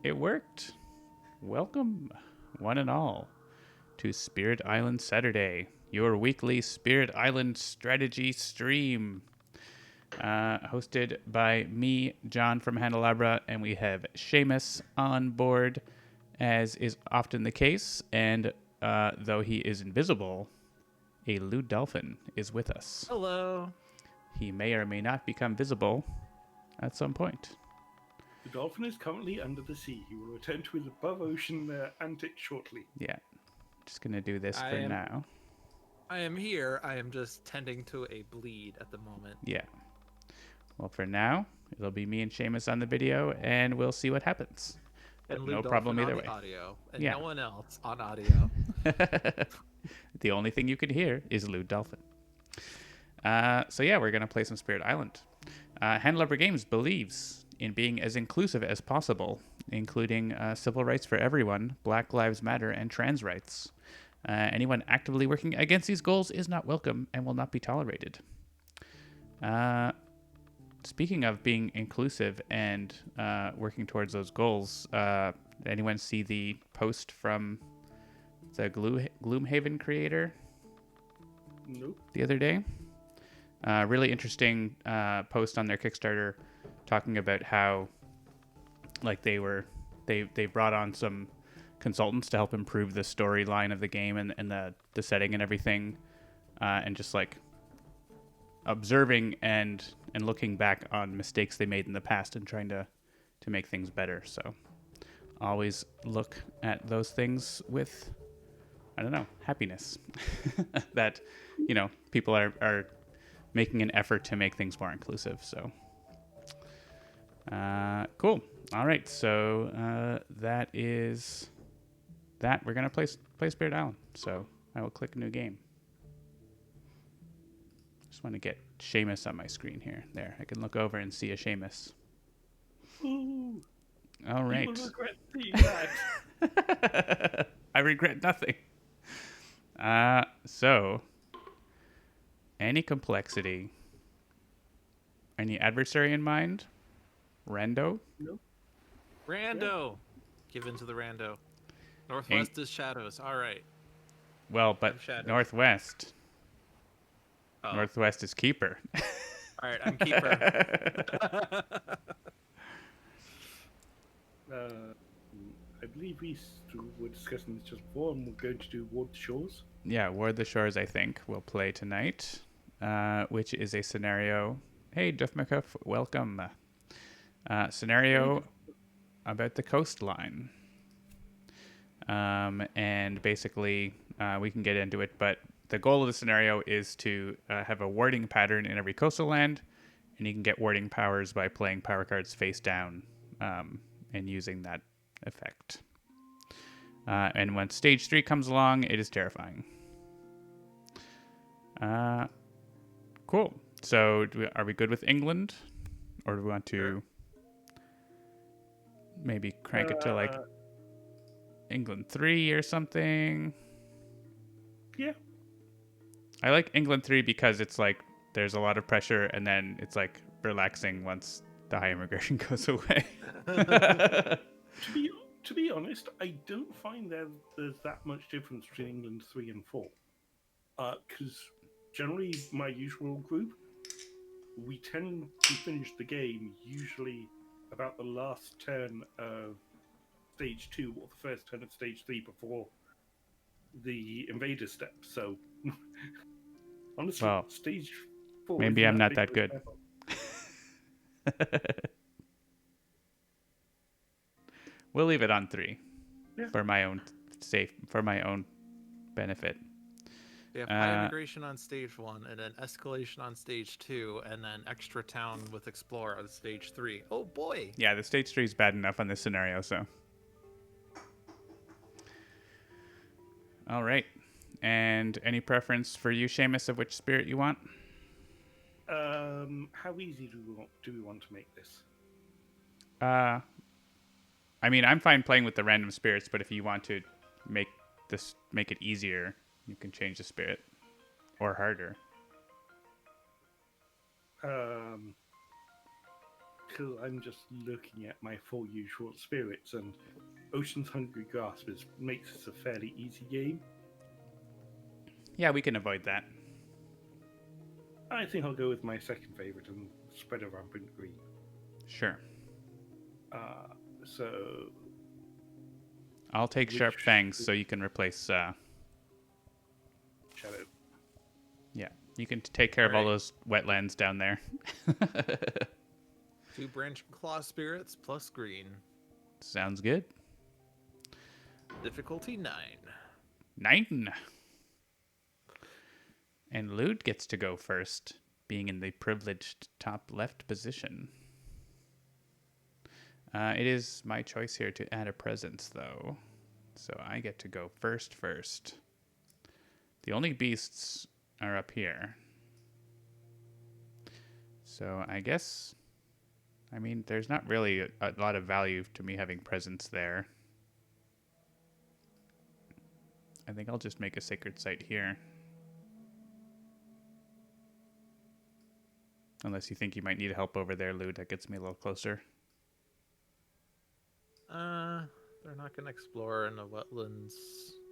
It worked. Welcome, one and all, to Spirit Island Saturday, your weekly Spirit Island strategy stream. Hosted by me, John from Handelabra, and we have Seamus on board, as is often the case. And though he is invisible, a Lewd Dolphin is with us. Hello. He may or may not become visible at some point. The dolphin is currently under the sea. He will return to his above-ocean antics shortly. Yeah, just gonna do this for now. I am here. I am just tending to a bleed at the moment. Yeah. Well, for now, it'll be me and Seamus on the video, and we'll see what happens. And no problem either way. Audio, and Yeah. no one else on audio. The only thing you can hear is Lewd Dolphin. So yeah, we're gonna play some Spirit Island. Handelabra Games believes in being as inclusive as possible, including civil rights for everyone, Black Lives Matter, and trans rights. Anyone actively working against these goals is not welcome and will not be tolerated. Speaking of being inclusive and working towards those goals, anyone see the post from the Gloomhaven creator? Nope. The other day? Really interesting post on their Kickstarter talking about how like they brought on some consultants to help improve the storyline of the game and the setting and everything, and just like observing and looking back on mistakes they made in the past and trying to make things better. So always look at those things with, I don't know, happiness that, you know, people are making an effort to make things more inclusive. So cool. All right. So that is that. We're going to play Spirit Island. So I will click new game. Just want to get Seamus on my screen here. There, I can look over and see a Seamus. Ooh, all right. you will regret seeing that. I regret nothing. So, any complexity? Any adversary in mind? Rando? Nope. Rando. Give in to the rando. Northwest is shadows. All right. Well, but Northwest. Oh. Northwest is keeper. All right, I'm keeper. I believe we were discussing this just before, and we're going to do Ward the Shores. Yeah, Ward the Shores, I think, we'll play tonight, which is a scenario. Hey, Duff McCuff, welcome. Scenario about the coastline. And basically, we can get into it, but the goal of the scenario is to have a warding pattern in every coastal land, and you can get warding powers by playing power cards face down and using that effect. And when stage 3 comes along, it is terrifying. Cool. So are we good with England? Or do we want to maybe crank it to like England 3 or something? Yeah. I like England 3 because it's like there's a lot of pressure and then it's like relaxing once the high immigration goes away. To be honest, I don't find there's that much difference between England 3 and 4. Because generally, my usual group, we tend to finish the game usually about the last turn of stage 2 or the first turn of stage 3 before the invader step. So, honestly, well, stage 4. Maybe I'm not that good. We'll leave it on 3 for my own benefit. We have high immigration on stage 1, and then escalation on stage 2, and then extra town with explore on stage 3. Oh boy! Yeah, the stage 3 is bad enough on this scenario, so. All right. And any preference for you, Seamus, of which spirit you want? How easy do we want to make this? I mean, I'm fine playing with the random spirits, but if you want to make it easier, you can change the spirit or harder. because I'm just looking at my full usual spirits, and Ocean's Hungry Grasp makes this a fairly easy game. Yeah, we can avoid that. I think I'll go with my second favorite and spread a rampant green. Sure. So I'll take Sharp Fangs so you can replace... Shadow. Yeah, you can take care of all those wetlands down there. 2 branch claw spirits plus green. Sounds good. Difficulty 9. 9. And Lude gets to go first, being in the privileged top left position. It is my choice here to add a presence, though. So I get to go first. The only beasts are up here. So I guess... I mean, there's not really a lot of value to me having presence there. I think I'll just make a sacred site here. Unless you think you might need help over there, Lude. That gets me a little closer. They're not going to explore in the wetlands,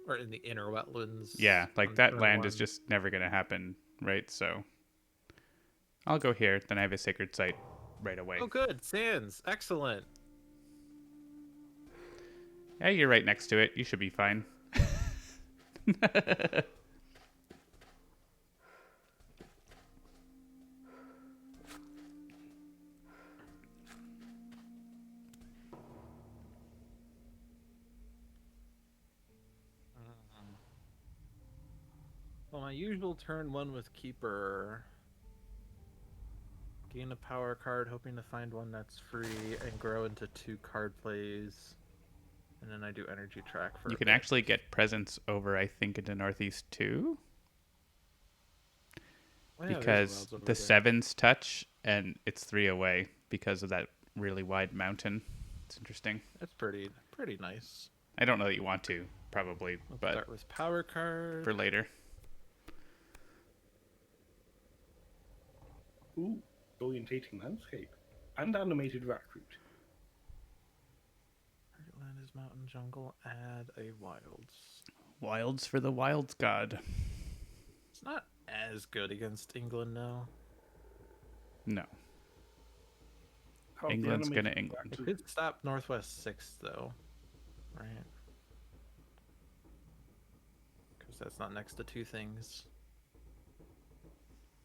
or in the inner wetlands. Yeah, like that land is just never going to happen, right? So I'll go here, then I have a sacred site right away. Oh, good. Sands. Excellent. Yeah, you're right next to it. You should be fine. Well, my usual turn 1 with Keeper. Gain a power card, hoping to find one that's free, and grow into 2 card plays. And then I do energy track for. You can actually get presence over, I think, into Northeast too. Oh, yeah, because the 7s touch, and it's 3 away because of that really wide mountain. It's interesting. That's pretty nice. I don't know that you want to, probably, but start with power card for later. Ooh, orientating landscape and animated recruit. Land is mountain jungle. Add a wilds. Wilds for the wilds god. It's not as good against England now. No. How's the England's animated gonna England. It could stop Northwest 6th though, right? Because that's not next to 2 things.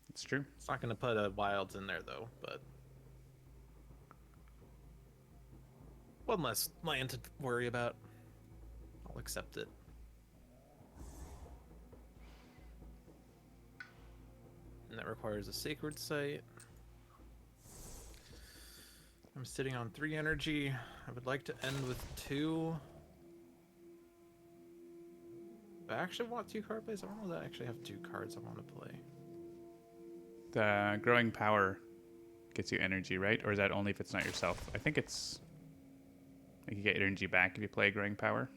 It's true. It's not going to put a wilds in there though, but one less land to worry about. I'll accept it. And that requires a sacred site. I'm sitting on 3 energy. I would like to end with 2. I actually want 2 card plays. I don't know that I actually have 2 cards I want to play. The growing power gets you energy, right? Or is that only if it's not yourself? I think it's... You can get energy back if you play growing power.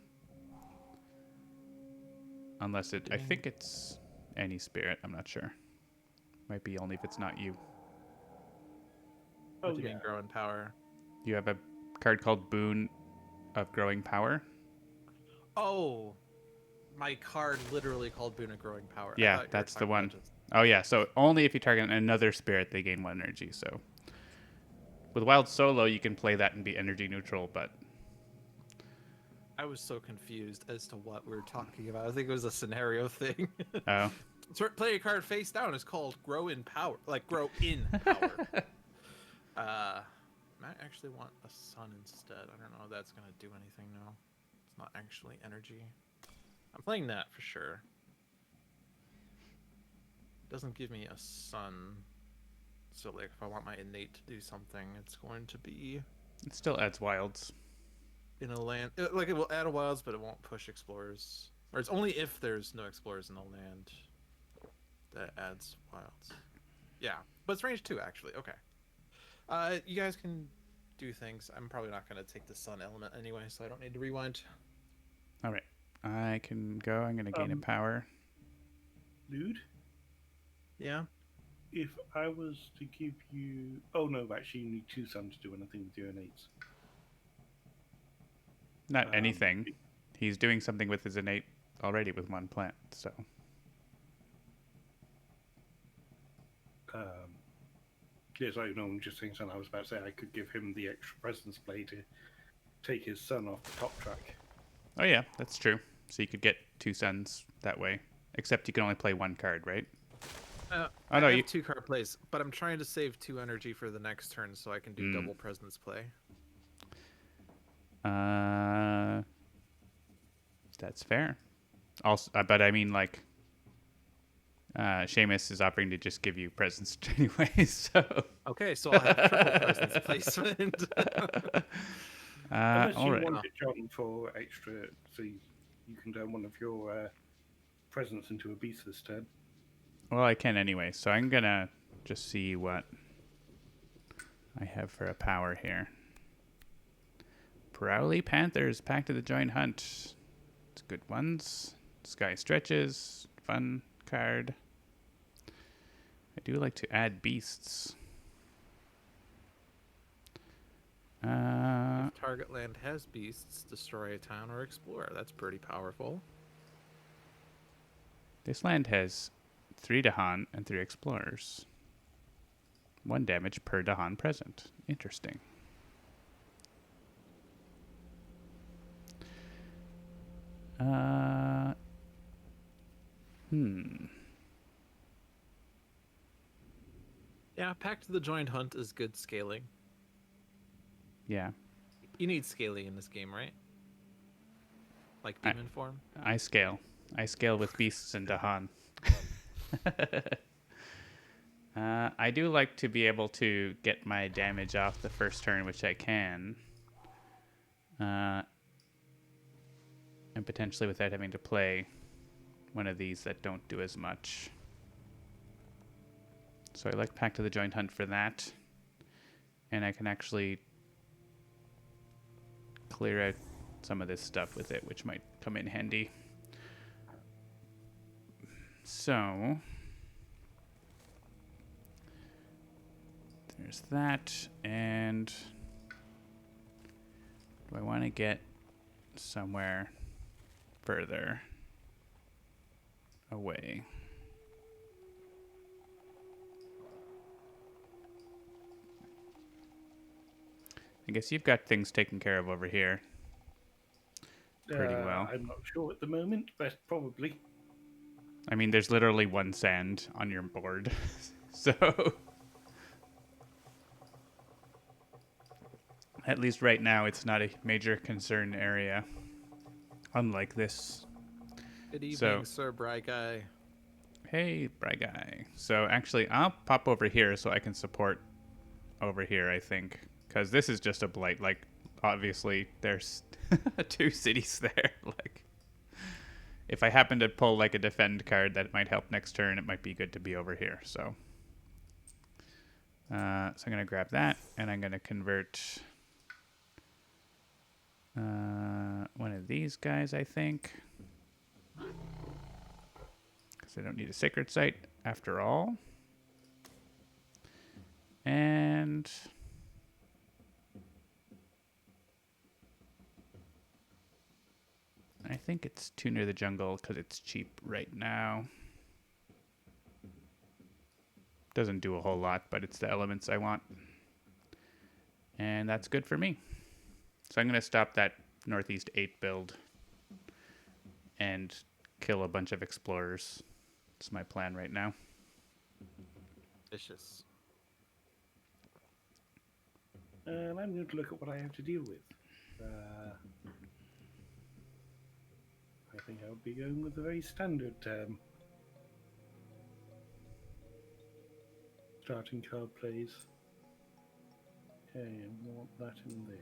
Unless it... I think it's any spirit. I'm not sure. Might be only if it's not you. What do you mean growing power? You have a card called Boon of growing power. Oh, my card literally called Boon of growing power. Yeah, that's the one. Oh yeah, so only if you target another spirit, they gain 1 energy. So with Wild Solo, you can play that and be energy neutral, but... I was so confused as to what we were talking about. I think it was a scenario thing. Oh. So play a card face down is called Grow in Power. Like, Grow in Power. Might actually want a sun instead. I don't know if that's going to do anything now. It's not actually energy. I'm playing that for sure. Doesn't give me a sun. So, like, if I want my innate to do something, it's going to be... It still adds wilds. In a land... Like, it will add a wilds, but it won't push explorers. Or it's only if there's no explorers in the land that adds wilds. Yeah, but it's range 2, actually. Okay. You guys can do things. I'm probably not going to take the sun element anyway, so I don't need to rewind. All right. I can go. I'm going to gain a power. Lude? Yeah? if I was to give you, oh no, actually you need 2 sun to do anything with your innates. Not anything. He's doing something with his innate already with 1 plant, so. Yes, I know. I'm just saying something. I was about to say I could give him the extra presence play to take his sun off the top track. Oh yeah, that's true. So you could get 2 suns that way. Except you can only play 1 card, right? I have 2 card plays, but I'm trying to save 2 energy for the next turn so I can do double presence play. That's fair. Also, but I mean, like, Seamus is offering to just give you presents anyway, so. Okay, so I'll have triple presence placement. Unless all you right. want it, John, for extra, so you can turn one of your presents into a beast this turn. Well, I can anyway, so I'm gonna just see what I have for a power here. Prowly Panthers, Pact of the Joint Hunt. It's good ones. Sky Stretches, fun card. I do like to add beasts. If target land has beasts, destroy a town or explore. That's pretty powerful. This land has 3 Dahan and 3 Explorers. 1 damage per Dahan present. Interesting. Yeah, Pact of the Joint Hunt is good scaling. Yeah. You need scaling in this game, right? Like demon form? I scale. I scale with beasts and Dahan. I do like to be able to get my damage off the first turn, which I can. And potentially without having to play one of these that don't do as much. So I like Pact of the Joint Hunt for that. And I can actually clear out some of this stuff with it, which might come in handy. So there's that. And do I want to get somewhere further away? I guess you've got things taken care of over here pretty well. I'm not sure at the moment, but probably. I mean, there's literally 1 sand on your board, so at least right now it's not a major concern area, unlike this. Good evening, Sir Bry Guy. Hey, Bry Guy. So actually, I'll pop over here so I can support over here, I think. Because this is just a blight. Like, obviously, there's 2 cities there. Like, if I happen to pull, like, a defend card that might help next turn, it might be good to be over here. So I'm going to grab that, and I'm going to convert one of these guys, I think. Because I don't need a sacred site, after all. And I think it's too near the jungle because it's cheap right now. Doesn't do a whole lot, but it's the elements I want. And that's good for me. So I'm going to stop that Northeast 8 build and kill a bunch of explorers. That's my plan right now. Vicious. And I'm going to look at what I have to deal with. I think I would be going with a very standard starting card plays. Okay, and we want that in there.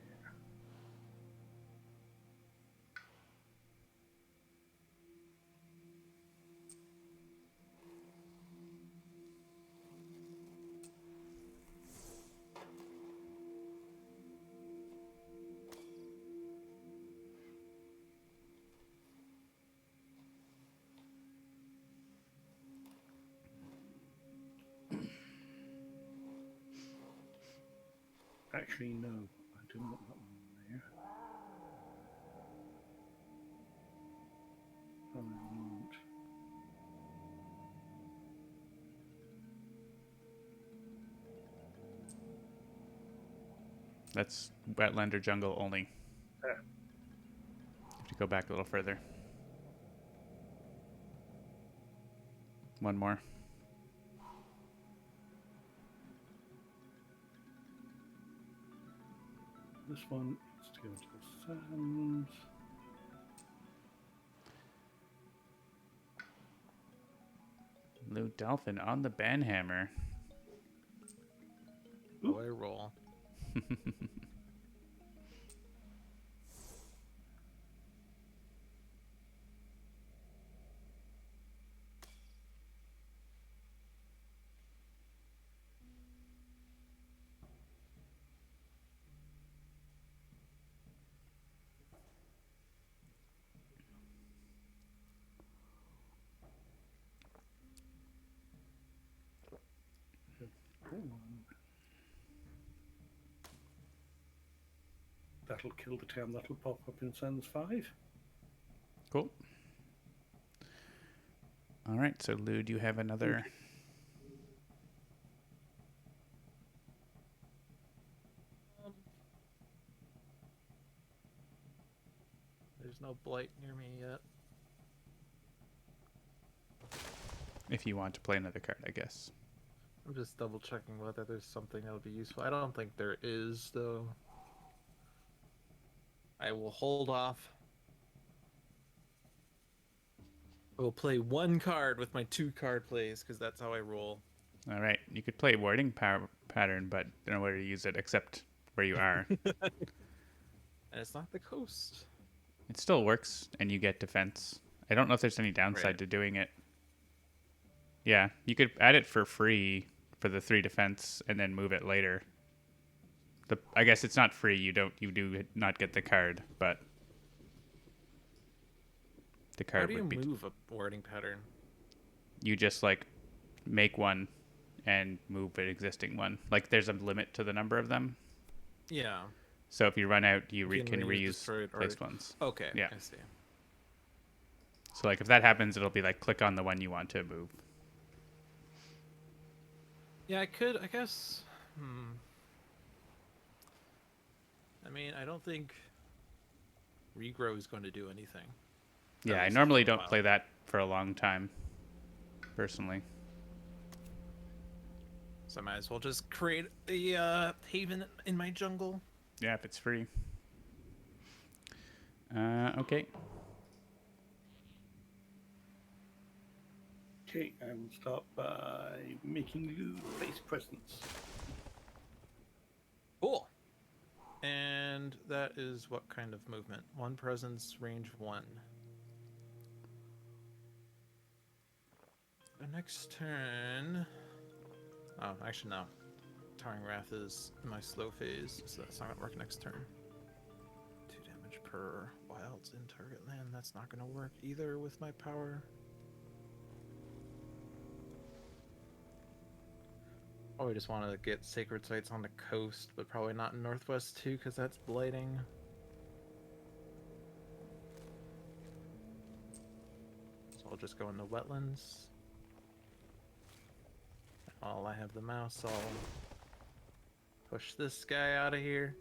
Actually, no. I don't want that one there. I want... That's wetland or jungle only. There. Have to go back a little further. One more. This one needs to go into the sands. Blue Dolphin on the banhammer. Oh, I roll. That'll kill the town. That'll pop up in Sands 5. Cool. All right, so Lou, do you have another? There's no blight near me yet. If you want to play another card, I guess. I'm just double checking whether there's something that would be useful. I don't think there is, though. I will hold off. I will play one card with my 2-card plays, because that's how I roll. All right, you could play warding pattern, but don't know where to use it except where you are. And it's not the coast. It still works, and you get defense. I don't know if there's any downside Right. to doing it. Yeah, you could add it for free for the 3 defense, and then move it later. I guess it's not free. You do not get the card, but the How card do you would be. move a warding pattern? You just like make one and move an existing one. Like there's a limit to the number of them. Yeah. So if you run out, you You can can reuse reuse destroyed or- placed ones. Okay. Yeah. I see. So like if that happens, it'll be like click on the one you want to move. Yeah, I could. I guess. I mean, I don't think regrow is going to do anything. Yeah, At I least normally for a don't while. play that for a long time, personally. So I might as well just create a haven in my jungle. Yeah, if it's free. Okay. Okay, I will start by making you place presence. Cool. And that is what kind of movement? 1 presence, range 1. The next turn. Oh, actually, no. Towering Wrath is my slow phase, so that's not gonna work next turn. 2 damage per wilds in target land. That's not gonna work either with my power. Oh, I just want to get sacred sites on the coast, but probably not in Northwest too, because that's blighting. So I'll just go in the wetlands. While I have the mouse, I'll push this guy out of here.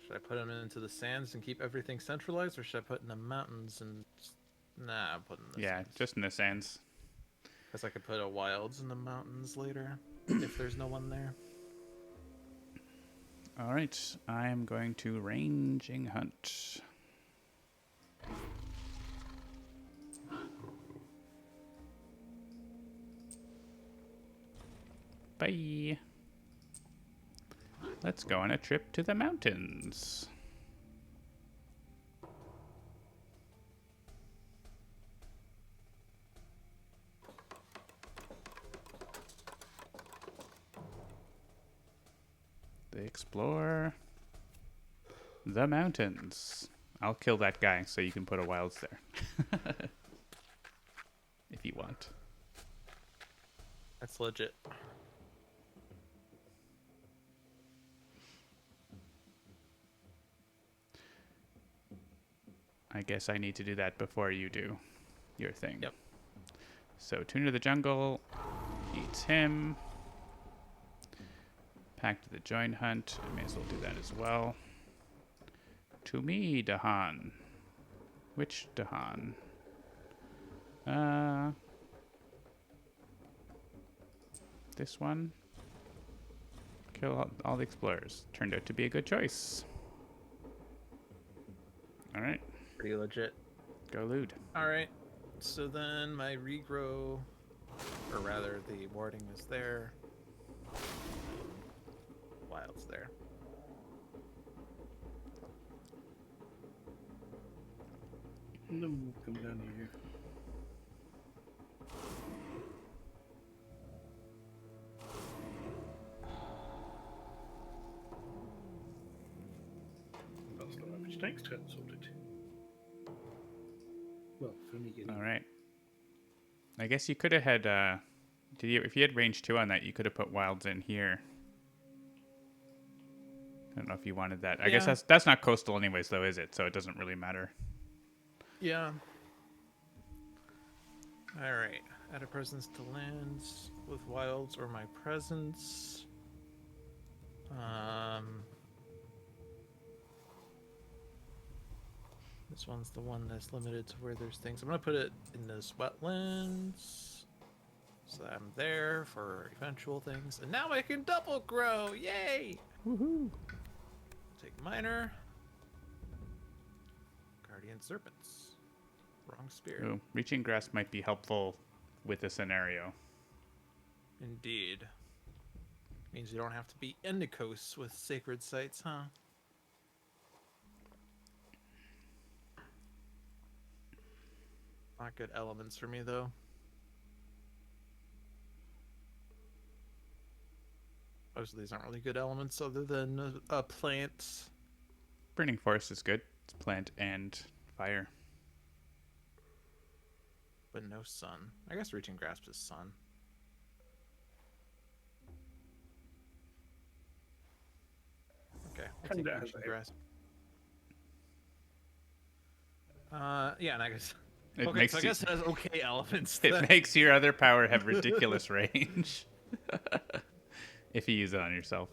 Should I put him into the sands and keep everything centralized, or should I put in the mountains and... Nah, I'm putting the Yeah, sands. just in the sands. Because I could put a wilds in the mountains later, if there's no one there. All right, I am going to ranging hunt. Bye. Let's go on a trip to the mountains. They explore the mountains. I'll kill that guy so you can put a wilds there. If you want. That's legit. I guess I need to do that before you do your thing. Yep. So Tuner of the Jungle eats him. Pact of the Joint Hunt. I may as well do that as well. To me, Dahan. Which Dahan? This one. Kill all the explorers. Turned out to be a good choice. All right. Pretty legit. Go loot. All right. So then my regrow, or rather the warding is there. Wild's there. And then we'll come down here. That's the Ravaged next turn sorted. Well, for me getting... All right. I guess you could have had. If you had range 2 on that, you could have put wilds in here. I don't know if you wanted that. I guess that's not coastal anyways, though, is it? So it doesn't really matter. Yeah. All right. Add a presence to lands with wilds or my presence. This one's the one that's limited to where there's things. I'm gonna put it in this wetlands, so that I'm there for eventual things. And now I can double grow! Yay! Woohoo! Take minor. Guardian serpents. Wrong spirit. Ooh, reaching grass might be helpful with the scenario. Indeed. Means you don't have to be in the coast with sacred sites, huh? Not good elements for me, though. Most of these aren't really good elements other than plants. Burning Forest is good. It's plant and fire. But no sun. I guess Reaching Grasp is sun. Okay, we'll Kinda take has Reaching a- Grasp. Yeah, and I guess... It okay, makes so I guess it has okay elements. it makes your other power have ridiculous range. If you use it on yourself.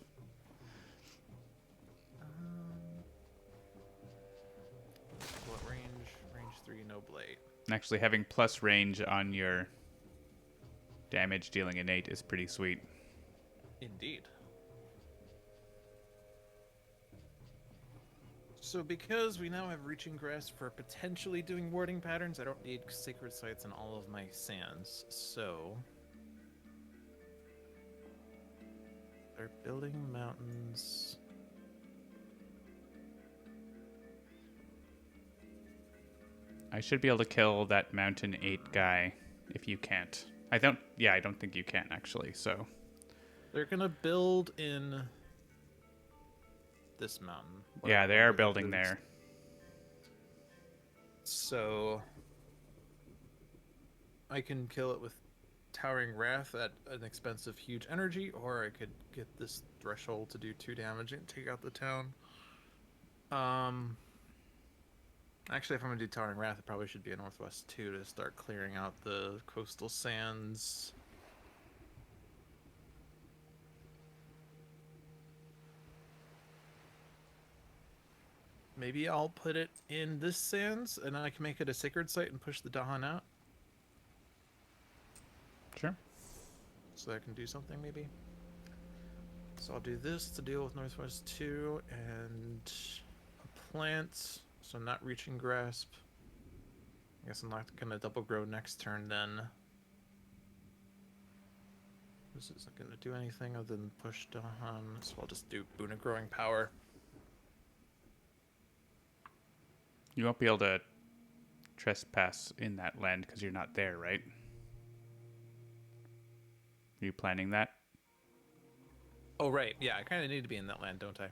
What range? Range 3, no Blight. And actually, having plus range on your damage dealing innate is pretty sweet. Indeed. So because we now have Reaching Grasp for potentially doing warding patterns, I don't need Sacred Sites in all of my sands, so... They're building mountains... I should be able to kill that Mountain 8 guy if you can't. I don't think you can, actually, so... They're gonna build in... this mountain. Yeah, they are building there. So I can kill it with Towering Wrath at an expensive huge energy, or I could get this threshold to do 2 damage and take out the town. Actually, if I'm gonna do Towering Wrath, it probably should be a Northwest 2 to start clearing out the coastal sands. Maybe I'll put it in this sands, and then I can make it a sacred site and push the Dahan out. Sure. So I can do something, maybe. So I'll do this to deal with Northwest 2, and a plant, so I'm not Reaching Grasp. I guess I'm not going to double grow next turn, then. This isn't going to do anything other than push Dahan, so I'll just do Boon of Growing Power. You won't be able to trespass in that land because you're not there, right? Are you planning that? Oh, right. Yeah, I kind of need to be in that land, don't I?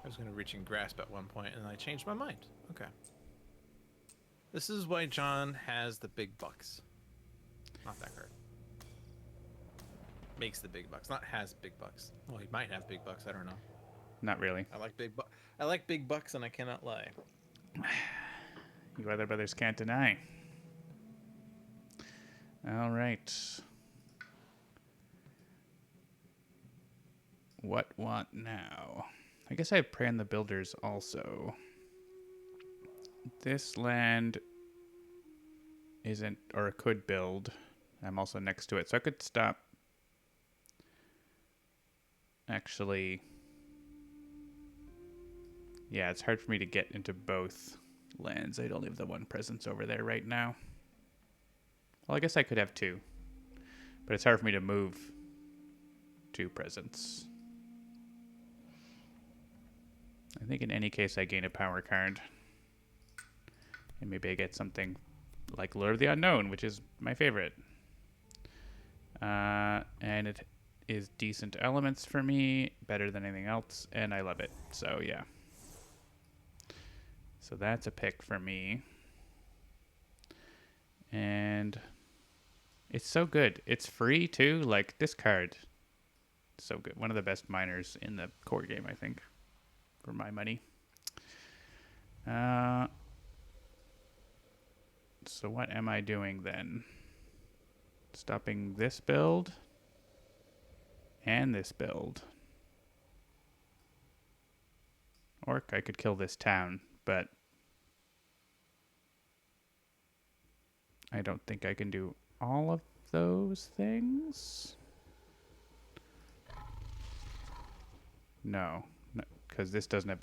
I was going to Reaching Grasp at one point, and I changed my mind. Okay. This is why John has the big bucks. Not that card. Makes the big bucks, not has big bucks. Well, he might have big bucks, I don't know. Not really. I like big bucks, and I cannot lie. You other brothers can't deny. All right. What want now? I guess I have Prey on the Builders also. This land isn't, or could build. I'm also next to it, so I could stop. Actually, yeah, it's hard for me to get into both lands. I'd only have the one presence over there right now. Well, I guess I could have two, but it's hard for me to move two presence. I think in any case I gain a power card. And maybe I get something like Lure of the Unknown, which is my favorite. And it is decent elements for me, better than anything else, and I love it. So yeah. So that's a pick for me. And it's so good. It's free too. Like this card, so good. One of the best miners in the core game, I think, for my money. So what am I doing then? Stopping this build and this build. Or I could kill this town, but I don't think I can do all of those things. No, because this doesn't have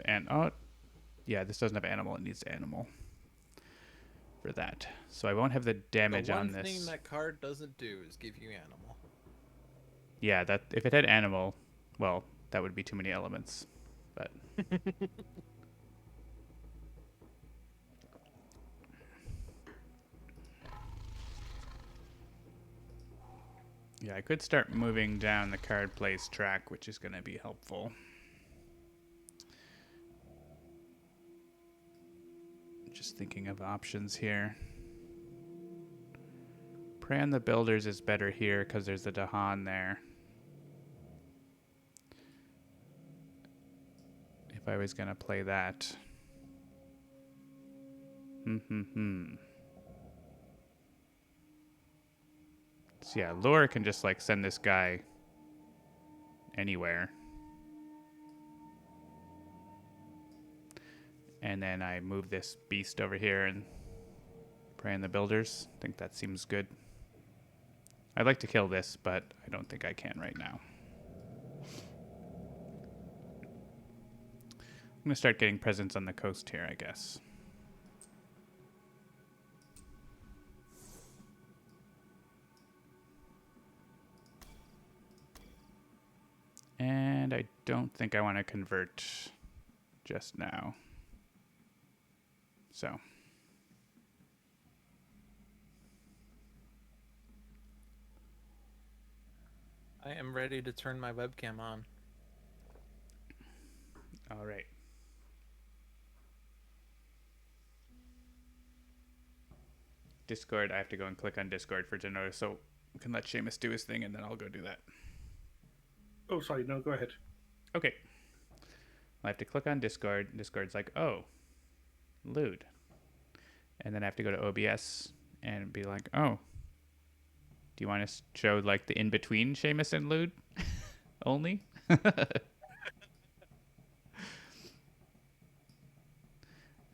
this doesn't have animal. It needs animal for that. So I won't have the damage on this. The one thing that card doesn't do is give you animal. Yeah, that if it had animal, well, that would be too many elements. But yeah, I could start moving down the card plays track, which is going to be helpful. Just thinking of options here. Prey on the Builders is better here because there's the Dahan there. If I was going to play that. So yeah, Lure can just like send this guy anywhere. And then I move this beast over here and Prey on the Builders. I think that seems good. I'd like to kill this, but I don't think I can right now. I'm going to start getting presents on the coast here, I guess. And I don't think I want to convert just now. So. I am ready to turn my webcam on. All right. Discord, I have to go and click on Discord for Genoa, so we can let Seamus do his thing, and then I'll go do that. Oh, sorry. No, go ahead. Okay. I have to click on Discord. Discord's like, oh, lewd. And then I have to go to OBS and be like, oh, do you want to show like the in-between Seamus and lewd only?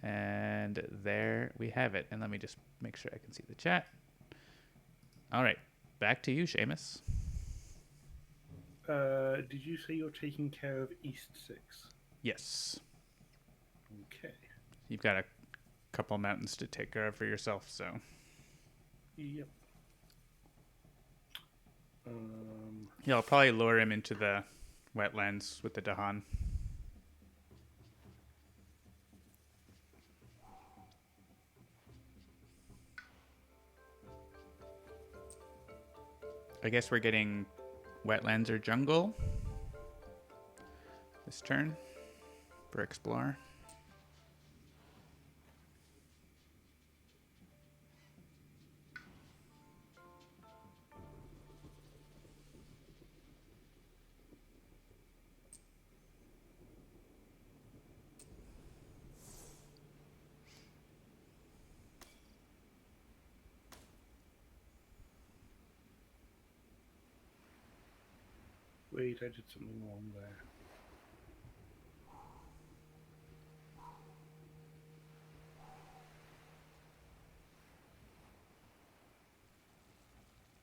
And there we have it. And let me just make sure I can see the chat. All right. Back to you, Seamus. Did you say you're taking care of East 6? Yes. Okay. You've got a couple mountains to take care of for yourself, so. Yep. Yeah, I'll probably lure him into the wetlands with the Dahan. I guess we're getting wetlands or jungle this turn for Explorer. wait, I did something wrong there.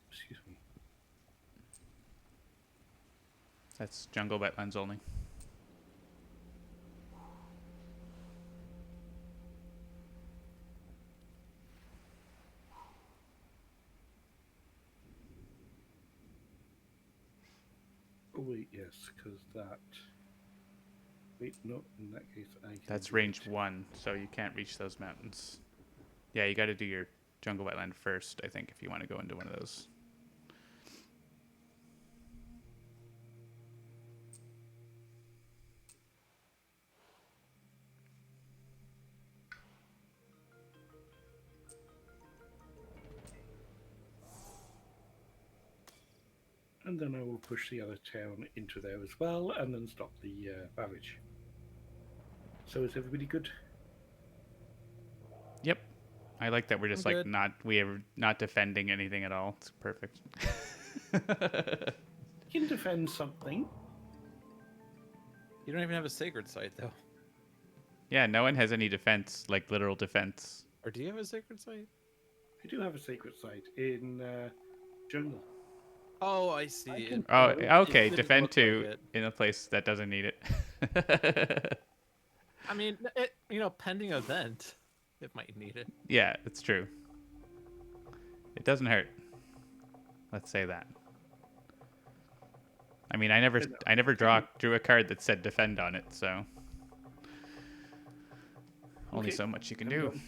Excuse me. That's jungle wetlands only. Oh wait, yes, because that. Wait, no. In that case, I can. That's do range it. 1, so you can't reach those mountains. Yeah, you got to do your jungle wetland first, I think, if you want to go into one of those. And then I will push the other town into there as well, and then stop the ravage. So is everybody good? Yep. I like that we're just I'm like good. not defending anything at all. It's perfect. You can defend something. You don't even have a sacred site, though. Yeah, no one has any defense, like literal defense. Or do you have a sacred site? I do have a sacred site in jungle. Oh, I see. I can- Oh, It okay. didn't Defend look like 2 it. in a place that doesn't need it. I mean, pending event, it might need it. Yeah, it's true. It doesn't hurt. Let's say that. I mean, I never drew a card that said defend on it, so only Okay. so much you can I'm do. done.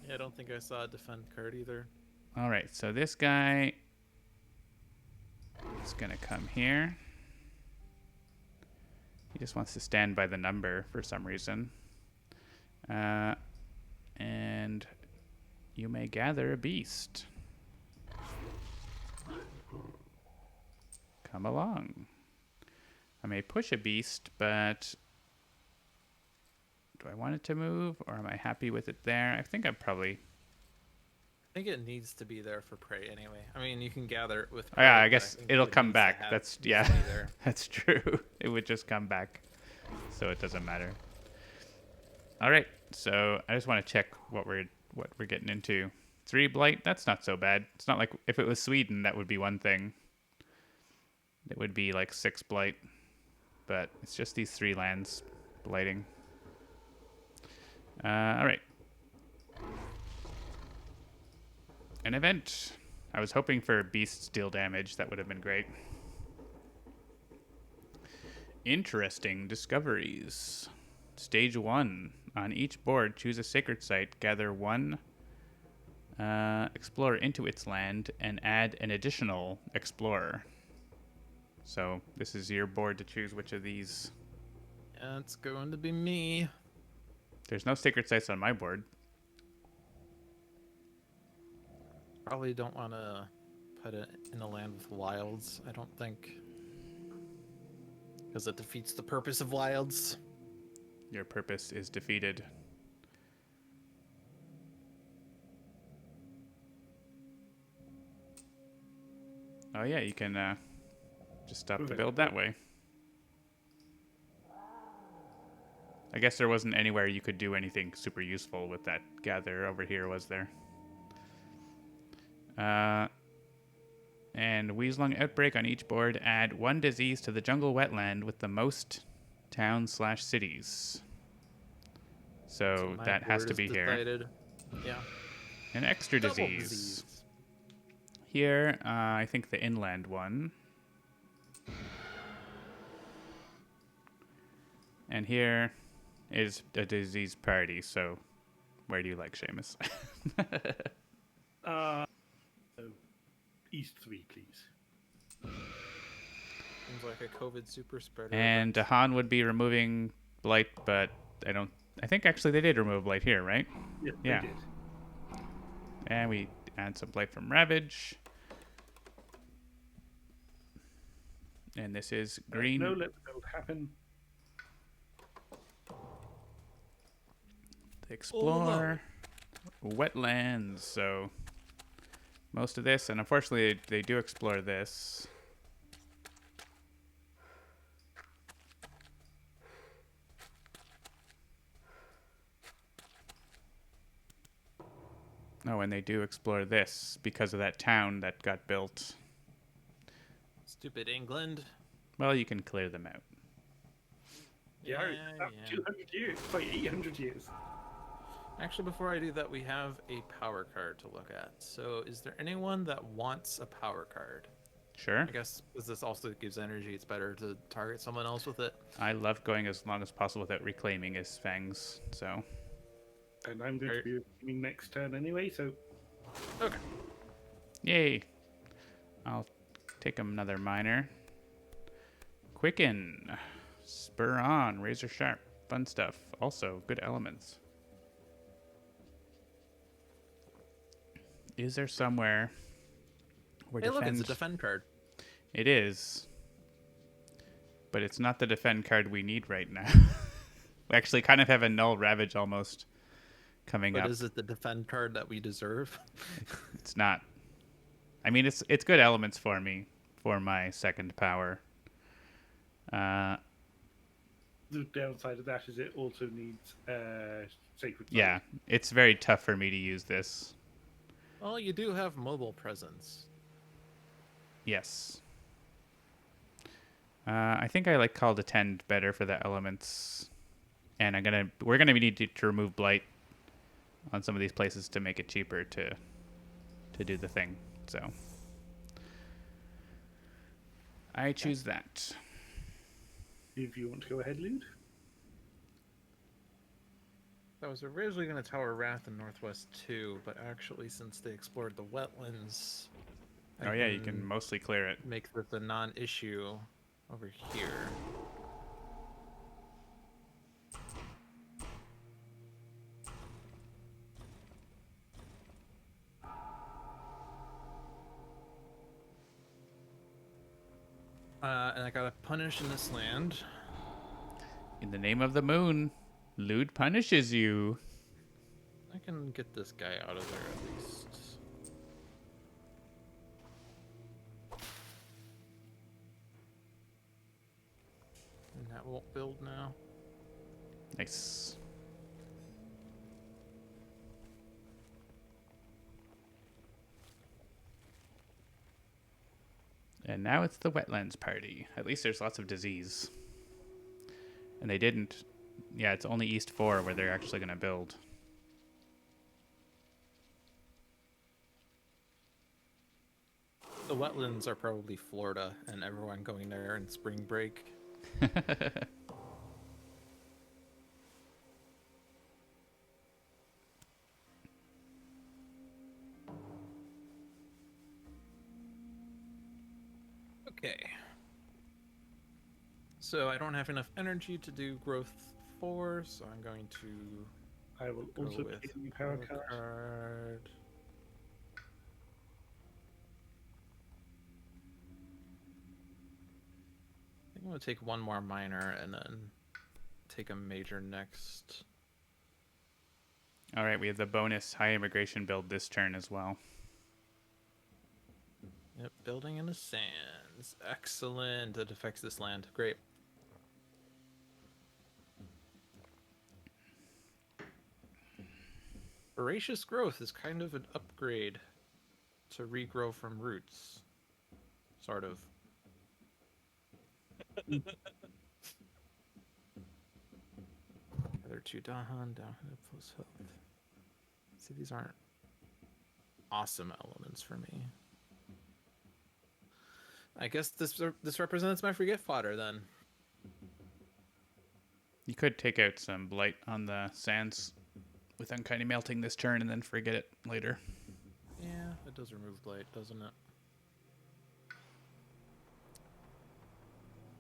Yeah, I don't think I saw a defend card either. All right, so this guy is gonna come here. He just wants to stand by the number for some reason. And you may gather a beast. Come along. I may push a beast, but do I want it to move, or am I happy with it there? I think I'm probably... I think it needs to be there for prey anyway. I mean, you can gather it with Oh, prey, yeah, I but guess think it'll it come needs to back. have- That's, needs yeah, to be there. that's true. It would just come back, so it doesn't matter. All right, so I just want to check what we're getting into. 3 Blight, that's not so bad. It's not like if it was Sweden, that would be one thing. It would be like 6 Blight, but it's just these 3 lands blighting. All right. An event. I was hoping for beast deal damage. That would have been great. Interesting discoveries. Stage 1. On each board, choose a sacred site, gather 1 explorer into its land, and add an additional explorer. So this is your board to choose which of these. Yeah, it's going to be me. There's no sacred sites on my board. Probably don't want to put it in a land with wilds, I don't think. Because it defeats the purpose of wilds. Your purpose is defeated. Oh yeah, you can just stop the build that way. I guess there wasn't anywhere you could do anything super useful with that gather over here, was there? And Weaselung Outbreak on each board. Add 1 disease to the jungle wetland with the most towns/cities. So my that has board to is be here. decided. Yeah. An extra Double disease. Here, I think the inland one. And here is a disease party, so where do you like, Seamus? East 3, please. Seems like a COVID super spreader. And Dahan would be removing Blight, but I think actually they did remove Blight here, right? Yes, Yeah. they did. And we add some Blight from Ravage. And this is green. No, let the build happen. Explore wetlands. So most of this, and unfortunately they do explore this. Oh, and they do explore this because of that town that got built. Stupid England. Well, you can clear them out. Yeah, Yeah. 200 years, like 800 years. Actually, before I do that, we have a power card to look at. So, is there anyone that wants a power card? Sure. I guess because this also gives energy, it's better to target someone else with it. I love going as long as possible without reclaiming his fangs, so... And I'm going to be reclaiming next turn anyway, so Okay. Yay! I'll take another miner. Quicken. Spur on. Razor sharp. Fun stuff. Also, good elements. Is there somewhere where Hey, look, defend... it's a defend card. It is. But it's not the defend card we need right now. We actually kind of have a null ravage almost coming up. But is it the defend card that we deserve? It's not. I mean, it's good elements for me for my second power. the downside of that is it also needs sacred. Yeah, it's very tough for me to use this. Well, you do have mobile presence. Yes. I think I like Call to Tend better for the elements, and we're gonna need to remove Blight on some of these places to make it cheaper to do the thing. So I choose that. If you want to go ahead, Lude. I was originally going to Tower Wrath in Northwest 2, but actually, since they explored the wetlands, Oh yeah, you can mostly clear it. make this a non-issue over here. And I got a punish in this land. In the name of the moon, Lude punishes you. I can get this guy out of there at least. And that won't build now. Nice. And now it's the wetlands party. At least there's lots of disease. And they didn't... Yeah, it's only East 4 where they're actually going to build. The wetlands are probably Florida and everyone going there in spring break. Okay. So I don't have enough energy to do growth 4, so I'm going to I will go also with take the power card. card. I think I'm gonna take one more minor and then take a major next. All right, we have the bonus high immigration build this turn as well. Yep, building in the sands. Excellent. It affects this land. Great. Voracious growth is kind of an upgrade to regrow from roots. Sort of. Other two down plus health. See, these aren't awesome elements for me. I guess this represents my forget fodder then. You could take out some Blight on the sands with Unkind Melting this turn and then forget it later. Yeah, it does remove Blight, doesn't it?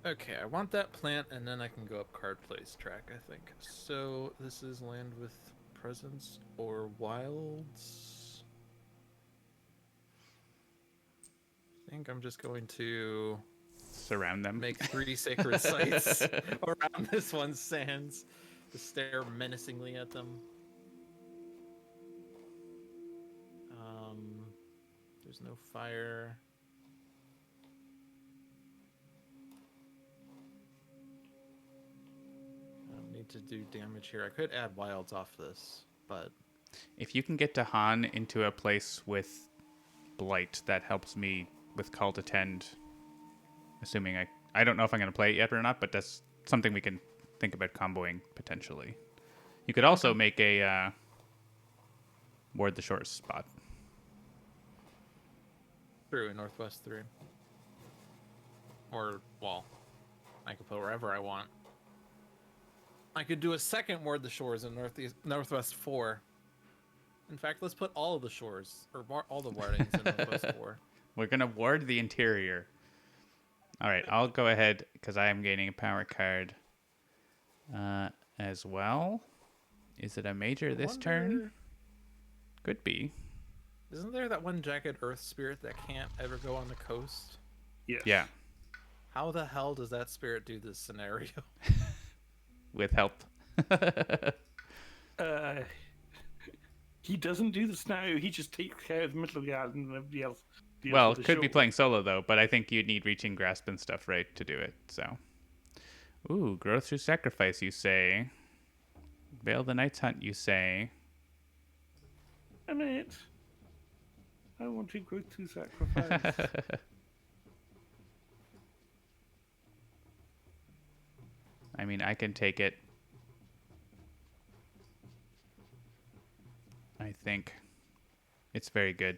Okay, I want that plant, and then I can go up card place track, I think. So, this is land with presence or wilds. I think I'm just going to Surround them. make 3 sacred sites around this one's sands to stare menacingly at them. There's no fire. I don't need to do damage here. I could add wilds off this, but If you can get Dahan into a place with Blight, that helps me with Call to Tend. Assuming I don't know if I'm going to play it yet or not, but that's something we can think about comboing potentially. You could also make a Ward the Shores spot. True, in Northwest 3. Or, well, I could put wherever I want. I could do a second Ward the Shores in Northwest 4. In fact, let's put all of the shores, or all the wardings in Northwest 4. We're going to ward the interior. All right, I'll go ahead because I am gaining a power card as well. Is it a major this turn? Could be. Isn't there that one jagged earth spirit that can't ever go on the coast? Yes. Yeah, How the hell does that spirit do this scenario? with help. He doesn't do the snow. He just takes care of the middle of the island and everybody else. deals Well, with the could be shore. playing solo though, but I think you'd need reaching grasp and stuff, right, to do it. So, ooh, growth through sacrifice, you say. Veil the Night's Hunt, you say. Damn it. I want to go to sacrifice. I mean, I can take it. I think it's very good.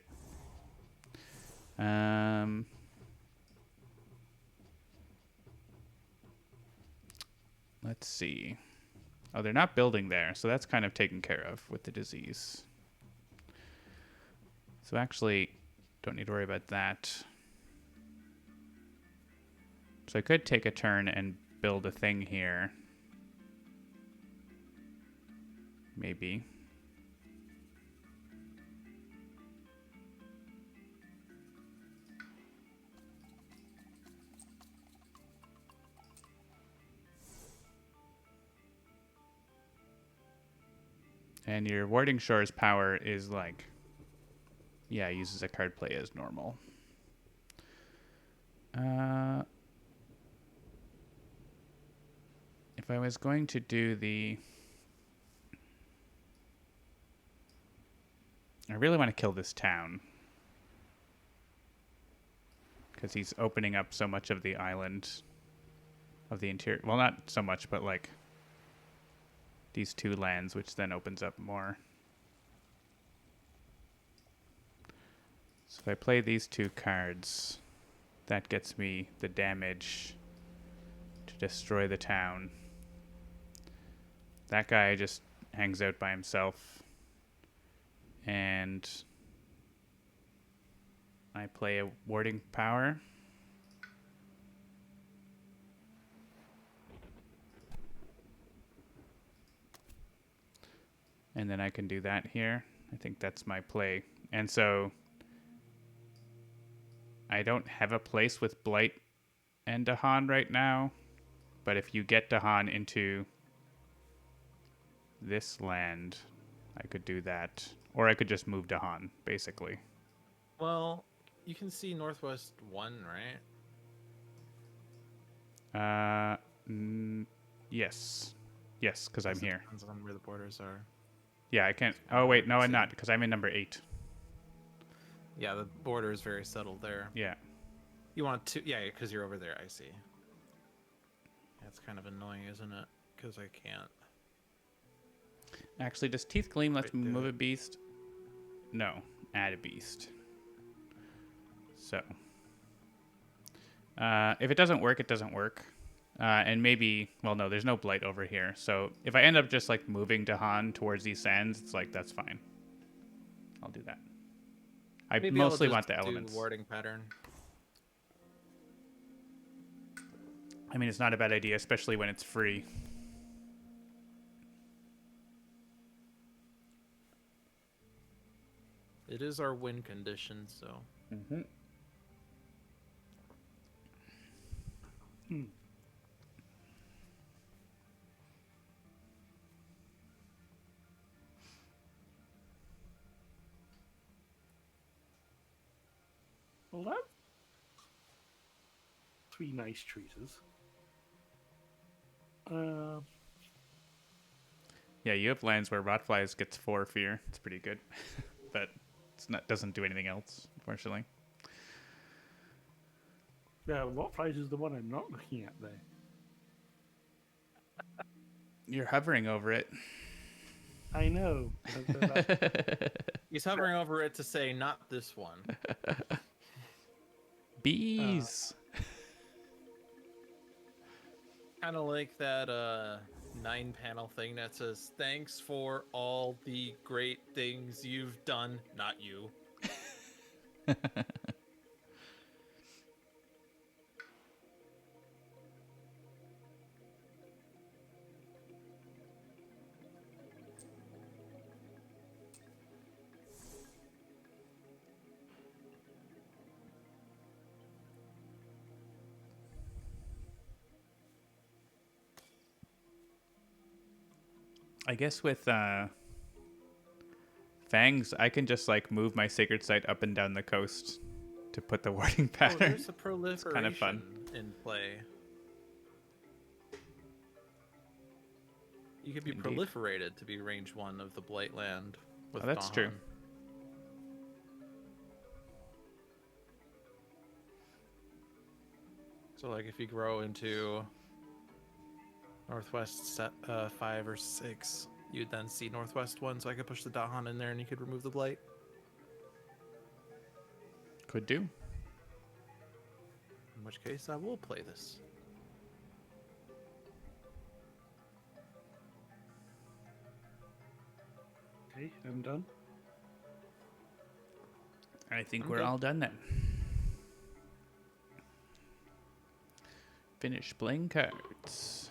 Let's see. Oh, they're not building there, so that's kind of taken care of with the disease. So actually, don't need to worry about that. So I could take a turn and build a thing here. Maybe. And your Warding Shore's power is like, yeah, uses a card play as normal. If I was going to do the... I really want to kill this town. Because he's opening up so much of the island of the interior. Well, not so much, but like these two lands, which then opens up more. So if I play these two cards, that gets me the damage to destroy the town. That guy just hangs out by himself. And I play a warding power. And then I can do that here. I think that's my play. And so I don't have a place with Blight and Dahan right now. But if you get Dahan into this land, I could do that. Or I could just move Dahan, basically. Well, you can see Northwest 1, right? Yes. Yes, because I'm here. Depends on where the borders are. Yeah, I can't... Oh, wait, no, I'm not, because I'm in number 8. Yeah, the border is very settled there. Yeah. You want to... Yeah, because you're over there, I see. That's kind of annoying, isn't it? Because I can't. Actually, does Teeth Gleam let me Right, move a beast? No. Add a beast. So. If it doesn't work, it doesn't work. And maybe... Well, no, there's no Blight over here. So if I end up just, like, moving Dahan towards these sands, it's like, that's fine. I'll do that. I Maybe mostly I'll want just the do elements. warding pattern. I mean, it's not a bad idea, especially when it's free. It is our win condition, so... Mm-hmm. Well, that 3 nice choices. Yeah, you have lands where Rotflies gets 4 fear. It's pretty good. But it's not doesn't do anything else, unfortunately. Yeah, Rotflies is the one I'm not looking at there. You're hovering over it. I know. He's hovering over it to say, not this one. Bees. Kind of like that 9-panel thing that says, thanks for all the great things you've done. Not you. I guess with Fangs, I can just like move my sacred site up and down the coast to put the warding Oh, pattern. there's a proliferation kind of fun. in play. You could be Indeed. proliferated to be range 1 of the Blight land. With Oh, that's Dahan. true. So, like, if you grow into Northwest 5 or 6, you'd then see Northwest 1, so I could push the Dahan in there and you could remove the Blight. Could do. In which case, I will play this. Okay, I'm done. I think I'm we're good. all done then. Finish playing cards.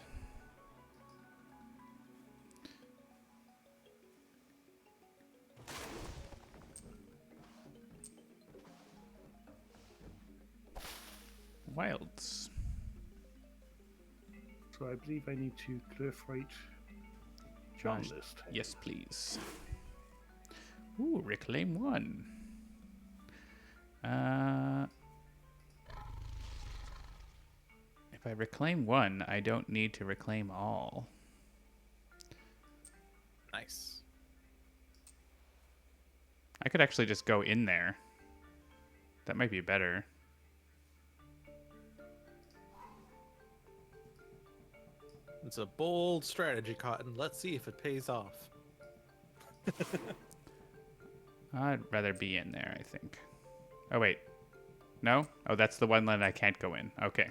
Wilds. So I believe I need to proliferate John Josh. list. Yes, please. Ooh, reclaim 1. If I reclaim 1, I don't need to reclaim all. Nice. I could actually just go in there. That might be better. It's a bold strategy, Cotton. Let's see if it pays off. I'd rather be in there, I think. Oh, wait. No? Oh, that's the one land I can't go in. Okay.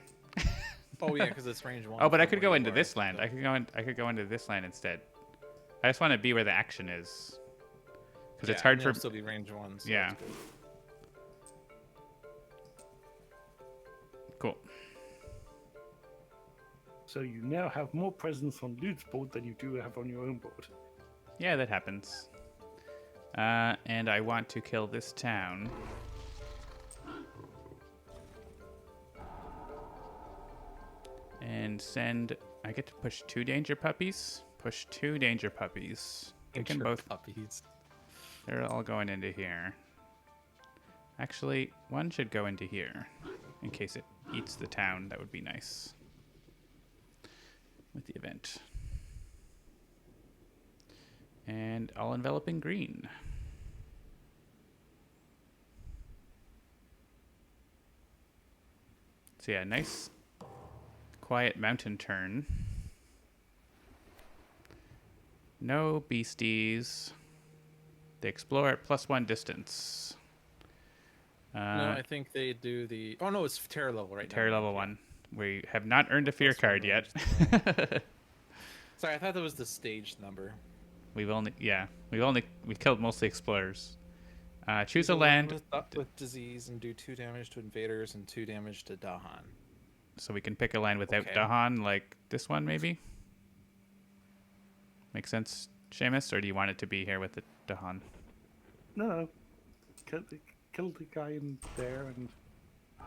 Oh yeah, because it's range 1. Oh, but I from could where go you into are, this land. so- I could go into this land instead. I just want to be where the action is. Because it's Yeah, hard and for... it'll still be range 1. So Yeah. that's good. Cool. So you now have more presence on Lude's board than you do have on your own board. Yeah, that happens. And I want to kill this town. And send... I get to push 2 danger puppies. Push 2 danger puppies. They can Danger both... puppies. They're all going into here. Actually, one should go into here. In case it eats the town, that would be nice. With the event. And all enveloping green. So yeah, nice quiet mountain turn. No beasties. They explore at +1 distance. No, I think they do the... Oh no, it's terror level right now. Terror level 1. We have not earned a fear +1 card yet. Sorry, I thought that was the stage number. we killed mostly explorers. Choose a Do land with disease and do 2 damage to invaders and 2 damage to Dahan. so we can pick a land without Okay. Dahan, like this one maybe. Make sense, Seamus, or do you want it to be here with the Dahan? No. Kill the guy in there, and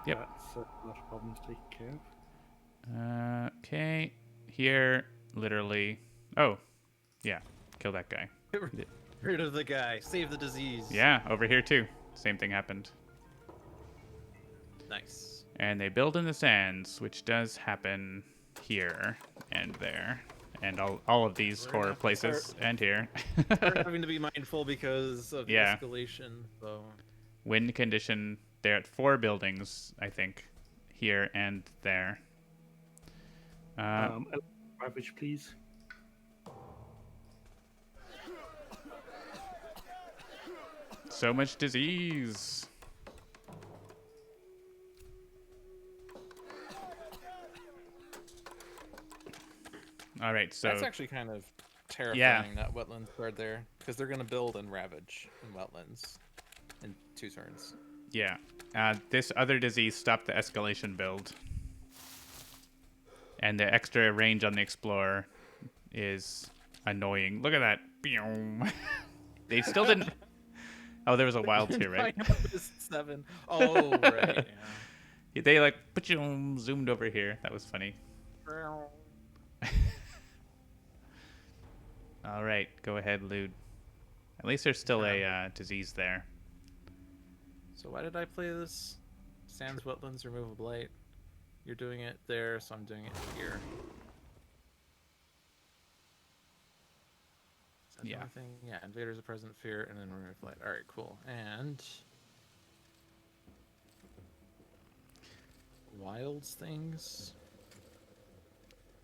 Yep. that's not a problem to take care of. Okay, here, literally. Oh, yeah, kill that guy. Get rid of the guy. Save the disease. Yeah, over here too. Same thing happened. Nice. And they build in the sands, which does happen here and there and all of these We're gonna horror have to places, and here. We're having to be mindful because of Yeah. escalation. So Wind condition. They're at 4 buildings, I think, here and there. Ravage, please. So much disease. All right, so that's actually kind of terrifying. That wetlands guard there, because they're gonna build and ravage in wetlands in 2 turns. yeah, this other disease stopped the escalation build, and the extra range on the explorer is annoying. Look at that. They still didn't. Oh, there was a wild too, right? Pineapple 7. Oh, right. Yeah. They like zoomed over here. That was funny. All right, go ahead, Lude. At least there's still a disease there. So why did I play this? Sands Wetlands remove a blight. You're doing it there, so I'm doing it here. Is that the Yeah. only thing? Yeah, invaders of present fear, and then remove blight. All right, cool. And wilds things.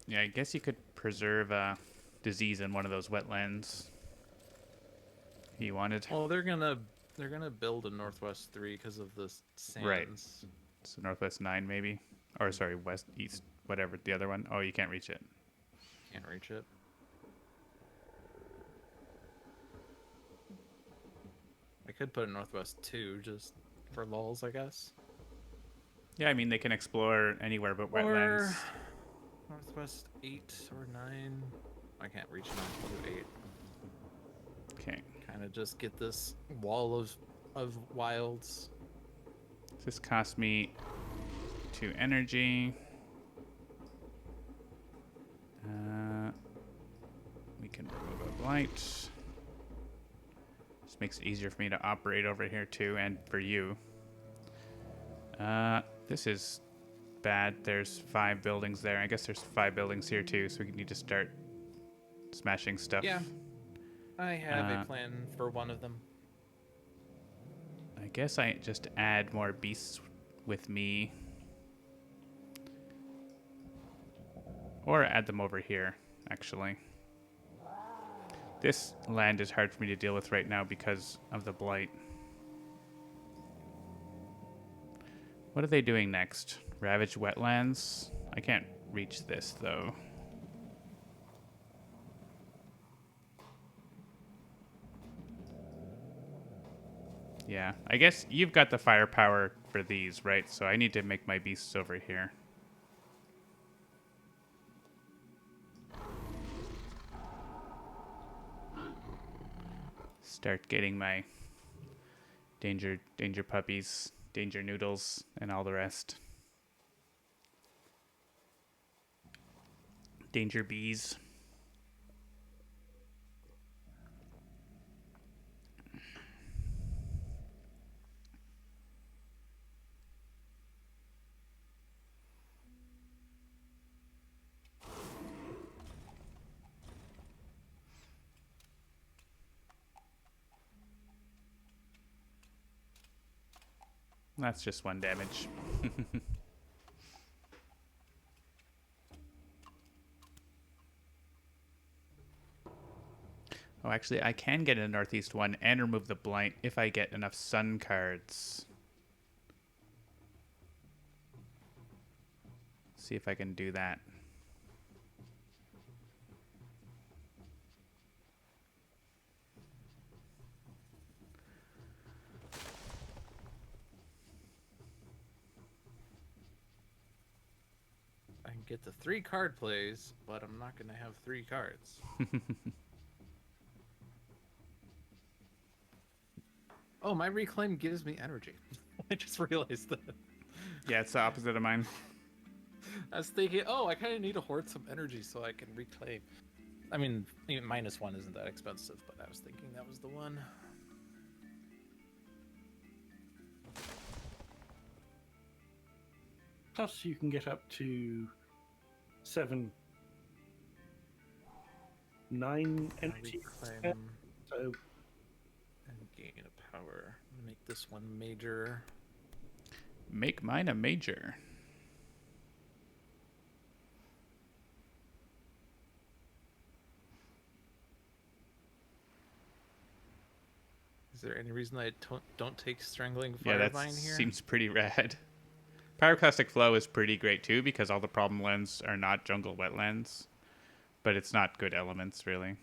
Yeah, I guess you could preserve disease in one of those wetlands. You wanted. Well, they're gonna build a Northwest 3 because of the sands. Right. So Northwest 9 maybe, or sorry, West East, whatever the other one. Oh, you can't reach it. Can't reach it. I could put a Northwest 2 just for lulz, I guess. Yeah, I mean they can explore anywhere but wetlands. Or Northwest 8 or 9. I can't reach 9. I'll do 8. Okay. Kind of just get this wall of wilds. This cost me 2 energy. We can remove a blight. This makes it easier for me to operate over here too, and for you. This is bad. There's 5 buildings there. I guess there's 5 buildings here too, so we need to start smashing stuff. Yeah. I have a plan for one of them. I guess I just add more beasts with me. Or add them over here, actually. This land is hard for me to deal with right now because of the blight. What are they doing next? Ravaged Wetlands? I can't reach this, though. Yeah, I guess you've got the firepower for these, right? So I need to make my beasts over here. Start getting my danger puppies, danger noodles, and all the rest. Danger bees. That's just 1 damage. Oh, actually, I can get a Northeast 1 and remove the Blight if I get enough sun cards. See if I can do that. I can get the 3 card plays, but I'm not going to have 3 cards. Oh, my reclaim gives me energy. I just realized that. Yeah, it's the opposite of mine. I was thinking, oh, I kind of need to hoard some energy so I can reclaim. I mean, even -1 isn't that expensive, but I was thinking that was the one. Plus, you can get up to 7 9 energy. Reclaim So and gain a power. I'm gonna make this one major. Make mine a major. Is there any reason I don't take Strangling Yeah, that Firevine here? seems pretty rad. Pyroclastic Flow is pretty great too because all the problem lands are not jungle wetlands, but it's not good elements really.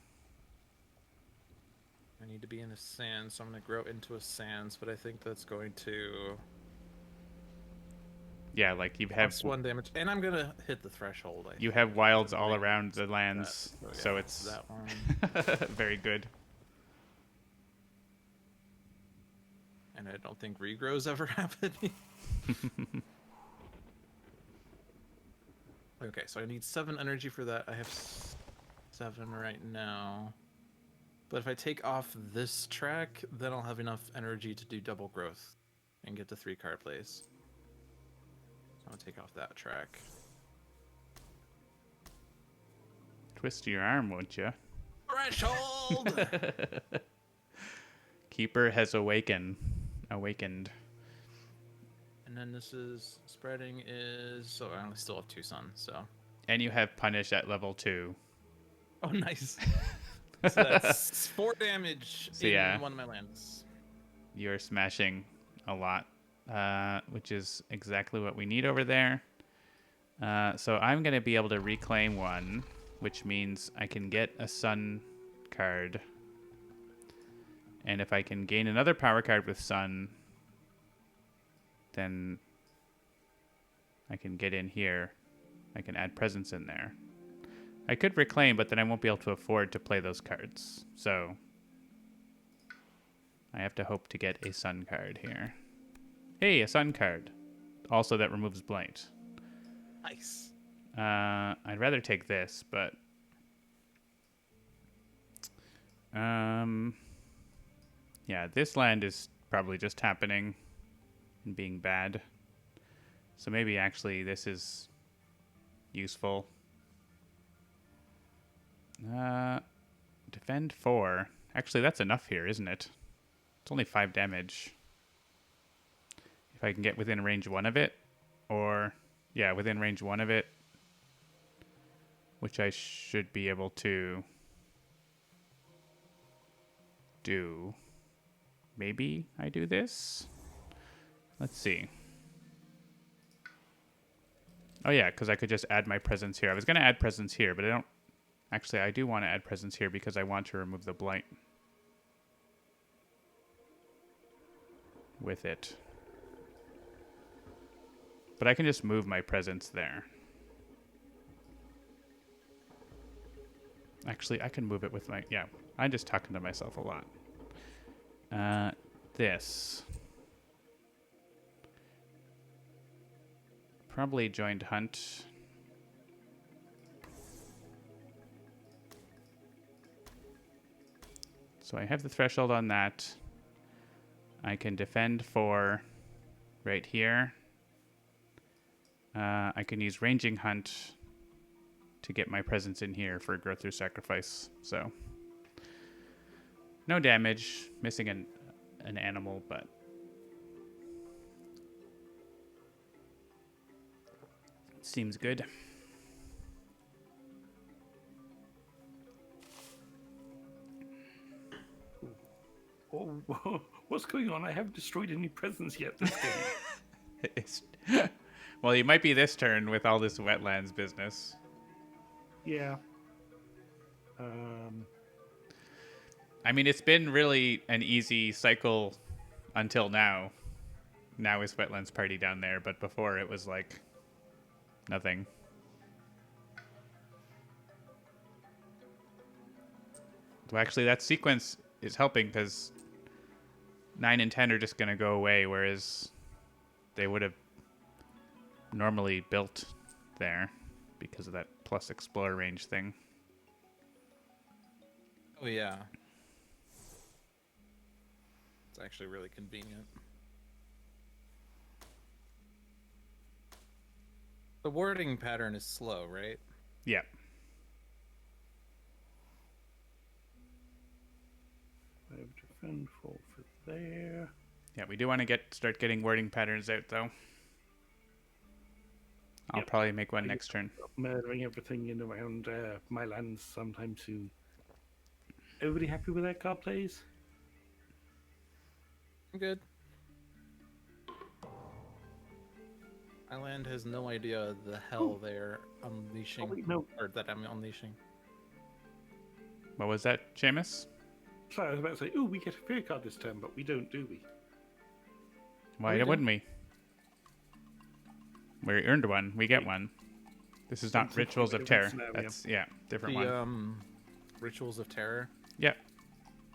I need to be in a sand, so I'm going to grow into a sands, but I think that's going to Yeah, like you have cost 1 damage, and I'm going to hit the threshold. you have wilds The all range around the of lands, that. so Yeah, it's that one. very good. And I don't think regrows ever happen. Okay, so I need 7 energy for that. I have 7 right now. But if I take off this track, then I'll have enough energy to do double growth and get to 3 card plays. So I'll take off that track. Twist your arm, won't you? Threshold! Keeper has awakened. And then this is spreading is so I only still have 2 suns, so. And you have punish at level 2. Oh, nice. So that's 4 damage So in yeah. one of my lands. You're smashing a lot, which is exactly what we need over there. So I'm going to be able to reclaim 1, which means I can get a sun card. And if I can gain another power card with sun, then I can get in here. I can add presence in there. I could reclaim, but then I won't be able to afford to play those cards. So I have to hope to get a sun card here. Hey, a sun card. Also that removes Blight. Nice. I'd rather take this, but yeah, this land is probably just happening and being bad. So maybe actually this is useful. Defend 4. Actually, that's enough here, isn't it? It's only 5 damage. If I can get within range 1 of it, or yeah, within range 1 of it, which I should be able to do. Maybe I do this? Let's see. Oh yeah, because I could just add my presence here. I was going to add presence here, but I don't... Actually, I do want to add presence here because I want to remove the Blight with it. But I can just move my presence there. Actually, I can move it with my... Yeah, I'm just talking to myself a lot. This. Probably joined hunt. So I have the threshold on that. I can defend 4 right here. I can use ranging hunt to get my presence in here for growth through sacrifice. So no damage, missing an animal, but seems good. oh, what's going on? I haven't destroyed any presents yet this game. Well, you might be this turn with all this wetlands business. Yeah. I mean, it's been really an easy cycle until now. Now is wetlands party down there, but before it was like nothing. Well, actually, that sequence is helping because 9 and 10 are just going to go away, whereas they would have normally built there because of that plus explore range thing. Oh yeah. It's actually really convenient. The wording pattern is slow, right? Yeah. and 4 for there. Yeah, we do want to start getting wording patterns out, though. I'll Yep. probably make one next turn. Murdering everything in around my lands sometime soon. Everybody happy with that card plays? I'm good. My land has no idea the hell they're unleashing, Oh, wait, no. or that I'm unleashing. What was that, Seamus? Sorry, I was about to say, oh, we get a fear card this turn, but we don't, do we? Why wouldn't we? We earned one. We get one. This is not It's a Rituals of different Terror. scenario. That's, yeah, different The one. Rituals of Terror. Yeah.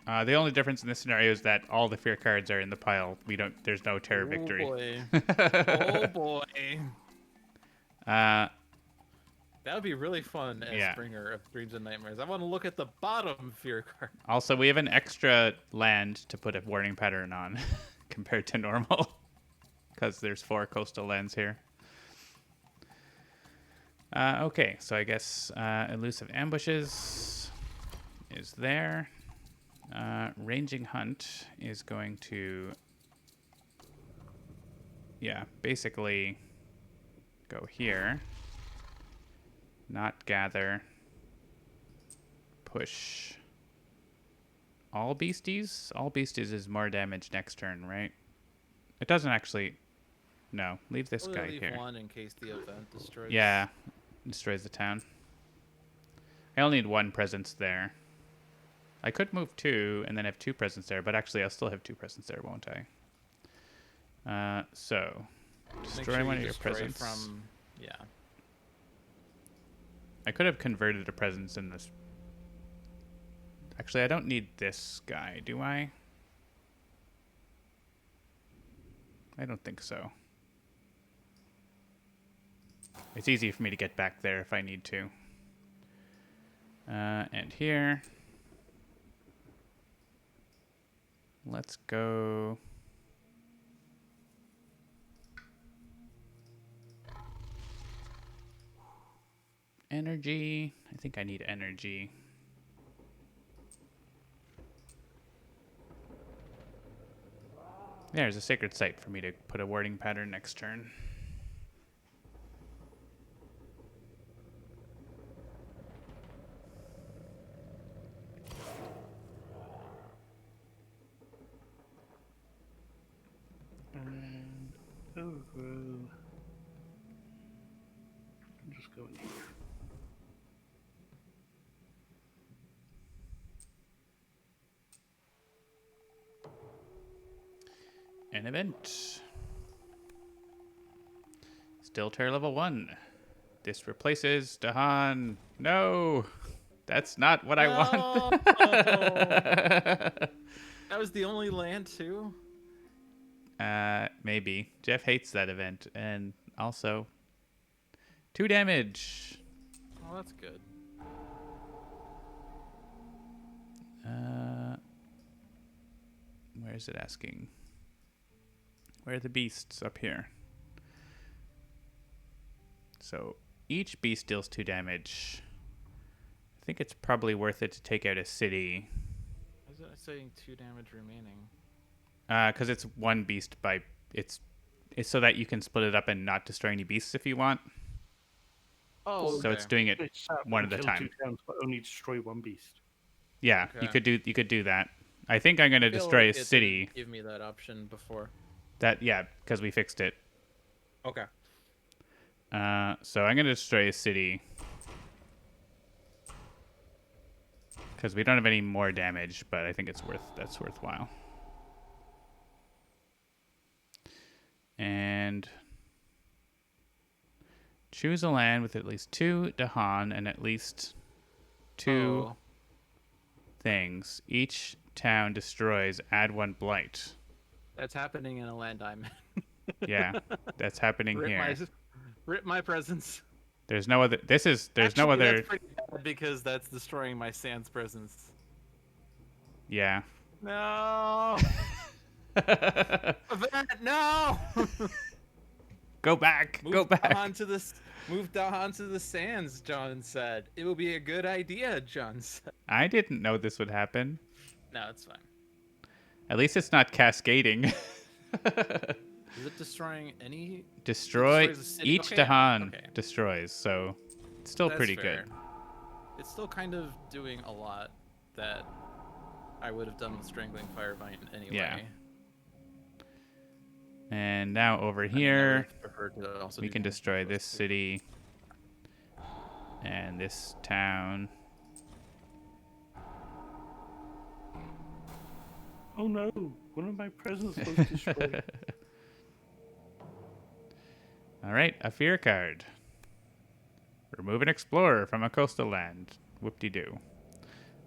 The only difference in this scenario is that all the fear cards are in the pile. There's no terror victory. Boy. Oh boy. That would be really fun as Yeah. Bringer of Dreams and Nightmares. I want to look at the bottom fear card. Also, we have an extra land to put a warning pattern on compared to normal. Because there's 4 coastal lands here. Okay, so I guess Elusive Ambushes is there. Ranging Hunt is going to, yeah, basically go here. Not gather. Push. All beasties? All beasties is more damage next turn, right? It doesn't actually... No, leave this We'll guy leave here. one in case the event destroys. Yeah, destroys the town. I only need 1 presence there. I could move 2 and then have 2 presents there, but actually I'll still have 2 presents there, won't I? So, Make destroy sure one you of your destroy presents. from. Yeah. I could have converted a presence in this. Actually, I don't need this guy, do I? I don't think so. It's easy for me to get back there if I need to. And here. Let's go. Energy. I think I need energy. There's a sacred site for me to put a wording pattern next turn. And overgrow. Just go in here. An event. Still terror level 1. This replaces Dahan. No! That's not what I want. That was the only land too. Maybe. Jeff hates that event. And also, 2 damage. Oh, that's good. Where is it asking? Where are the beasts? Up here. So each beast deals 2 damage. I think it's probably worth it to take out a city. Why is it saying 2 damage remaining? Because it's 1 beast by... It's so that you can split it up and not destroy any beasts if you want. Oh, So it's doing it It's up one at a until time. 2 towns, but only destroy 1 beast. Yeah, Okay. you could do that. I think I'm going to destroy a city. Give me that option before. Yeah, because we fixed it. Okay. So I'm going to destroy a city. Because we don't have any more damage, but I think that's worthwhile. And choose a land with at least 2 Dahan and at least 2 things. Each town destroys, add 1 blight. That's happening in a land I'm in. Yeah, that's happening here. Rip my presence. There's no other. There's no Actually, other. That's pretty bad because that's destroying my Sans presence. Yeah. No. Event, no. Go back. Go back. Move Dahan to the Sands, John said. It will be a good idea, John said. I didn't know this would happen. No, it's fine. At least it's not cascading. Is it destroying any? Destroy destroys a city? each Okay, Dahan okay. destroys, so it's still That's pretty fair. good. It's still kind of doing a lot that I would have done with Strangling Firevine anyway. Yeah. And now over I mean, I here, would prefer to also we do can damage destroy to this those too. city and this town. Oh no, one of my presents was destroyed. All right, a fear card. Remove an explorer from a coastal land. Whoop-de-doo.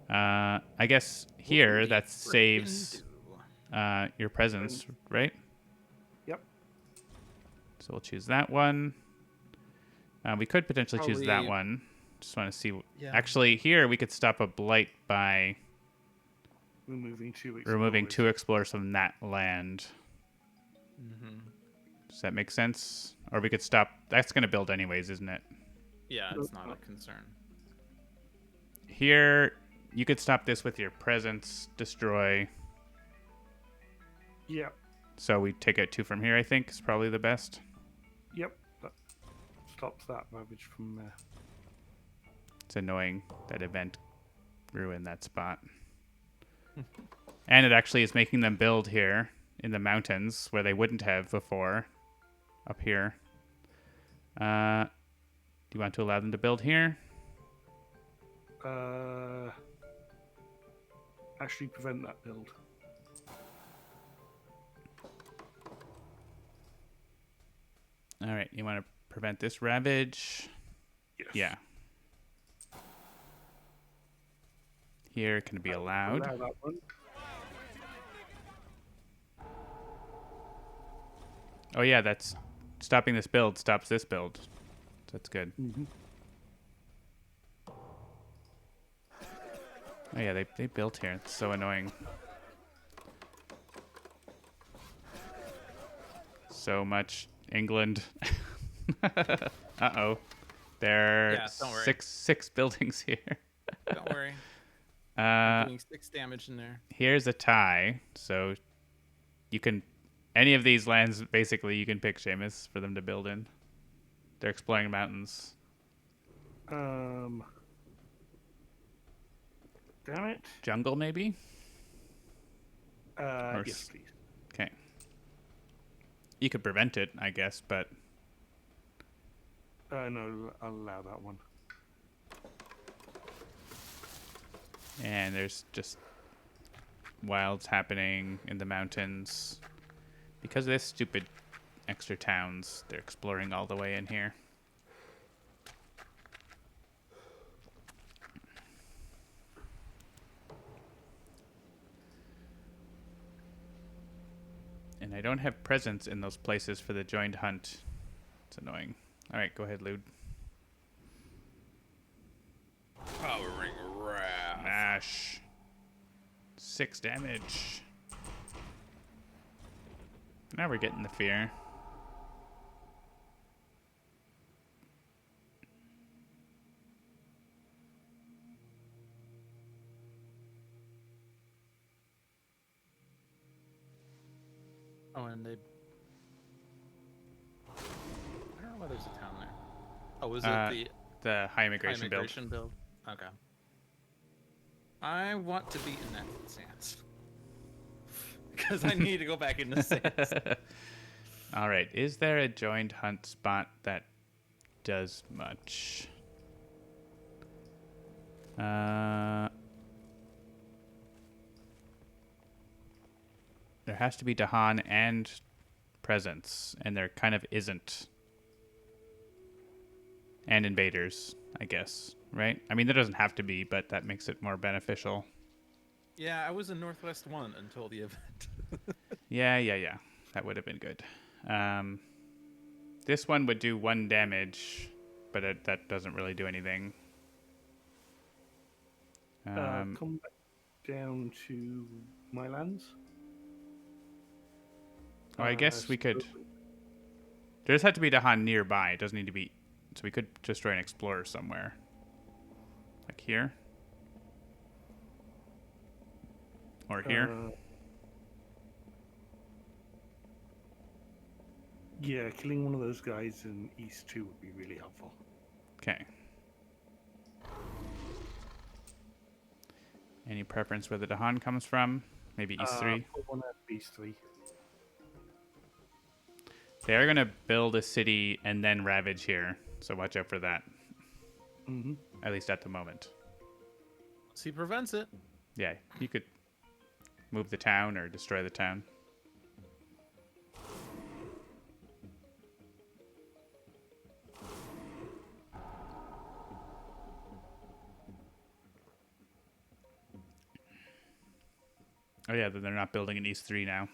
I guess here that saves your presence, right? Yep. So we'll choose that one. We could potentially choose that Probably- one. Just want to see. Yeah. Actually, here we could stop a blight by Removing two removing explorers. 2 explorers from that land. Mm-hmm. Does that make sense? Or we could stop. That's going to build anyways, isn't it? Yeah, it's not a concern. Here, you could stop this with your presence, destroy. Yep. So we take out 2 from here, I think, is probably the best. Yep. That stops that ravage from there. It's annoying that event ruined that spot. And it actually is making them build here in the mountains where they wouldn't have before. Up here. Do you want to allow them to build here? Actually prevent that build. All right, you want to prevent this ravage? Yes. Yeah. Here can be allowed. Allow that one. Oh yeah, that's stopping this build stops this build. That's good. Mm-hmm. Oh yeah, they built here. It's so annoying. So much England. Uh-oh. There are Yeah, don't worry. six buildings here. Don't worry. Uh, Doing 6 damage in there. here's a tie, so you can any of these lands basically you can pick Seamus for them to build in. They're exploring mountains. Damn it. Jungle maybe? Or Yes, please. Okay. You could prevent it, I guess, but No, I'll allow that one. and there's just wilds happening in the mountains. Because of this stupid extra towns, they're exploring all the way in here. And I don't have presence in those places for the joined hunt. It's annoying. All right, go ahead, Lude. Powering Wrath. Mash. 6 damage. Now we're getting the fear. Oh, and they... I don't know why there's a town there. Oh, was it the The high high immigration build. migration build? Okay. I want to be in that stance. Because I need to go back in the stance. All right. Is there a joined hunt spot that does much? There has to be Dahan and presence, and there kind of isn't. And invaders, I guess, right? I mean, there doesn't have to be, but that makes it more beneficial. Yeah, I was in Northwest 1 until the event. Yeah. That would have been good. This one would do 1 damage, but that doesn't really do anything. Come back down to my lands. Oh, I guess we could. So- There just had to be Dahan nearby. It doesn't need to be. So we could destroy an explorer somewhere. Like here. Or here. Yeah, killing one of those guys in East 2 would be really helpful. Okay. Any preference where the Dahan comes from? Maybe East 3? Put one at East 3. They are going to build a city and then ravage here, so watch out for that. Mm-hmm. At least at the moment. Once he prevents it. Yeah, you could move the town or destroy the town. Oh yeah, then they're not building an East 3 now.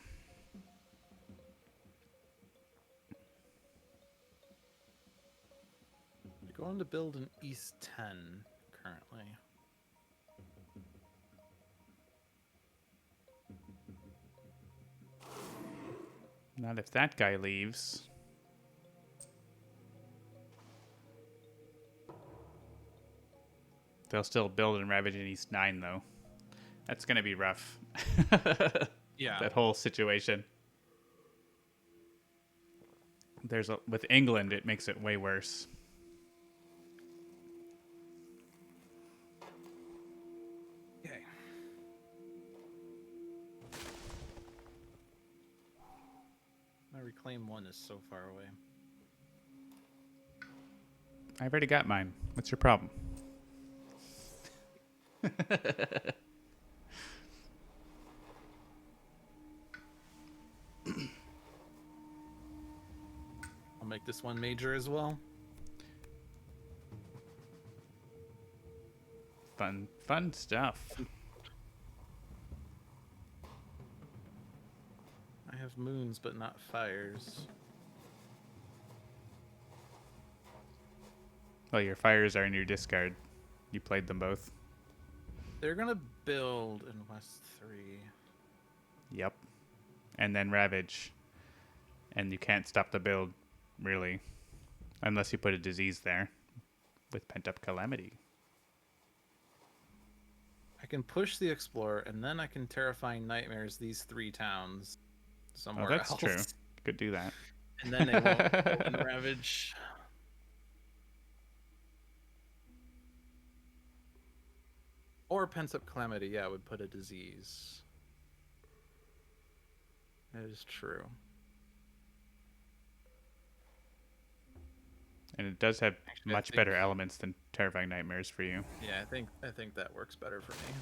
We're going to build an East 10 currently. Not if that guy leaves. They'll still build and ravage in East 9, though. That's going to be rough. Yeah. That whole situation. With England, it makes it way worse. Okay. My reclaim 1 is so far away. I've already got mine. What's your problem? I'll make this one major as well. Fun stuff. I have moons, but not fires. Well, your fires are in your discard. You played them both. They're gonna build in West 3. Yep. And then ravage. And you can't stop the build, really. Unless you put a disease there. With pent-up calamity. I can push the Explorer, and then I can Terrifying Nightmares these 3 towns somewhere Oh, that's else. true. Could do that. And then they won't go and ravage. Or Pent-Up Calamity, yeah, would put a disease. That is true. And it does have Actually, I much think- better elements than Terrifying Nightmares for you. Yeah, I think that works better for me.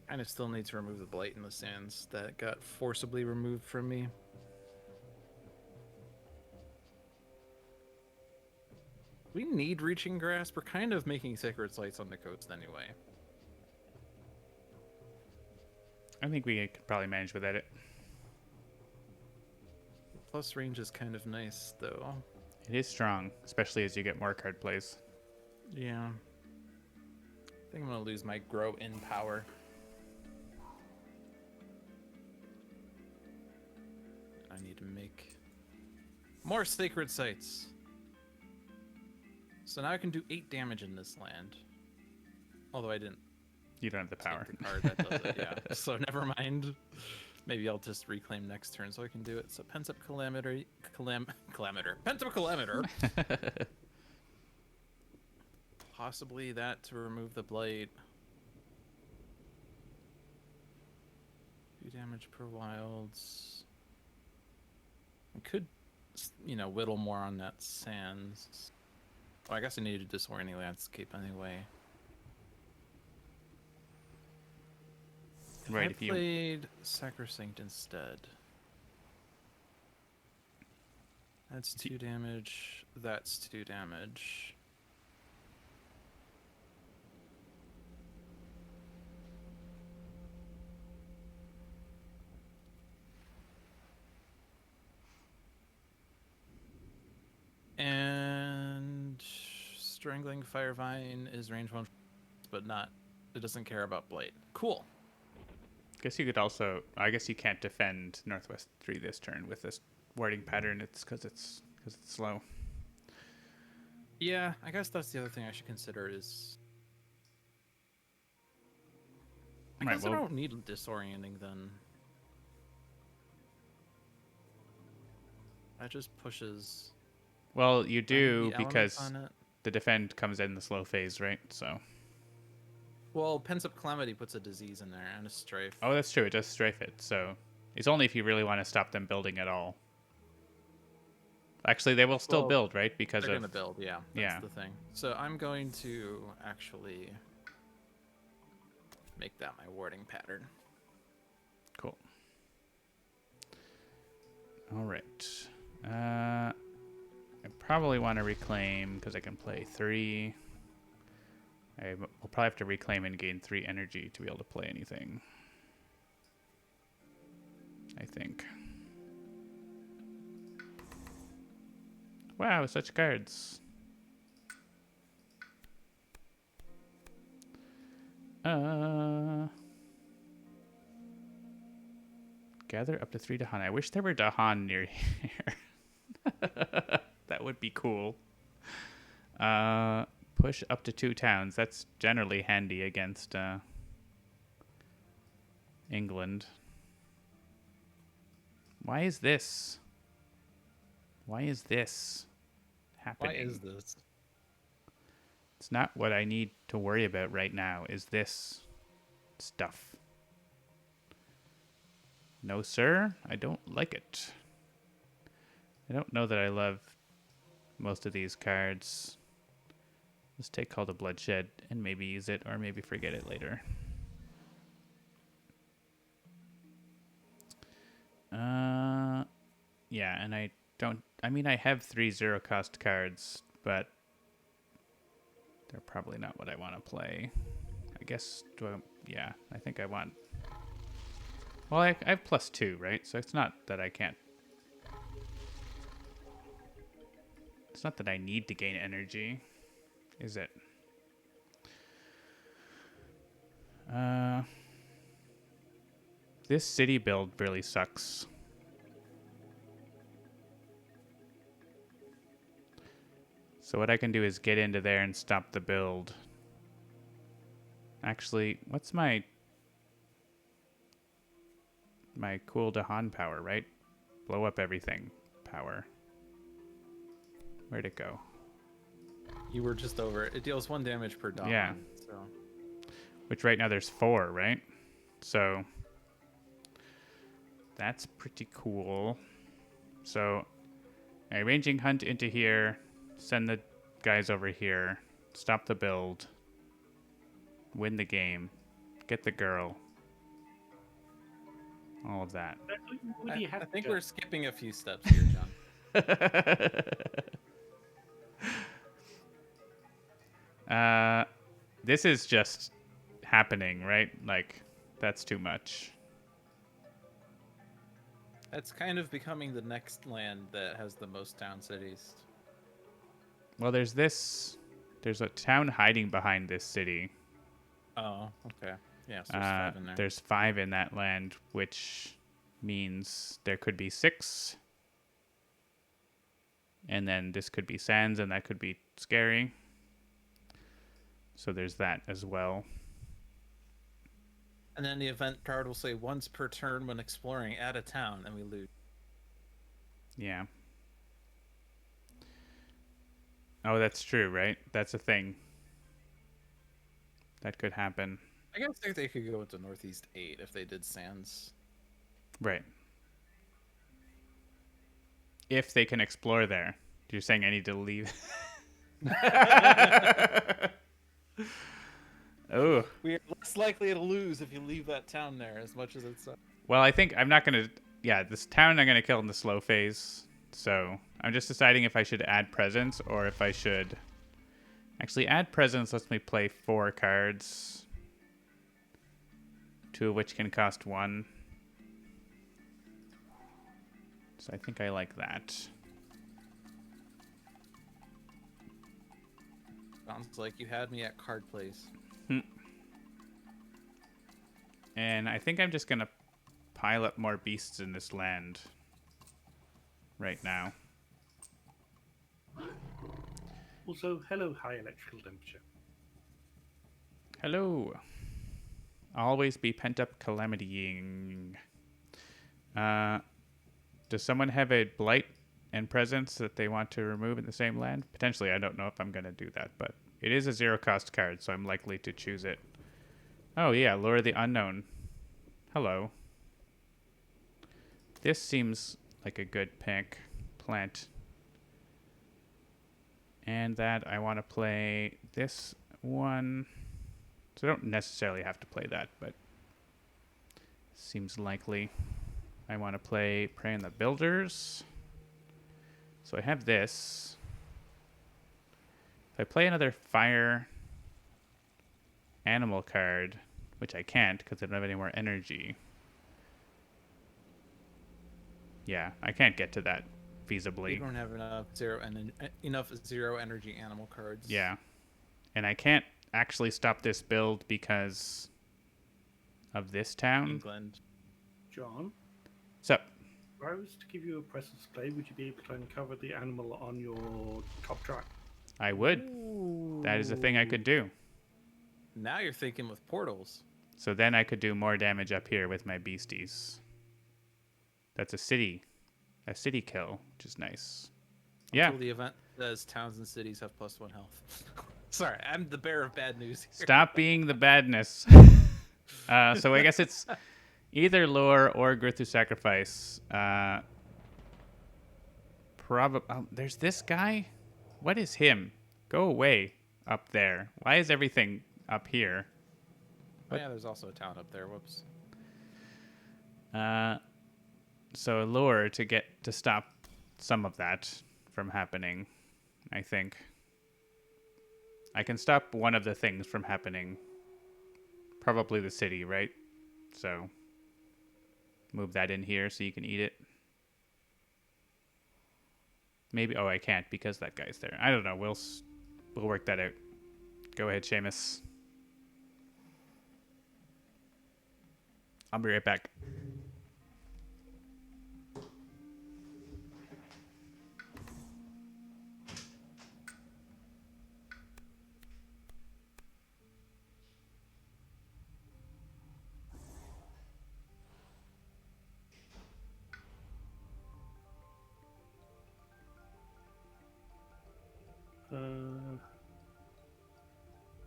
Kind of still need to remove the Blight in the Sands that got forcibly removed from me. We need Reaching Grasp. We're kind of making Sacred Sites on the coast anyway. I think we could probably manage without it. Plus range is kind of nice, though. It is strong, especially as you get more card plays. Yeah. I think I'm going to lose my Grow in power. I need to make more Sacred Sites. So now I can do 8 damage in this land. Although I didn't You don't have the power. take the card that does it, yeah. So never mind. Maybe I'll just reclaim next turn so I can do it. So Pent-Up Calamity... Pent-Up Calamiter! Possibly that to remove the Blight. 2 damage per wilds. I could, you know, whittle more on that sands. Oh, I guess I needed to disorient landscape anyway. Right, I if you played Sacrosanct instead. That's 2 damage. That's 2 damage. And Strangling Firevine is range 1, but not. It doesn't care about Blight. Cool. guess you could also. I guess you can't defend Northwest 3 this turn with this warding pattern. It's because it's slow. Yeah, I guess that's the other thing I should consider is I Right, guess I well- don't need disorienting then. That just pushes. Well, you Do I need do the elements because on it? the defend comes in the slow phase, right? So. Well, Pensive Calamity puts a disease in there and a strafe. Oh, that's true. It does strafe it. So it's only if you really want to stop them building at all. Actually, they will still Well, build, right? Because They're of gonna build, yeah. That's yeah. the thing. So I'm going to actually make that my warding pattern. Cool. All right. I probably want to reclaim because I can play 3. I will probably have to reclaim and gain 3 energy to be able to play anything. I think. Wow, such cards. Gather up to 3 Dahan. I wish there were Dahan near here. That would be cool. Push up to 2 towns. That's generally handy against England. Why is this? Why is this happening? Why is this? It's not what I need to worry about right now, is this stuff. No, sir, I don't like it. I don't know that I love most of these cards. Let's take Call to Bloodshed and maybe use it or maybe forget it later. Yeah, and I don't... I mean, I have 3 zero-cost cards, but they're probably not what I want to play. I guess... yeah, I think I want... Well, I have +2, right? So it's not that I can't... It's not that I need to gain energy, is it? This city build really sucks. So what I can do is get into there and stop the build. Actually, what's my cool Dahan power, right? Blow up everything power. Where'd it go? You were just over it. It deals 1 damage per Dawn. Yeah. So Which right now there's 4, right? So that's pretty cool. So arranging hunt into here, send the guys over here, stop the build, win the game, get the girl. All of that. I think we're skipping a few steps here, John. This is just happening, right? Like, that's too much. That's kind of becoming the next land that has the most town cities. Well, there's this. There's a town hiding behind this city. Oh, okay. Yeah, so there's 5 in there. There's 5 in that land, which means there could be 6. And then this could be Sands, and that could be scary. So there's that as well. And then the event card will say once per turn when exploring, add a town, and we lose. Yeah. Oh, that's true, right? That's a thing. That could happen. I guess they could go into Northeast 8 if they did Sands. Right. If they can explore there. You're saying I need to leave? Oh. We are less likely to lose if you leave that town there, as much as it's... Well, I think I'm not going to... Yeah, this town I'm going to kill in the slow phase. So I'm just deciding if I should add presence or if I should... Actually, add presence lets me play 4 cards. 2 of which can cost 1. So I think I like that. Sounds like you had me at card plays. And I think I'm just going to pile up more beasts in this land right now. Also, hello, high electrical temperature. Hello. Always be pent up calamitying. Does someone have a blight and presence that they want to remove in the same land? Potentially, I don't know if I'm going to do that, but it is a 0 cost card, so I'm likely to choose it. Oh yeah, Lure the Unknown. Hello. This seems like a good plant. And that I want to play this one. So I don't necessarily have to play that, but seems likely. I want to play Prey on the Builders. So I have this. If I play another fire animal card, which I can't because I don't have any more energy. Yeah, I can't get to that feasibly. You don't have enough zero energy animal cards. Yeah. And I can't actually stop this build because of this town. England. John, So, if I was to give you a presence play, would you be able to uncover the animal on your top track? I would. That is a thing I could do. Now you're thinking with portals. So then I could do more damage up here with my beasties. That's a city kill, which is nice. Yeah. Until the event says towns and cities have +1 health. Sorry, I'm the bearer of bad news here. Stop being the badness. So I guess it's either Lure or Grithu Sacrifice. There's this guy. What is him? Go away up there. Why is everything up here? Oh, yeah, there's also a town up there. Whoops. So a Lure to stop some of that from happening, I think. I can stop one of the things from happening. Probably the city, right? So move that in here so you can eat it. Maybe. Oh, I can't because that guy's there. I don't know. We'll work that out. Go ahead, Seamus. I'll be right back.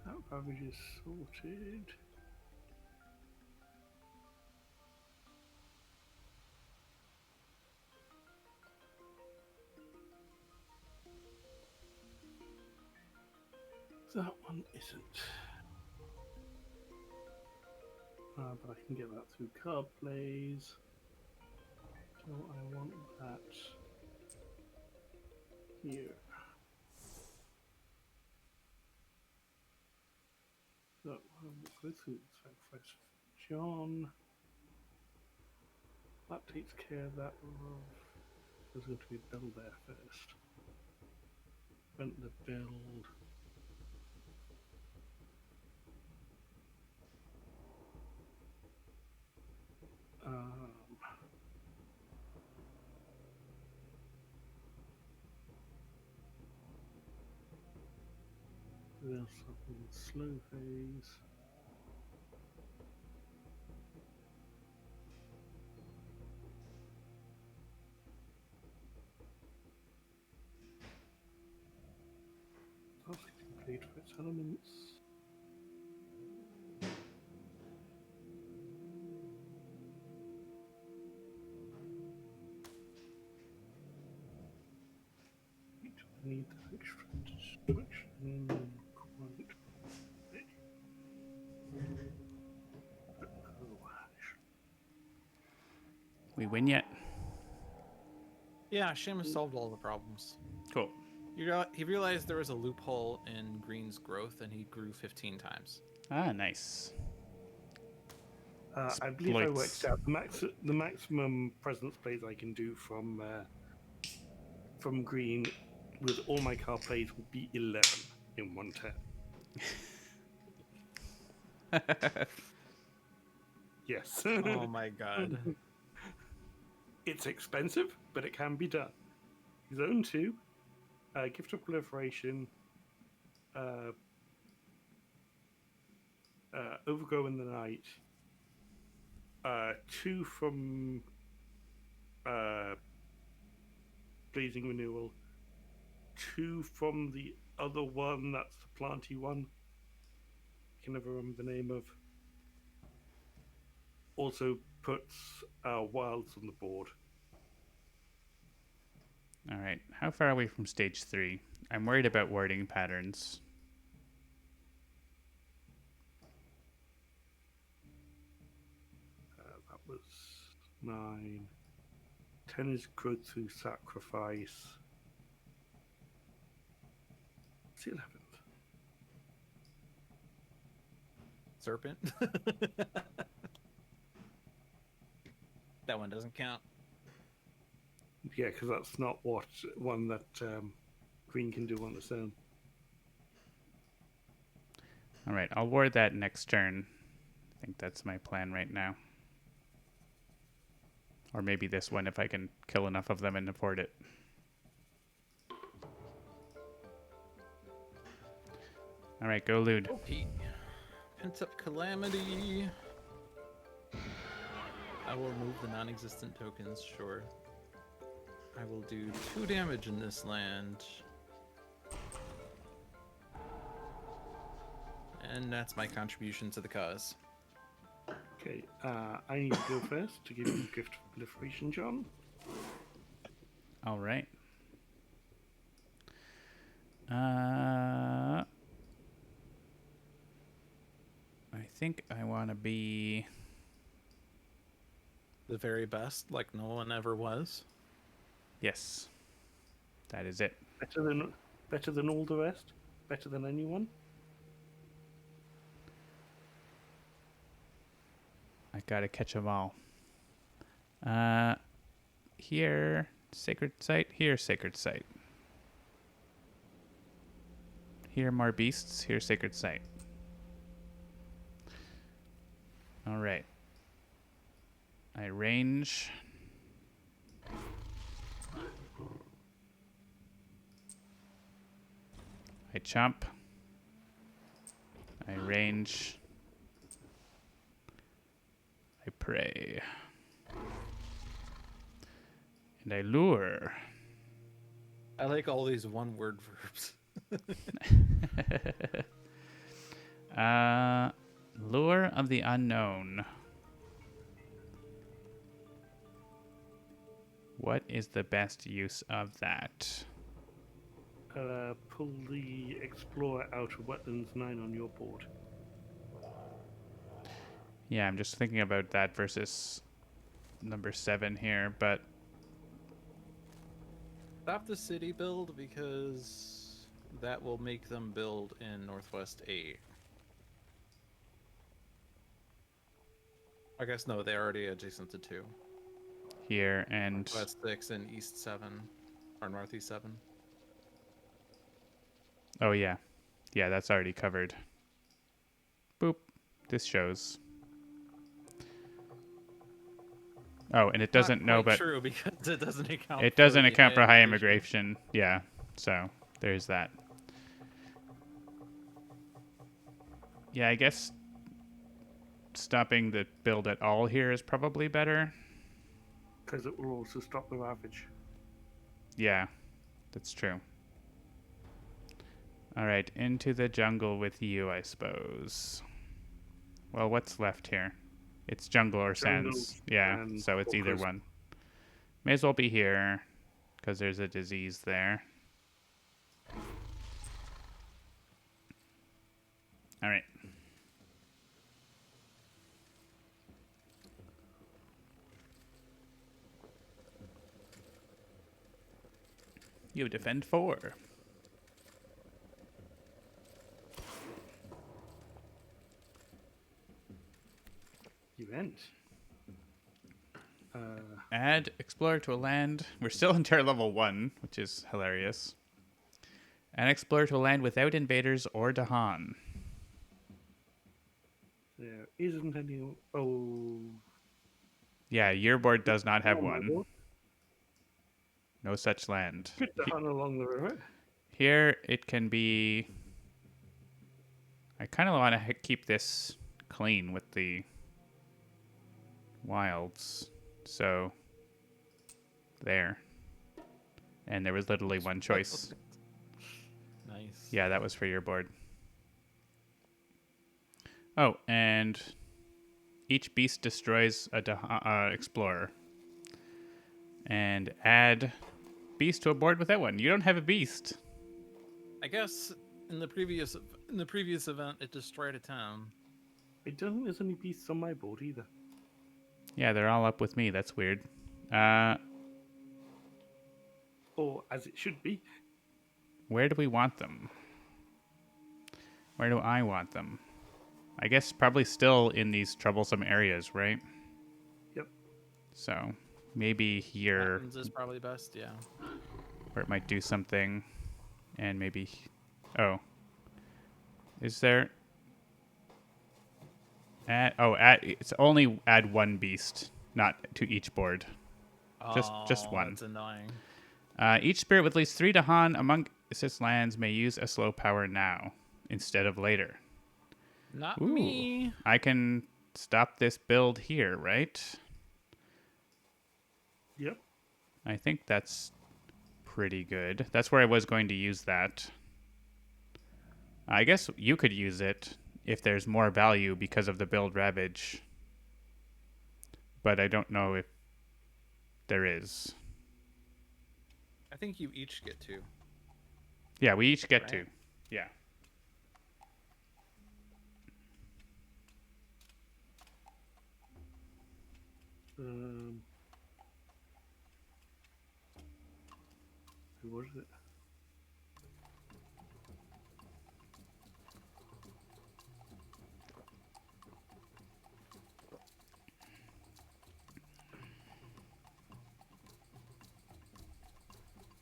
That ravage is sorted. That one isn't. But I can get that through card plays. So I want that here. So I will go through the sacrifice of John. That takes care of that. There's going to be a build there first. Rent the build. There's something in slow phase. Task complete for its elements. I need that extra destruction quite. We win yet? Yeah, Seamus solved all the problems. Cool. He realized there was a loophole in Green's growth, and he grew 15 times. Ah, nice. I believe I worked Exploits. out the maximum presence plays I can do from Green with all my card plays would be 11 in one turn. Yes. Oh my god. It's expensive, but it can be done. Zone 2, Gift of Proliferation, Overgrow in the Night. 2 from Blazing Renewal. 2 from the other one, that's the planty one. I can never remember the name of. Also puts wilds on the board. All right. How far are we from stage 3? I'm worried about warding patterns. That was 9. 10 is growth through sacrifice. What's the 11th? Serpent. That one doesn't count. Yeah, because that's not one that Green can do on its own. All right. I'll ward that next turn. I think that's my plan right now. Or maybe this one if I can kill enough of them and afford it. All right, go Lude. Okay. Pent-up Calamity. I will remove the non-existent tokens, sure. I will do 2 damage in this land. And that's my contribution to the cause. Okay, I need to go first to give you Gift of Proliferation, John. All right. I think I want to be... The very best, like no one ever was. Yes. That is it. Better than all the rest? Better than anyone? I gotta catch 'em all. Here, Sacred Site. Here, Sacred Site. Here, more beasts. Here, Sacred Site. All right. I range. I chomp. I range. I pray. And I lure. I like all these one-word verbs. Lure of the unknown. What is the best use of that? Pull the Explorer Outer Wetlands 9 on your board. Yeah, I'm just thinking about that versus number 7 here, but Stop the city build because that will make them build in Northwest 8. I guess no, they're already adjacent to 2. here and West 6 and East 7. Or Northeast 7. oh yeah. Yeah, that's already covered. Boop. This shows. Oh, and it doesn't Not know, quite but true because it doesn't account. it doesn't the account for high immigration. Yeah, so there's that. Yeah, I guess stopping the build at all here is probably better. Because it will also stop the Ravage. Yeah, that's true. All right, into the jungle with you, I suppose. Well, what's left here? It's jungle or Jungle sands. Yeah, and so it's either coast. one. May as well be here, because there's a disease there. All right. You defend 4. Event. Add explorer to a land. We're still in tier level 1, which is hilarious. Add explorer to a land without invaders or Dahan. There isn't any. Oh. Yeah, your board does not have on my one. board. No such land. Put the hunt along the river. Here it can be. I kind of want to keep this clean with the wilds. So there. And there was literally one choice. Nice. Yeah, that was for your board. Oh, and each beast destroys a explorer. And add beast to a board without one. You don't have a beast. I guess in the previous event, it destroyed a town. I don't think there's any beasts on my board either. Yeah, they're all up with me. That's weird. Or as it should be. Where do we want them? Where do I want them? I guess probably still in these troublesome areas, right? Yep. So maybe here, Mountains is probably best, yeah. where it might do something, and maybe. Oh, is there? It's only add one beast, not to each board. Just one. That's annoying. Each spirit with at least 3 Dahan among its lands may use a slow power now instead of later. Not Ooh. me. I can stop this build here, right? Yep. I think that's pretty good. That's where I was going to use that. I guess you could use it if there's more value because of the build Ravage. But I don't know if there is. I think you each get 2. Yeah, we each get Right. 2. Yeah. Who was it?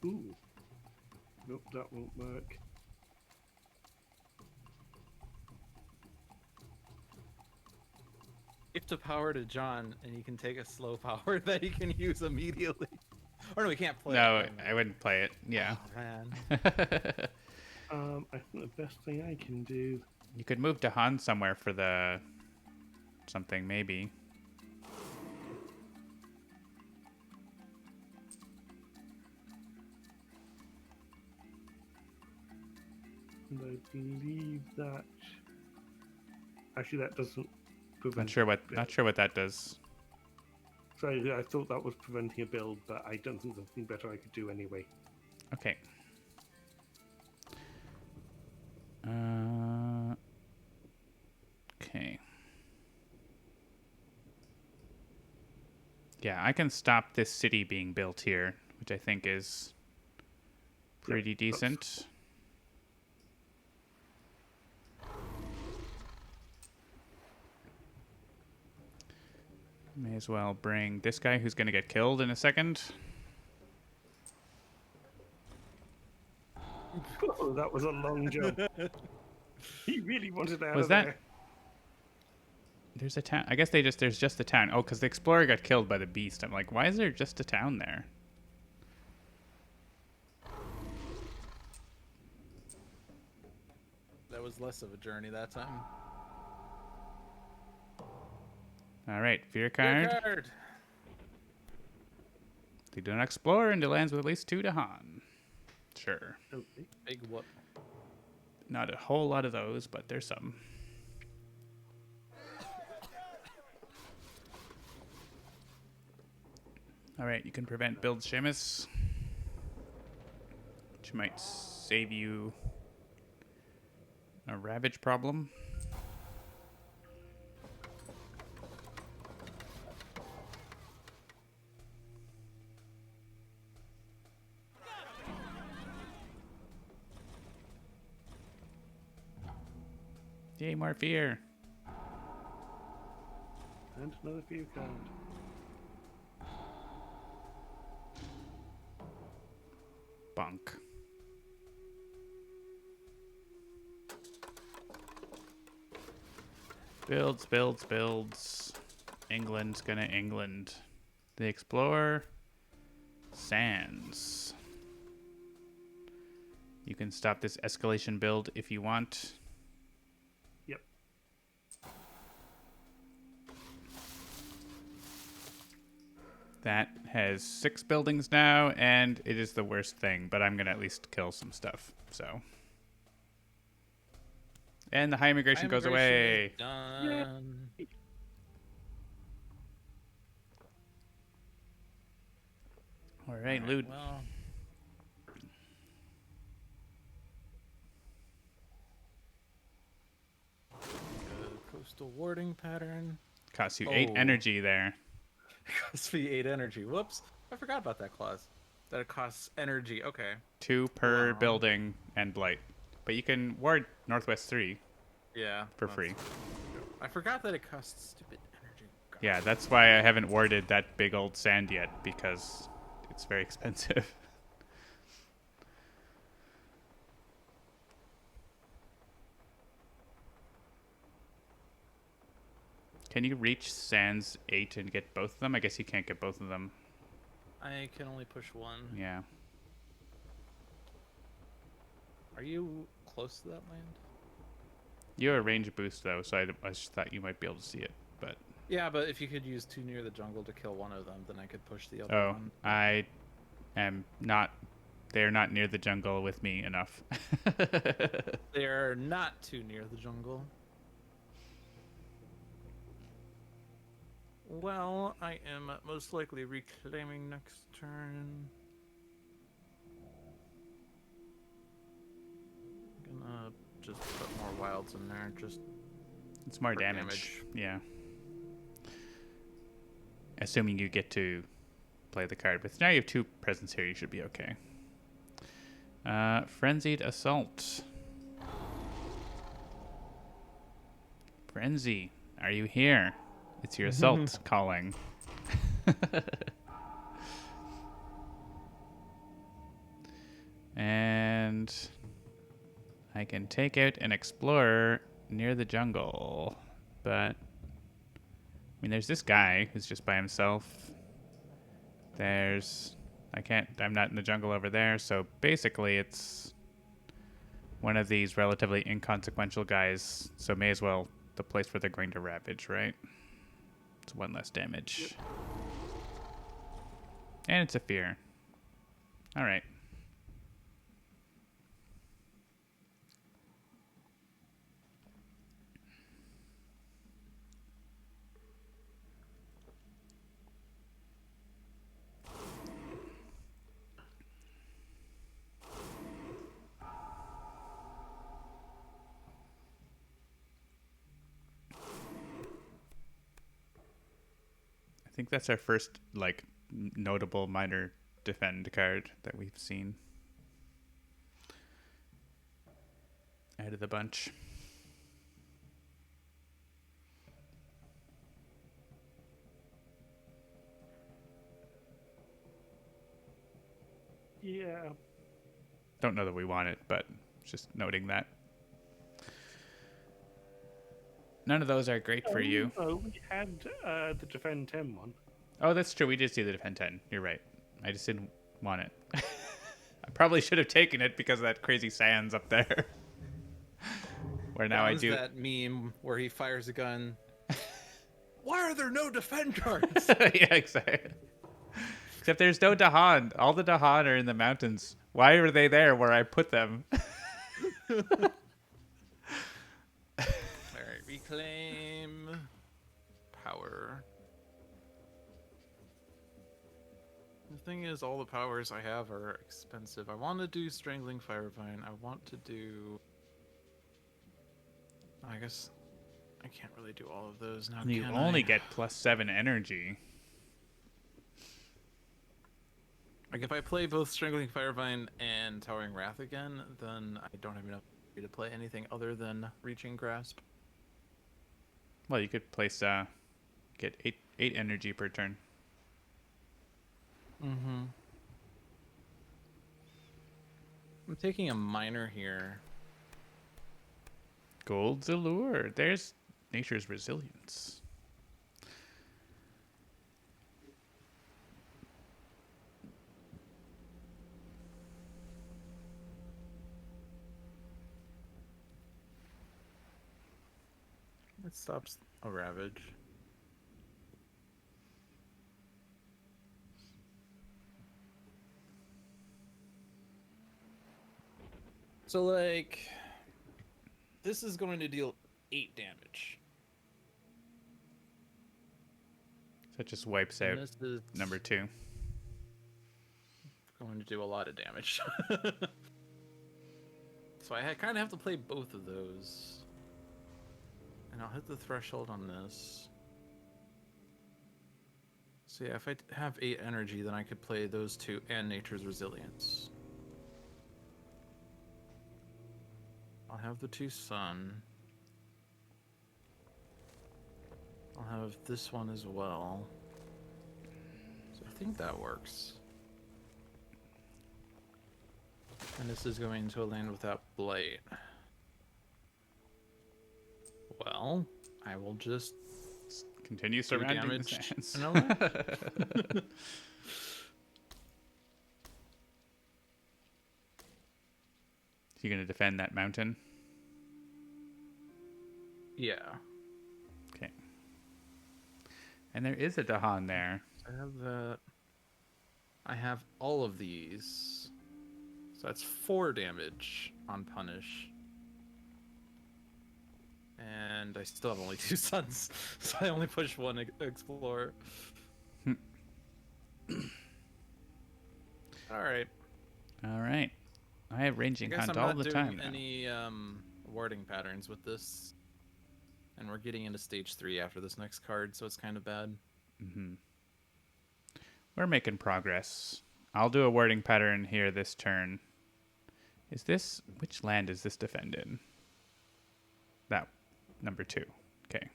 Ooh. Nope, that won't work. Gift a power to John, and he can take a slow power that he can use immediately. Or no, he can't play No, it. I wouldn't play it. Yeah. Oh, man. I think the best thing I can do. You could move Dahan somewhere for the something, maybe. And I believe that. Actually, that doesn't prevent. Not sure what that does. Sorry, I thought that was preventing a build, but I don't think there's anything better I could do anyway. Okay. Okay. Yeah, I can stop this city being built here, which I think is pretty decent. May as well bring this guy who's going to get killed in a second. Oh, that was a long jump. He really wanted out Was of that- there. There's a town. I guess there's just a town. Oh, because the explorer got killed by the beast. I'm like, why is there just a town there? That was less of a journey that time. All right, fear Your card. card. They do not explore into lands with at least 2 Dahan. Sure. Okay. Big whoop. Not a whole lot of those, but there's some. All right, you can prevent build Seamus, which might save you a Ravage problem. Yay, more fear. And another fear card. Bunk. Builds, builds, builds. England's gonna England. The Explorer. Sands. You can stop this escalation build if you want. Yep. That has 6 buildings now, and it is the worst thing, but I'm going to at least kill some stuff, so. And the high immigration goes away. Done. All right, loot. Well, coastal warding pattern. Costs you 8 Oh. energy there. Costs me 8 energy. Whoops. I forgot about that clause. That it costs energy. Okay. 2 per Wow. building and blight. But you can ward Northwest 3 Yeah. for that's- free. I forgot that it costs stupid energy. God. Yeah, that's why I haven't warded that big old sand yet, because it's very expensive. Can you reach Sands 8 and get both of them? I guess you can't get both of them. I can only push one. Yeah. Are you close to that land? You have a range boost, though, so I just thought you might be able to see it. But Yeah, but if you could use 2 near the jungle to kill one of them, then I could push the other oh, one. I am not. They're not near the jungle with me enough. They're not too near the jungle. Well, I am most likely reclaiming next turn. I'm gonna just put more wilds in there, just It's more for damage. Yeah. Assuming you get to play the card. But now you have 2 presents here, you should be okay. Frenzied Assault. Frenzy, are you here? It's your assault calling. And I can take out an explorer near the jungle. But, I mean, there's this guy who's just by himself. I'm not in the jungle over there, so basically it's one of these relatively inconsequential guys, so may as well the place where they're going to ravage, right? It's 1 less damage. And it's a fear. Alright. I think that's our first, like, notable minor defend card that we've seen out of the bunch. Yeah. Don't know that we want it, but just noting that. None of those are great for you. Oh, we had the Defend 10 one. Oh, that's true. We did see the Defend 10. You're right. I just didn't want it. I probably should have taken it because of that crazy sands up there. Where now I do. that meme where he fires a gun. Why are there no defend cards? Yeah, exactly. Except there's no Dahan. All the Dahan are in the mountains. Why are they there where I put them? Alright, reclaim power. The thing is, all the powers I have are expensive. I want to do Strangling Firevine. I want to do... I guess I can't really do all of those now. You can only I? get +7 energy. Like, if I play both Strangling Firevine and Towering Wrath again, then I don't have enough to play anything other than Reaching Grasp. Well, you could place get 8 energy per turn. Mm-hmm. I'm taking a minor here. Gold's Allure. There's nature's resilience. It stops a Ravage. So, like, this is going to deal 8 damage. So it just wipes And out this is number 2. going to do a lot of damage. So I kind of have to play both of those. And I'll hit the threshold on this. So yeah, if I have 8 energy, then I could play those 2 and Nature's Resilience. I'll have the 2 Sun. I'll have this one as well. So I think that works. And this is going to a land without Blight. Well, I will just Continue do surrounding the damage sands. in a land. You gonna defend that mountain? Yeah. Okay. And there is a Dahan there. I have that. I have all of these. So that's 4 damage on Punish. And I still have only 2 suns, so I only push 1 Explorer. Alright. Alright. I have I ranging guess hunt I'm all not the doing time now. any warding patterns with this. And we're getting into stage 3 after this next card, so it's kind of bad. Mm-hmm. We're making progress. I'll do a wording pattern here this turn. Is this... Which land is this defended? That. Number 2. Okay.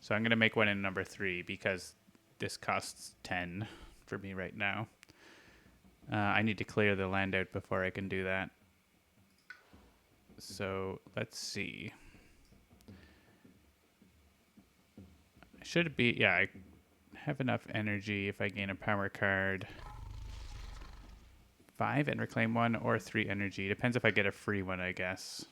So I'm going to make one in number 3 because this costs 10 for me right now. I need to clear the land out before I can do that. So let's see. Should it be... Yeah, I have enough energy if I gain a power card. 5 and reclaim 1 or 3 energy. Depends if I get a free one, I guess.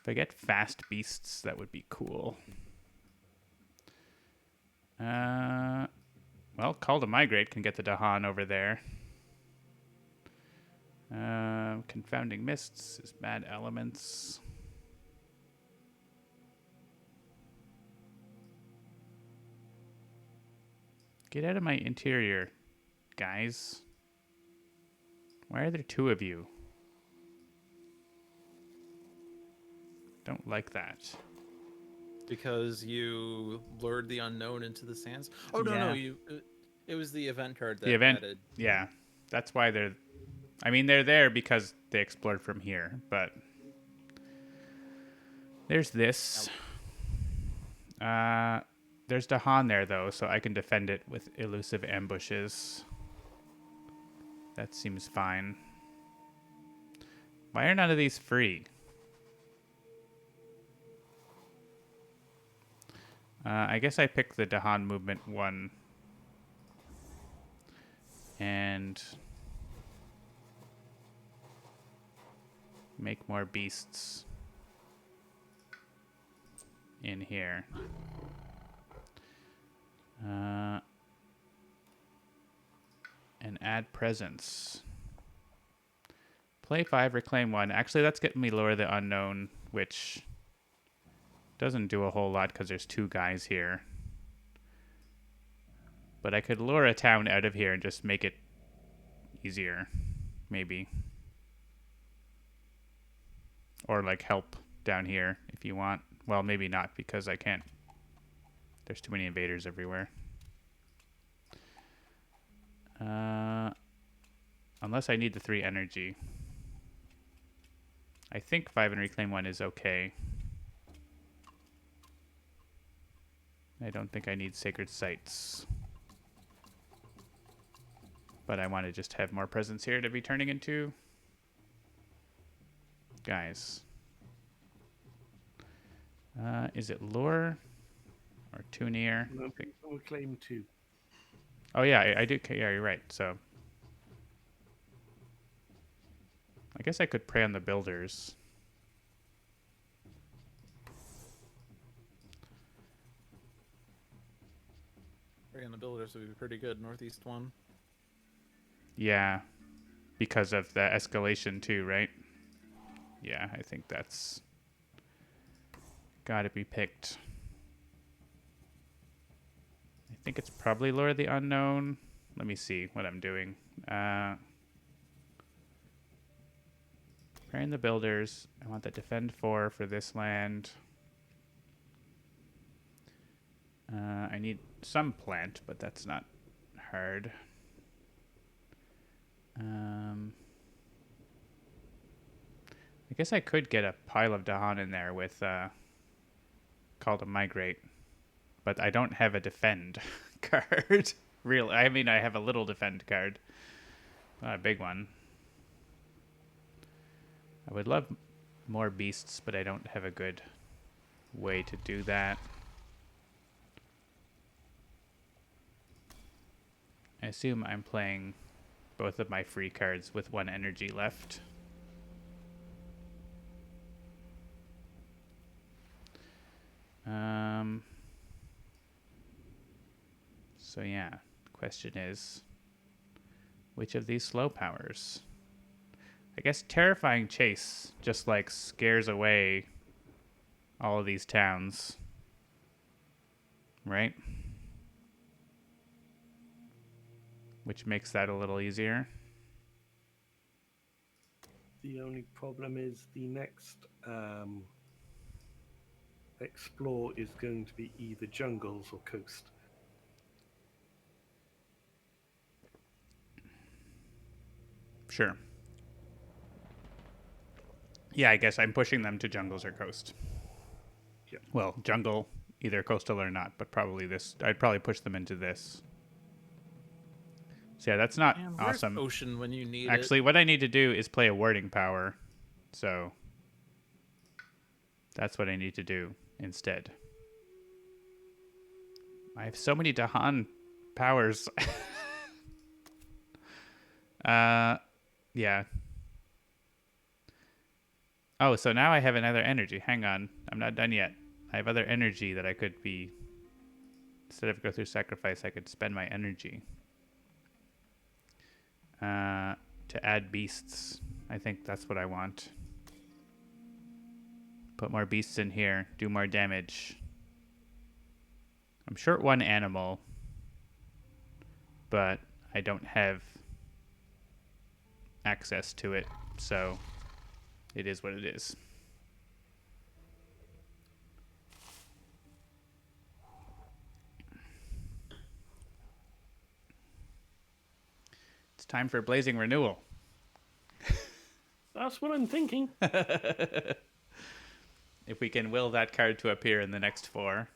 If I get fast beasts, that would be cool. Well, Call to Migrate can get the Dahan over there. Confounding Mists is bad elements. Get out of my interior, guys. Why are there 2 of you? Don't like that. Because you lured the unknown into the sands? Oh, no, Yeah. no, it was the event card that The event, added. yeah. That's why they're... I mean, they're there because they explored from here, but... There's this. There's Dahan there, though, so I can defend it with elusive ambushes. That seems fine. Why are none of these free? I guess I picked the Dahan movement 1. And... make more beasts in here. And add presence. Play 5, reclaim 1. Actually, that's getting me Lure the Unknown, which doesn't do a whole lot because there's 2 guys here. But I could lure a town out of here and just make it easier, maybe. Or, like, help down here if you want. Well, maybe not because I can't. There's too many invaders everywhere. Unless I need the 3 energy. I think 5 and reclaim 1 is okay. I don't think I need sacred sites. But I want to just have more presence here to be turning into guys. Is it lure or too near? No, we'll claim 2. Oh yeah, I do. Yeah, you're right. So I guess I could prey on the builders. Prey on the builders would be pretty good. Northeast 1. Yeah, because of the escalation too, right? Yeah, I think that's gotta be picked. I think it's probably Lure of the Unknown. Let me see what I'm doing. Preparing the builders. I want the defend 4 for this land. I need some plant, but that's not hard. I guess I could get a pile of Dahan in there with Call to Migrate, but I don't have a defend card. Really, I mean, I have a little defend card, not a big one. I would love more beasts, but I don't have a good way to do that. I assume I'm playing both of my free cards with 1 energy left. So yeah, question is, which of these slow powers? I guess Terrifying Chase just like scares away all of these towns, right? Which makes that a little easier. The only problem is the next explore is going to be either jungles or coast. Sure. Yeah, I guess I'm pushing them to jungles or coast. Yeah. Well, jungle, either coastal or not, but probably this. I'd probably push them into this. So yeah, that's not Man, where's awesome. Ocean when you need Actually, it? what I need to do is play a warding power. So that's what I need to do instead. I have so many Dahan powers. Yeah. Oh, so now I have another energy. Hang on. I'm not done yet. I have other energy that I could be... Instead of go through sacrifice, I could spend my energy. To add beasts. I think that's what I want. Put more beasts in here. Do more damage. I'm short 1 animal. But I don't have access to it. So it is what it is. It's time for Blazing Renewal. That's what I'm thinking. If we can will that card to appear in the next 4,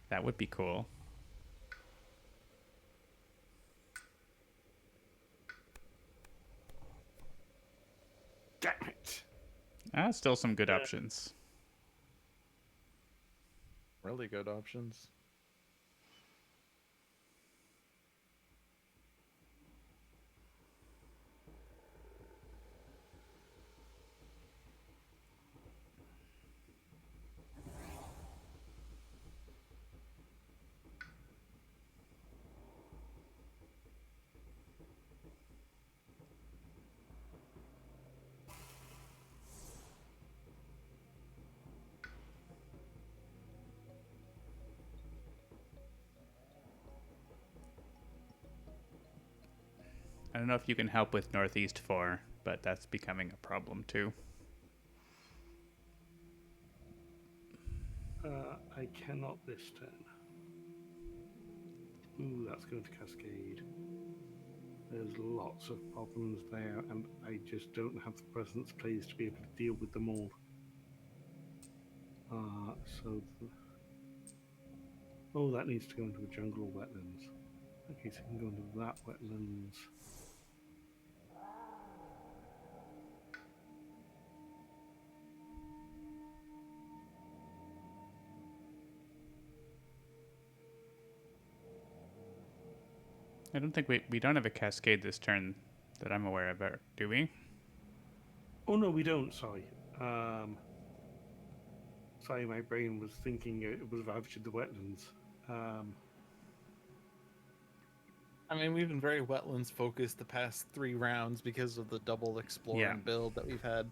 that would be cool. Damn it. Still some good options. Really good options. I don't know if you can help with Northeast 4, but that's becoming a problem too. I cannot this turn. Ooh, that's going to cascade. There's lots of problems there, and I just don't have the presence plays to be able to deal with them all. Oh, that needs to go into a jungle or wetlands. Okay, so we can go into that wetlands. I don't think we don't have a cascade this turn that I'm aware of, do we? Oh no, we don't. Sorry. Sorry, my brain was thinking it was Ravaged the Wetlands. I mean, we've been very wetlands focused the past 3 rounds because of the double exploring build that we've had.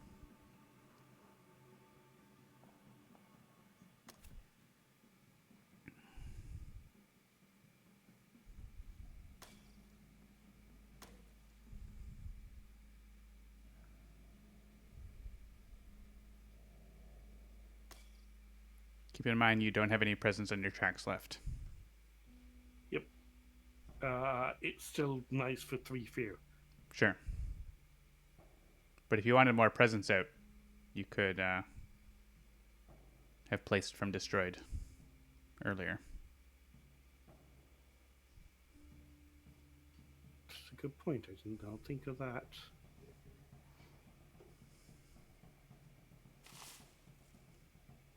Keep in mind you don't have any presence on your tracks left. Yep. It's still nice for 3 fear. Sure. But if you wanted more presence out, you could have placed from destroyed earlier. That's a good point, isn't it? I'll think of that.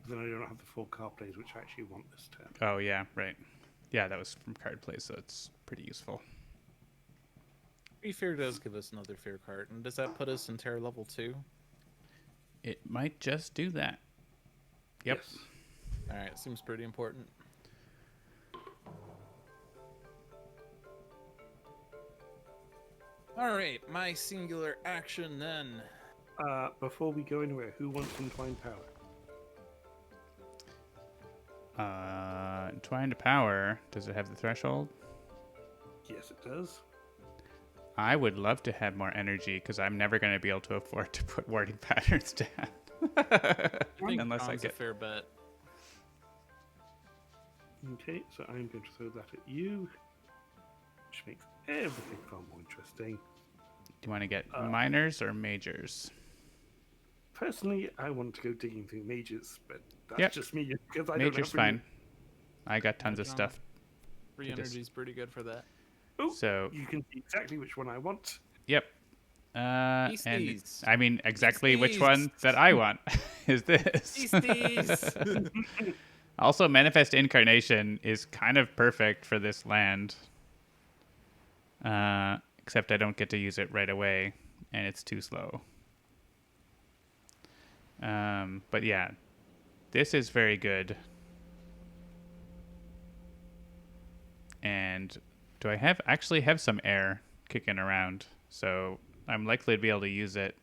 Then I don't have the full card plays, which I actually want this turn. Oh, yeah, right. Yeah, that was from card play, so it's pretty useful. 3 fear does give us another fear card, and does that put us in terror level 2? It might just do that. Yep. Yes. Alright, seems pretty important. Alright, my singular action then. Before we go anywhere, who wants Entwined Power? Entwined Power, does it have the threshold? Yes, it does. I would love to have more energy, because I'm never going to be able to afford to put warding patterns down. Unless I John's a get... fair bet. Okay, so I'm going to throw that at you, which makes everything far more interesting. Do you want to get minors or majors? Personally, I want to go digging through mages, but that's Yep. just me because I Major's don't have fine. I got tons of John. stuff. Free energy is pretty good for that. Oh, So, you can see exactly which one I want. yep. And Beasties. I mean exactly which Beasties. one that I want is this. Beasties! Also, Manifest Incarnation is kind of perfect for this land. Except I don't get to use it right away, and it's too slow. But yeah, this is very good. And do I actually have some air kicking around? So I'm likely to be able to use it.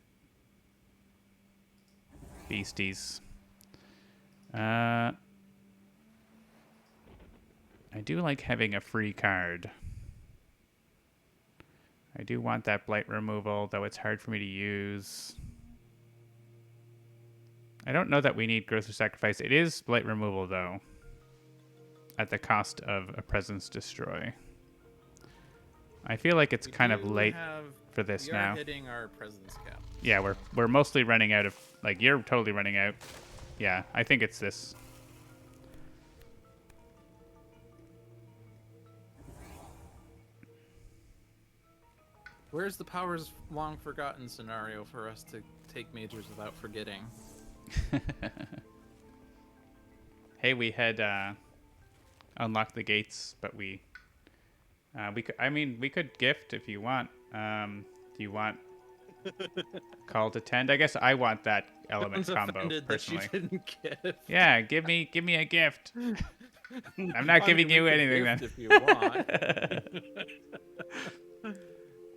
Beasties. I do like having a free card. I do want that blight removal, though it's hard for me to use. I don't know that we need growth or sacrifice. It is blight removal, though, at the cost of a presence destroy. I feel like it's kind of late for this we are now. hitting our presence cap. Yeah, we're mostly running out of, like, you're totally running out. Yeah, I think it's this. Where's the powers long forgotten scenario for us to take majors without forgetting? Hey, we had unlocked the gates, but we could. I mean, we could gift if you want. Do you want call to tend? I guess I want that element John's combo offended personally. that you didn't give. Yeah, give me a gift. I'm not giving you anything then. If you want.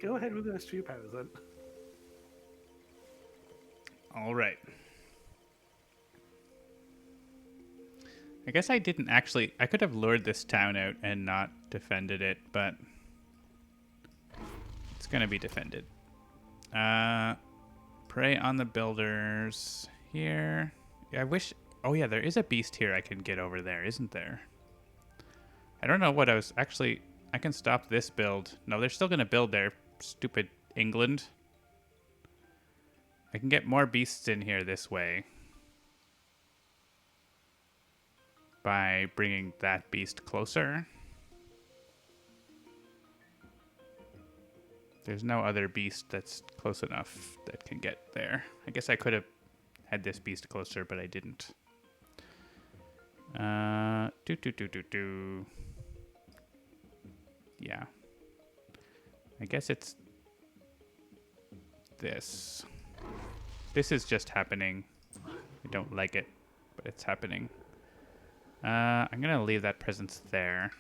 Go ahead with the rest of your powers then. All right. I guess I didn't actually... I could have lured this town out and not defended it, but... It's going to be defended. Prey on the builders here. I wish... Oh, yeah, there is a beast here I can get over there, isn't there? I don't know what I was... Actually, I can stop this build. No, they're still going to build there. Stupid England. I can get more beasts in here this way. By bringing that beast closer. There's no other beast that's close enough that can get there. I guess I could have had this beast closer, but I didn't. Yeah. I guess it's this. This is just happening. I don't like it, but it's happening. I'm going to leave that presence there.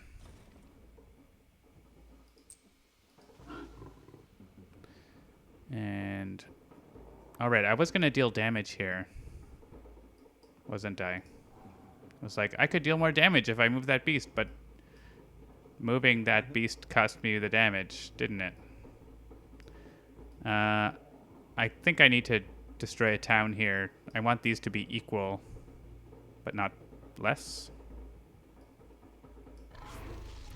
All right, I was going to deal damage here, wasn't I? I was like, I could deal more damage if I move that beast, but moving that beast cost me the damage, didn't it? I think I need to destroy a town here. I want these to be equal, but not less.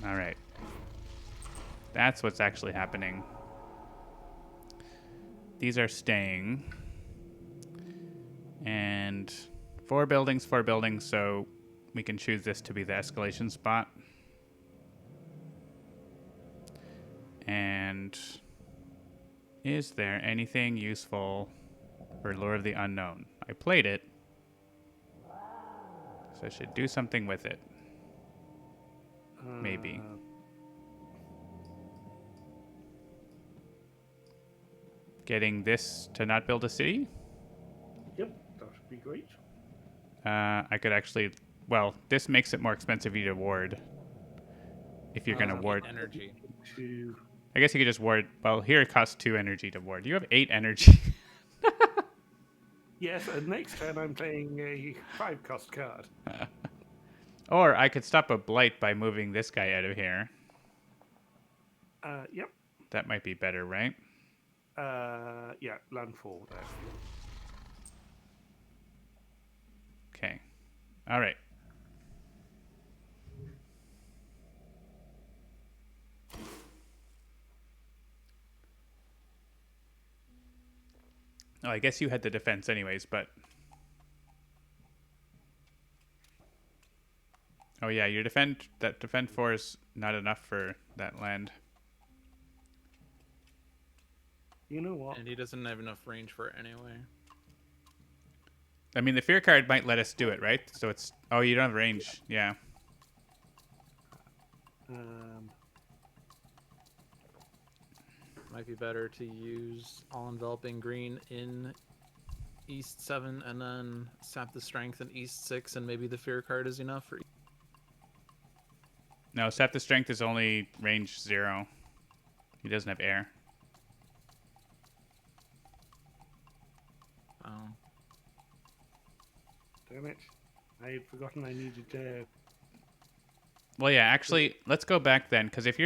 All right. That's what's actually happening. These are staying. And 4 buildings, so we can choose this to be the escalation spot. And is there anything useful for Lure of the Unknown? I played it, so I should do something with it. Maybe. Getting this to not build a city? Yep, that would be great. I could actually... Well, this makes it more expensive for you to ward. If you're going to ward... energy. I guess you could just ward... Well, here it costs 2 energy to ward. You have 8 energy. Yes, and next turn I'm playing a 5-cost card. Or I could stop a Blight by moving this guy out of here. Yep. That might be better, right? Yeah, landfall there. Okay. All right. Oh, I guess you had the defense anyways, but... Oh yeah, your defend 4 is not enough for that land. You know what? And he doesn't have enough range for it anyway. I mean, the fear card might let us do it, right? So it's... Oh, you don't have range. Yeah. Might be better to use all-enveloping green in East 7 and then sap the strength in East 6 and maybe the fear card is enough for... No, sap the strength is only range 0. He doesn't have air. Oh. Damn it. I had forgotten I needed... Well, yeah, actually, let's go back then, because if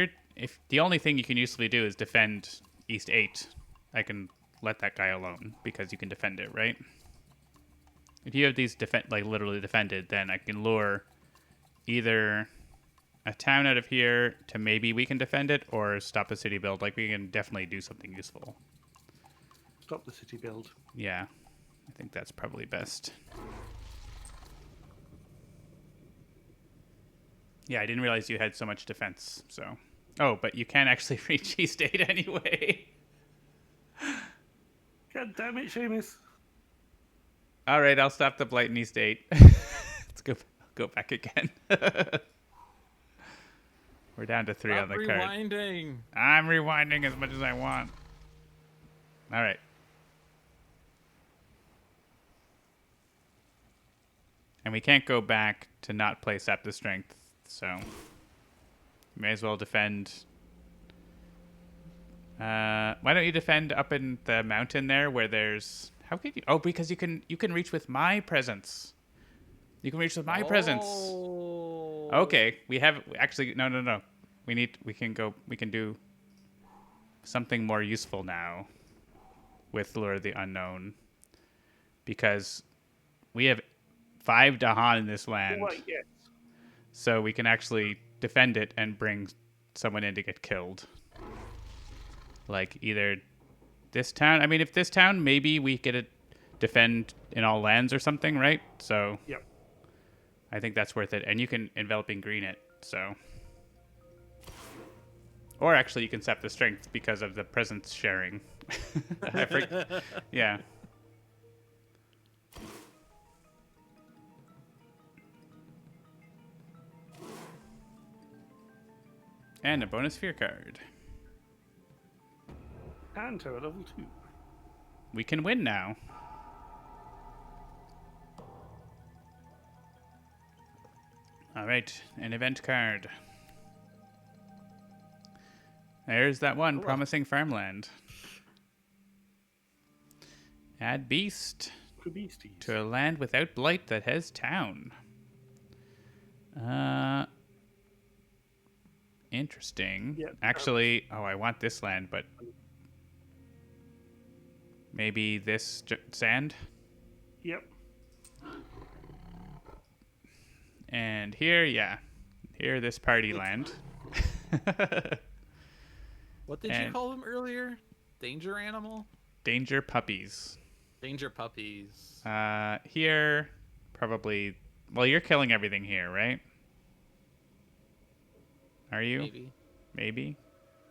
the only thing you can usefully do is defend East 8, I can let that guy alone, because you can defend it, right? If you have these literally defended, then I can lure either a town out of here to maybe we can defend it, or stop a city build. Like, we can definitely do something useful. Stop the city build. Yeah, I think that's probably best. Yeah, I didn't realize you had so much defense, so... Oh, but you can actually reach East 8 anyway. God damn it, Seamus. All right, I'll stop the Blight in East 8. Let's go back again. We're down to 3 Stop on the card. rewinding. I'm rewinding as much as I want. All right. And we can't go back to not play Sap the Strength, so... May as well defend. Why don't you defend up in the mountain there where there's... How could you... Oh, because you can reach with my presence. You can reach with my presence. Okay, we have... Actually, no. We can do something more useful now with Lure of the Unknown. Because we have 5 Dahan in this land. Right, yes. So we can actually... defend it and bring someone in to get killed. Like either this town. I mean, if this town, maybe we get it defend in all lands or something, right? So yep. I think that's worth it. And you can enveloping green it. So, or actually, you can sap the strength because of the presence sharing. Yeah. And a bonus fear card. And to a level 2. We can win now. All right, an event card. There's that one, promising farmland. Add beast For beasties. to a land without blight that has town. Interesting. Yeah, Actually, oh, I want this land, but maybe this sand. Yep. And here, yeah. Here, this party land. What did you call them earlier? Danger animal? Danger puppies. Danger puppies. Here, probably... Well, you're killing everything here, right? Are you? Maybe. Maybe?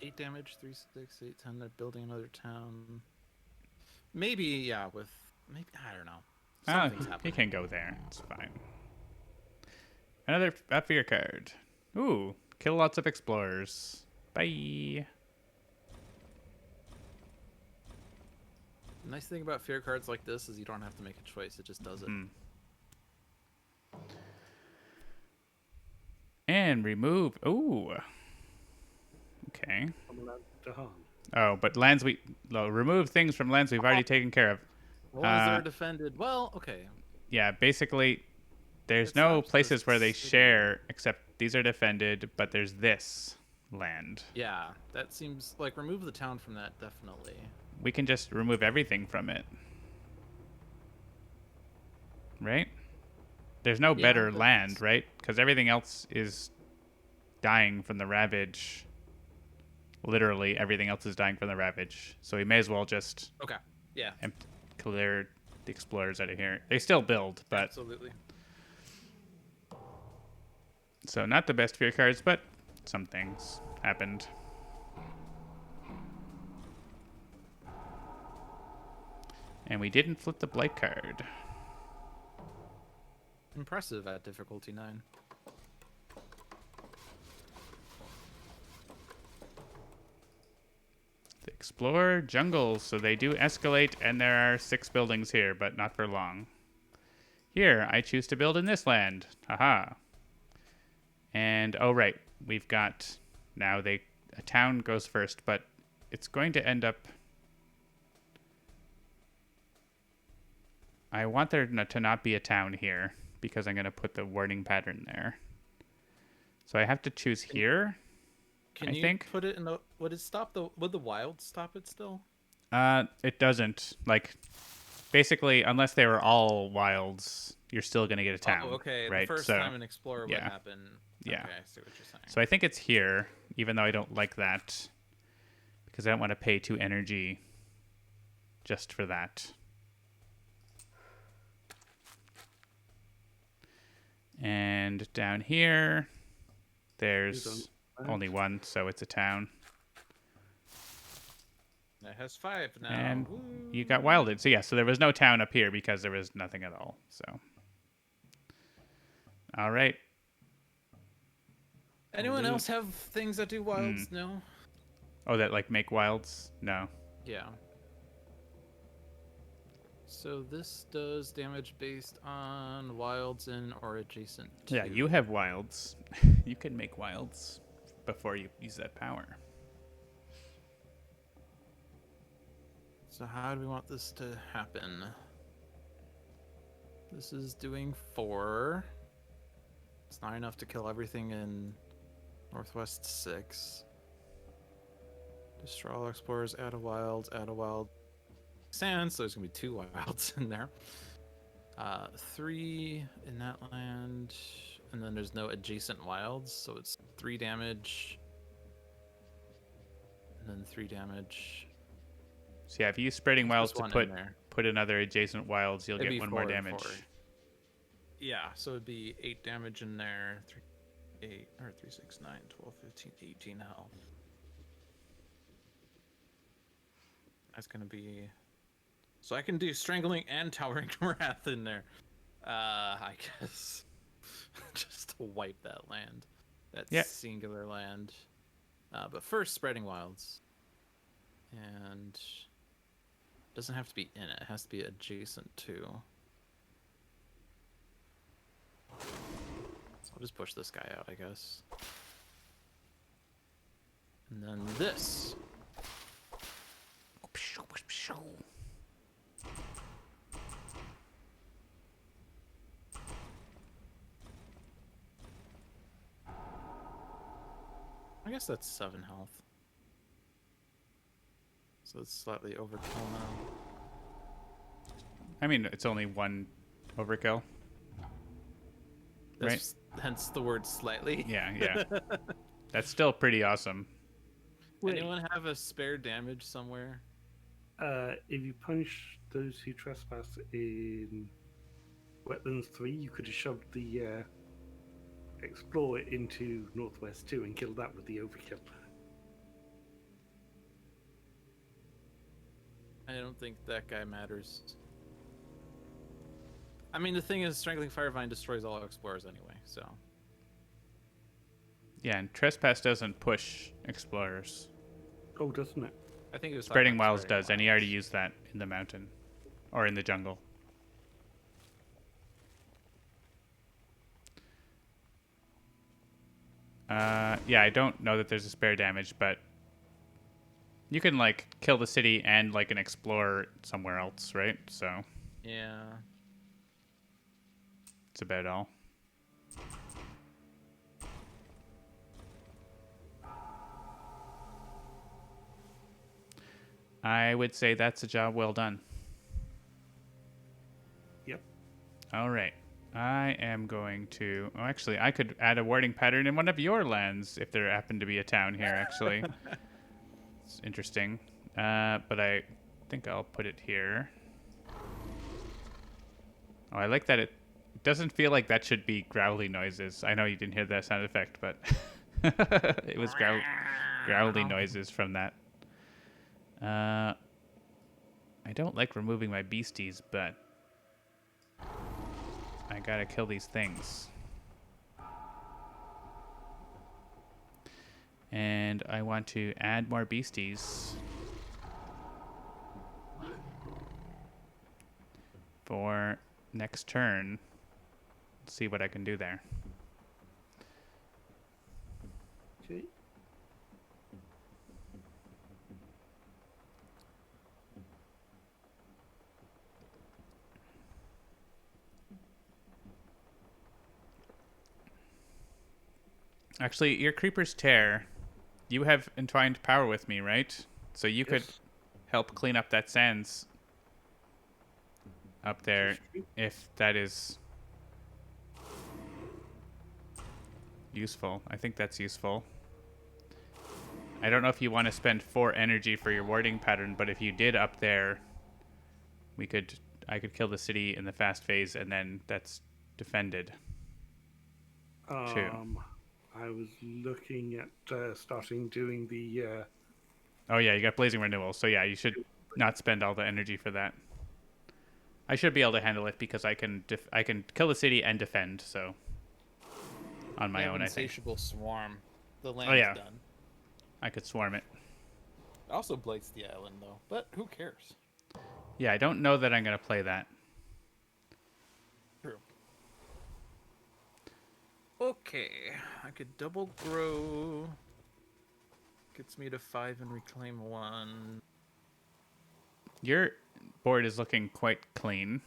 8 damage, 3, 6, 8, 10. They're building another town. Maybe, yeah, with... Maybe, I don't know. Something's He happening. can go there. It's fine. Another fear card. Ooh, kill lots of explorers. Bye. The nice thing about fear cards like this is you don't have to make a choice. It just does it. And remove. Ooh. Okay. Dahan. Oh, but remove things from lands we've already taken care of. Ones that are defended. Well, okay. Yeah, basically, there's It's no not places just where they city. share, except these are defended, but there's this land. Yeah, that seems like remove the town from that, definitely. We can just remove everything from it. Right? There's no better but- land, right? Because everything else is dying from the ravage. Literally, everything else is dying from the ravage. So we may as well just Okay. Yeah. clear the explorers out of here. They still build, but... Absolutely. So not the best fear cards, but some things happened. And we didn't flip the Blight card. Impressive at difficulty 9. The Explorer jungles, so they do escalate, and there are 6 buildings here, but not for long. Here, I choose to build in this land. Haha. And, oh right, we've got, now a town goes first, but it's going to end up, I want there to not be a town here, because I'm going to put the warning pattern there. So I have to choose here. Can I you think. put it in the... Would the wild stop it still? It doesn't. Like, basically, unless they were all wilds, you're still going to get a town. Oh, okay. Right? The first So, time an explorer would yeah. happen. Yeah. Okay, I see what you're saying. So I think it's here, even though I don't like that, because I don't want to pay 2 energy just for that. And down here, there's only one, so it's a town. It has 5 now. And Woo. you got wilded. So yeah, so there was no town up here because there was nothing at all. So, all right. Anyone else have things that do wilds? No? Oh, that like make wilds? No. Yeah. So this does damage based on wilds in or adjacent to. Yeah, you have wilds. You can make wilds before you use that power. So how do we want this to happen? This is doing 4. It's not enough to kill everything in Northwest 6. Destroy all explorers, add a wild sand, so there's gonna be 2 wilds in there. 3 in that land, and then there's no adjacent wilds, so it's 3 damage, and then 3 damage. So yeah, if you use spreading wilds to one in there. put another adjacent wilds, you'll It'd get be 1 more 4 and damage. 4. Yeah, so it'd be 8 damage in there, 3, 6, 9, 12, 15, 18 health. That's gonna be... So I can do Strangling and Towering Wrath in there. I guess. Just to wipe that land. That singular land. But first, Spreading Wilds. And... doesn't have to be in it. It has to be adjacent to. So I'll just push this guy out, I guess. And then this. guess that's 7 health. So it's slightly overkill now. I mean, it's only 1 overkill. That's hence the word slightly. Yeah. That's still pretty awesome. Wait, Anyone have a spare damage somewhere? if you punish those who trespass in Wetlands 3, you could have shoved the Explorer into Northwest 2 and killed that with the overkill. I don't think that guy matters. I mean, the thing is, Strangling Firevine destroys all explorers anyway, so... Yeah, and Trespass doesn't push explorers. Oh, doesn't it? I think it was Spreading Wilds does, and he already used that in the mountain. Or in the jungle. Yeah, I don't know that there's a spare damage, but... You can, like, kill the city and, like, an explorer somewhere else, right? So... Yeah. That's about all. I would say that's a job well done. Yep. All right. I am going to... Oh, actually, I could add a warding pattern in one of your lands if there happened to be a town here, actually. It's interesting. But I think I'll put it here. Oh, I like that it doesn't feel like that should be growly noises. I know you didn't hear that sound effect, but it was growly noises from that. I don't like removing my beasties, but I gotta kill these things. And I want to add more beasties for next turn. Let's see what I can do there. Okay. Actually, your Creeper's Tear, you have entwined power with me, right? So you could Yes. help clean up that sands up there if that is useful. I think that's useful. I don't know if you want to spend 4 energy for your warding pattern, but if you did up there, I could kill the city in the fast phase, and then that's defended. I was looking at starting doing the... Oh yeah, you got Blazing Renewal, so yeah, you should not spend all the energy for that. I should be able to handle it because I can kill the city and defend, so on my own, I think. Insatiable Swarm. The land's Oh yeah, done. I could swarm it. Also blights the island, though. But who cares? Yeah, I don't know that I'm going to play that. True. Okay. I could double grow. Gets me to 5 and reclaim 1. Your board is looking quite clean.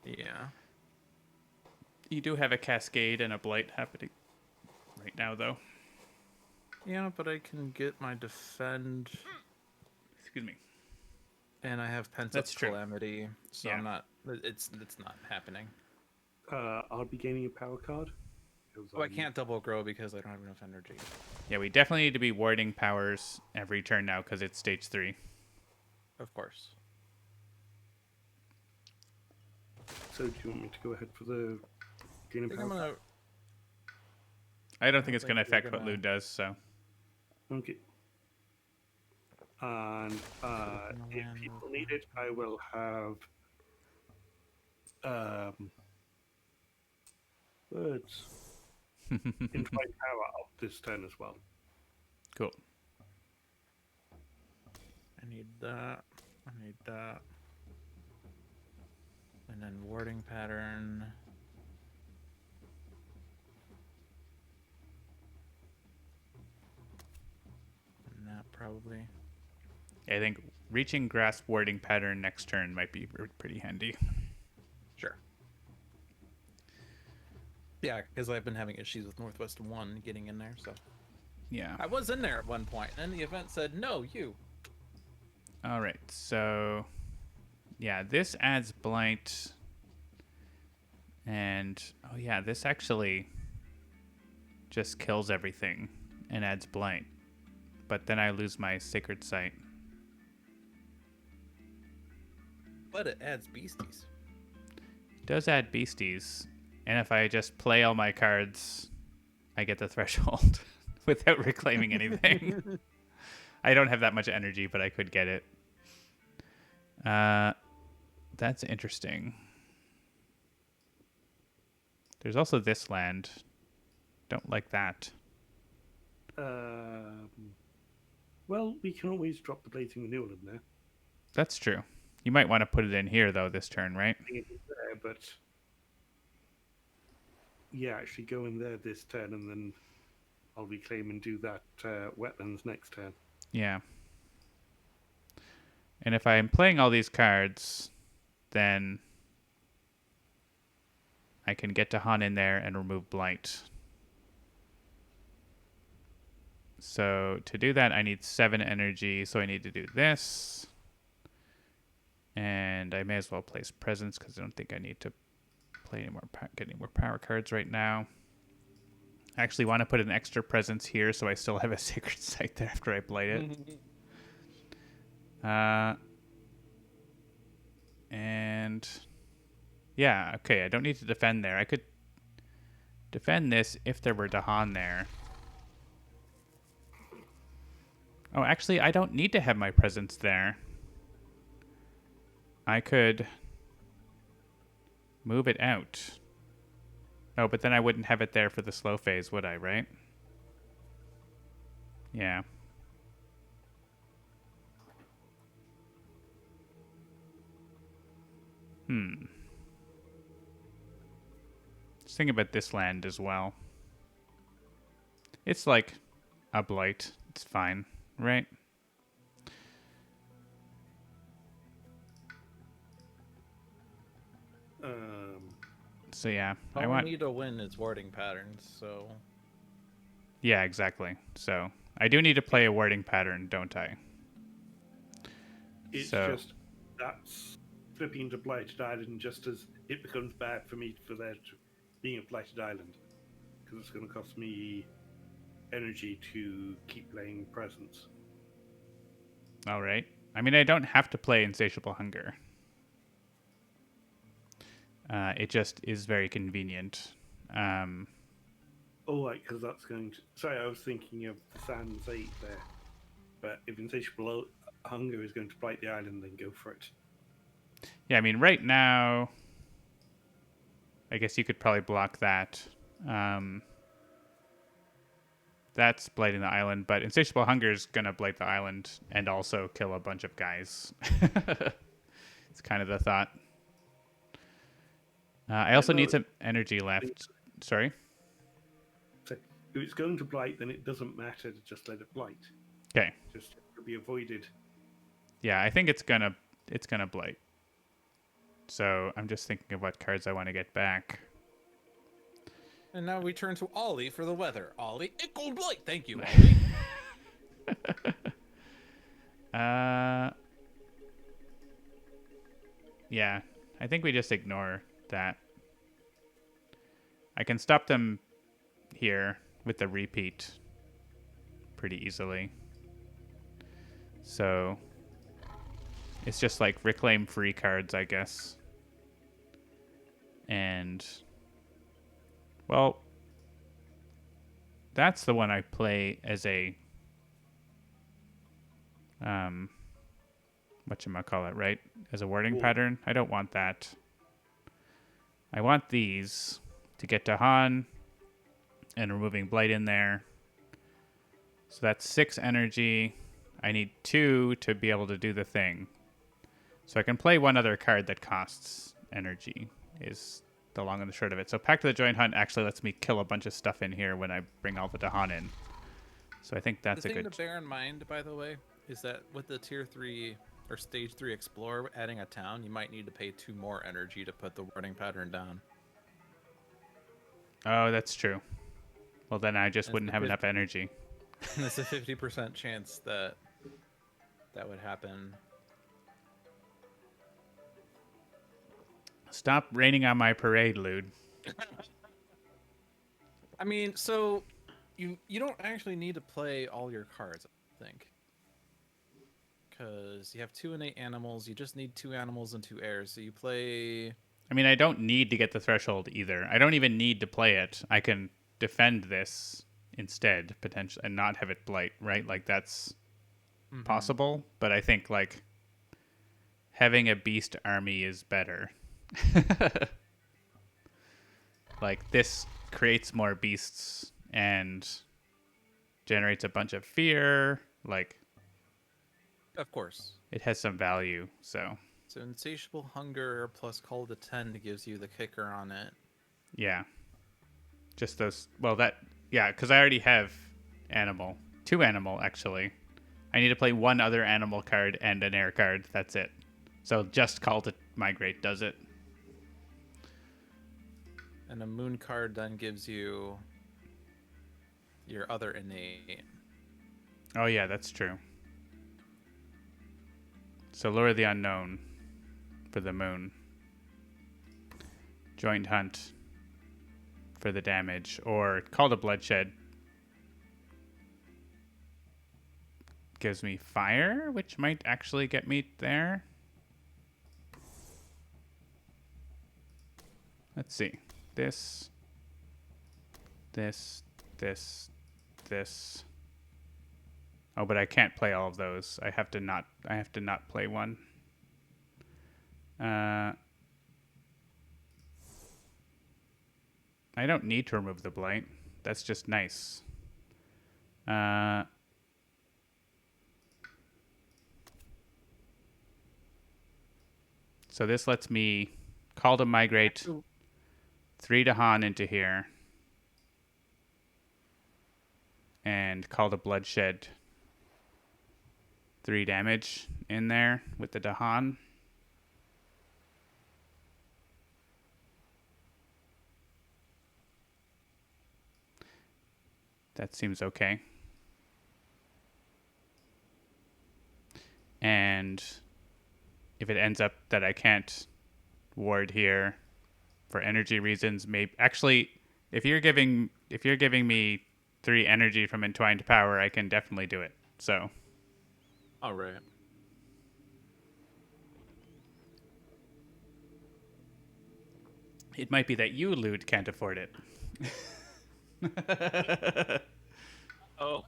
Yeah. You do have a Cascade and a Blight happening right now, though. Yeah, but I can get my defend, Excuse me. and I have pent up That's true. calamity, so Yeah. I'm not. It's not happening. I'll be gaining a power card. Oh, I can't double grow because I don't have enough energy. Yeah, we definitely need to be warding powers every turn now because it's stage 3. Of course. So do you want me to go ahead for the gain I of think power? I'm gonna. I don't think it's think going to we're affect what gonna- Loon does, so. Okay. And if land people over need it, I will have birds entwined power up this turn as well. Cool. I need that. I need that. And then warding pattern. And that probably. I think reaching Grasp warding pattern next turn might be pretty handy. Sure. Yeah, because I've been having issues with Northwest 1 getting in there, so. Yeah. I was in there at one point, and then the event said, no, you. All right. So, yeah, this adds Blight. And, oh yeah, this actually just kills everything and adds Blight. But then I lose my Sacred Sight. But it adds beasties. It does add beasties. And if I just play all my cards, I get the threshold without reclaiming anything. I don't have that much energy, but I could get it. That's interesting. There's also this land. Don't like that. Well, we can always drop the Blazing Renewal in there. That's true. You might want to put it in here, though, this turn, right? But yeah, actually go in there this turn, and then I'll reclaim and do that wetlands next turn. Yeah. And if I'm playing all these cards, then I can get to Han in there and remove Blight. So to do that, I need 7 energy, so I need to do this. And I may as well place Presence, because I don't think I need to play any more, get any more power cards right now. I actually want to put an extra Presence here, so I still have a Sacred Sight there after I Blight it. And yeah, okay, I don't need to defend there. I could defend this if there were Dahan there. Oh, actually, I don't need to have my Presence there. I could move it out. Oh, but then I wouldn't have it there for the slow phase, would I, right? Yeah. Just think about this land as well. It's like a Blight. It's fine, right? So yeah, I want. need to win its warding patterns, so. Yeah, exactly. So I do need to play a warding pattern, don't I? It's So- just that's flipping to Blighted Island just as it becomes bad for me for there to being a Blighted Island, because it's going to cost me energy to keep playing Presence. All right. I mean, I don't have to play Insatiable Hunger. It just is very convenient. Oh, right, because that's going to... Sorry, I was thinking of the Sands 8 there. But if Insatiable Hunger is going to Blight the Island, then go for it. Yeah, I mean, right now, I guess you could probably block that. That's blighting the island, but Insatiable Hunger is going to blight the island and also kill a bunch of guys. It's kind of the thought. I also need some energy left. Sorry? So if it's going to Blight, then it doesn't matter to just let it Blight. Okay. Just to be avoided. Yeah, I think it's gonna blight. So I'm just thinking of what cards I want to get back. And now we turn to Ollie for the weather. Ollie, it gold blight. Thank you, Ollie. Yeah, I think we just ignore that. I can stop them here with the repeat pretty easily. So it's just like reclaim free cards, I guess. And well, that's the one I play as a whatchamacallit, right? As a wording pattern. I don't want that. I want these to get to Han and removing Blight in there. So that's 6 energy. I need 2 to be able to do the thing. So I can play one other card that costs energy, is the long and the short of it. So Pact of the Joint Hunt actually lets me kill a bunch of stuff in here when I bring all the Dahan in. So I think that's the a thing good... to bear in mind, by the way, is that with the Tier 3 or Stage 3 Explorer adding a town, you might need to pay 2 more energy to put the warding pattern down. Oh, that's true. Well, then I just wouldn't have if- enough energy. There's a 50% chance that that would happen. Stop raining on my parade, Lude. I mean, so you don't actually need to play all your cards, I think. Because you have 2 innate animals, you just need 2 animals and 2 airs. So you play. I mean, I don't need to get the threshold either. I don't even need to play it. I can defend this instead, potentially, and not have it blight, right? Like, that's possible. But I think, like, having a beast army is better. Like, this creates more beasts and generates a bunch of fear. Like, Of course. it has some value, so So Insatiable Hunger plus Call to 10 gives you the kicker on it. yeah. Just those. Well, that. Yeah, because I already have animal. 2 animal, actually. I need to play 1 other animal card and an air card. That's it. So just Call to Migrate does it. And a moon card then gives you your other innate. Oh, yeah, that's true. So Lure the Unknown for the moon. Joint Hunt for the damage. Or Call to Bloodshed gives me fire, which might actually get me there. Let's see. This. Oh, but I can't play all of those. I have to not play one. I don't need to remove the blight. That's just nice. So this lets me Call to Migrate 3 to Han into here. And Call to Bloodshed 3 damage in there with the Dahan. That seems okay. And if it ends up that I can't ward here for energy reasons, maybe actually if you're giving me 3 energy from Entwined Power, I can definitely do it. So All right. it might be that you, Lude, can't afford it. Oh.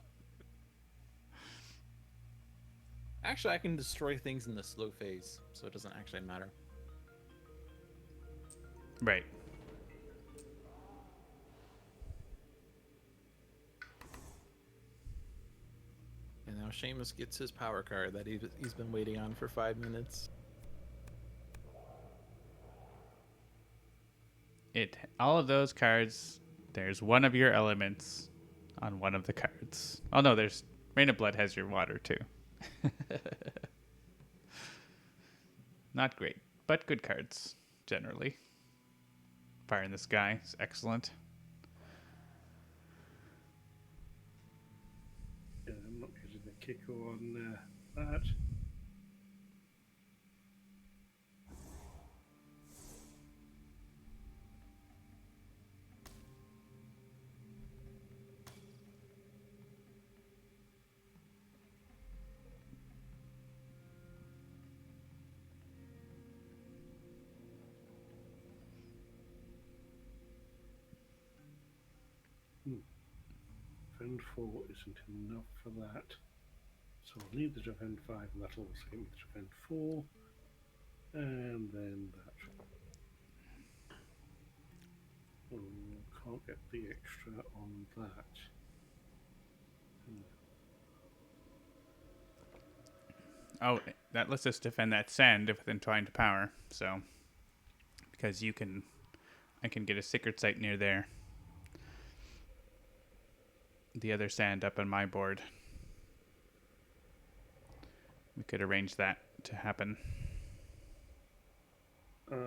Actually, I can destroy things in the slow phase, so it doesn't actually matter. Right. And now Seamus gets his power card that he's been waiting on for 5 minutes. All of those cards, there's one of your elements on one of the cards. Oh no, there's Rain of Blood has your water too. Not great, but good cards generally. Fire in the Sky is excellent. Yeah, I'm not getting the kicker on that. Defend 4 isn't enough for that. So I'll need the defend 5, and that'll also give me the defend 4. And then that. Oh, can't get the extra on that. Oh, that lets us defend that sand with Entwined Power. So, because I can get a Sacred Site near there. The other sand up on my board. We could arrange that to happen. So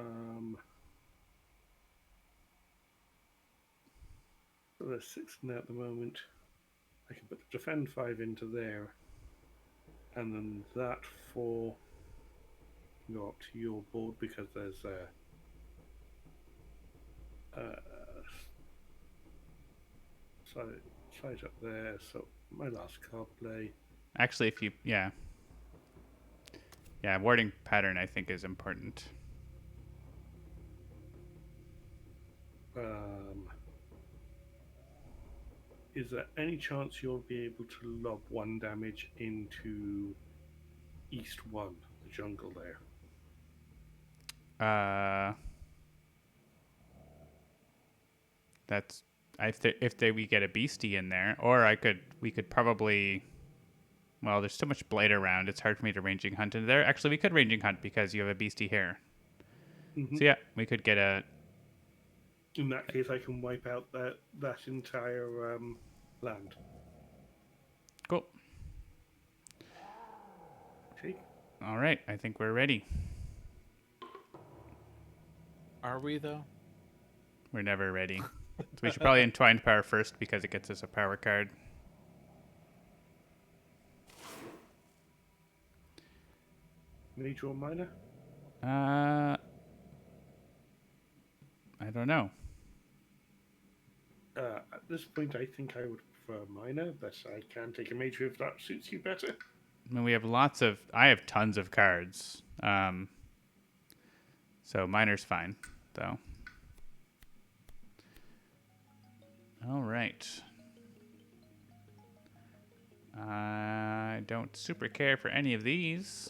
there's 6 in there at the moment. I can put the defend 5 into there, and then that 4 can go up to your board because there's a side up there. So my last card play. Actually, if you yeah, warding pattern I think is important. Is there any chance you'll be able to lob 1 damage into East 1, the jungle there? That's we get a beastie in there, or we could probably. Well, there's so much blight around. It's hard for me to ranging hunt in there. Actually, we could ranging hunt because you have a beastie here. Mm-hmm. So yeah, we could get a. In that case, I can wipe out that entire land. Cool. Okay. All right, I think we're ready. Are we though? We're never ready. So we should probably Entwined Power first because it gets us a power card. Major or minor? I don't know. At this point, I think I would prefer minor, but I can take a major if that suits you better. I mean, we have I have tons of cards. So minor's fine, though. All right. I don't super care for any of these.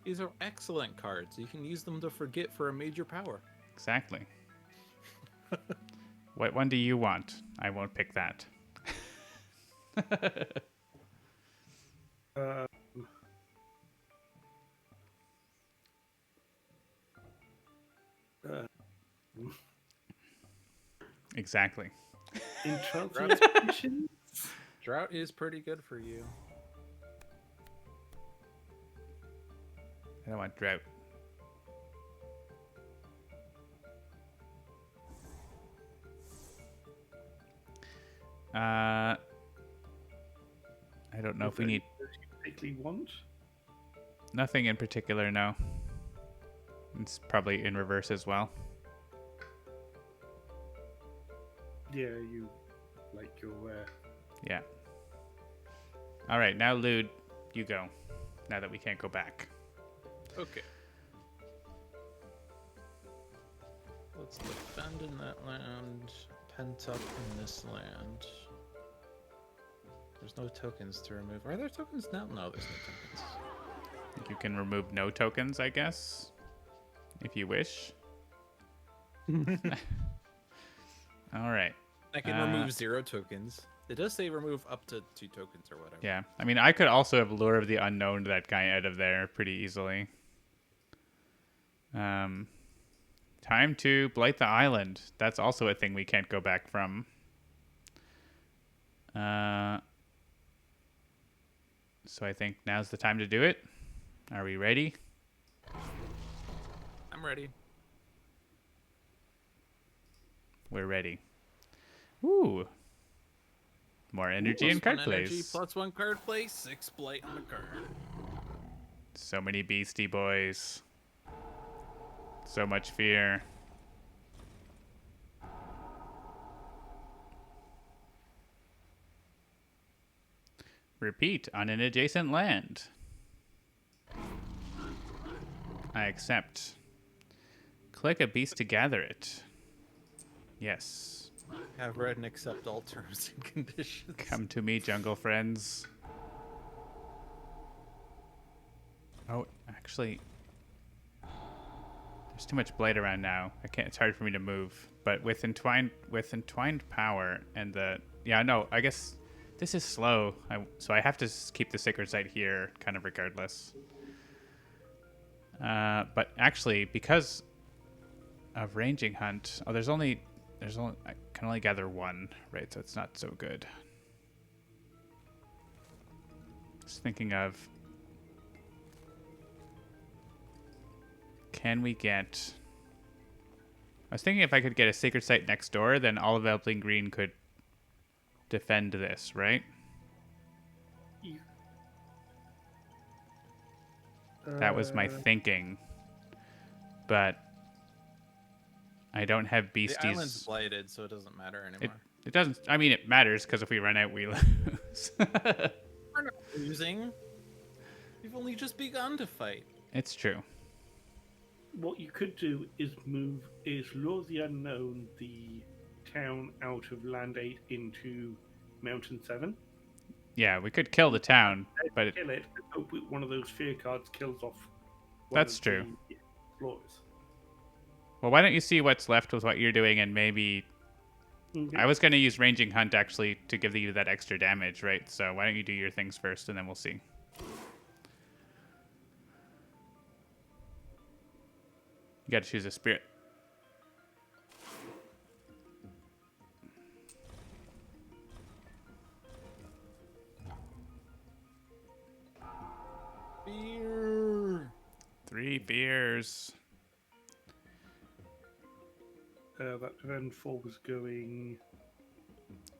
These are excellent cards. You can use them to forget for a major power. Exactly. What one do you want? I won't pick that. Exactly. Enchanting Expedition? Drought is pretty good for you. I don't want drought. I don't know if we need Particularly want? nothing in particular. No, it's probably in reverse as well. Yeah, you like your. Yeah. All right, now Lude, you go. Now that we can't go back. Okay. Let's defend in that land. Pent up in this land. There's no tokens to remove. Are there tokens now? No, there's no tokens. I think you can remove no tokens, I guess, if you wish. All right. I can remove 0 tokens. It does say remove up to 2 tokens or whatever. Yeah, I mean, I could also have Lure of the Unknown that guy out of there pretty easily. Time to Blight the Island. That's also a thing we can't go back from. So I think now's the time to do it. Are we ready? I'm ready. We're ready. Ooh. More energy and card plays. Energy, +1 card play, 6 blight on the card. So many beastie boys. So much fear. Repeat on an adjacent land. I accept. Click a beast to gather it. Yes. Have read and accept all terms and conditions. Come to me, jungle friends. Oh, actually, there's too much blight around now. I can't. It's hard for me to move. But with entwined power and I guess this is slow. So I have to keep the sacred site here, kind of regardless. But actually, because of ranging hunt, I can only gather 1, right? So it's not so good. Just thinking of, can we get? I was thinking if I could get a sacred site next door, then all of Elbling Green could defend this, right? You- That was my thinking. But I don't have The island's beasties. blighted, so it doesn't matter anymore. It doesn't. I mean, it matters because if we run out, we lose. We're not losing. We've only just begun to fight. It's true. What you could do is lure the unknown, the town out of Land 8 into Mountain 7. Yeah, we could kill the town, but Kill it and hope one of those fear cards kills off one That's of true. the explorers. well, why don't you see what's left with what you're doing, and maybe Okay. I was going to use Ranging Hunt actually to give you that extra damage, right? So why don't you do your things first, and then we'll see. You got to choose a spirit. Beer. 3 beers. That event 4 was going.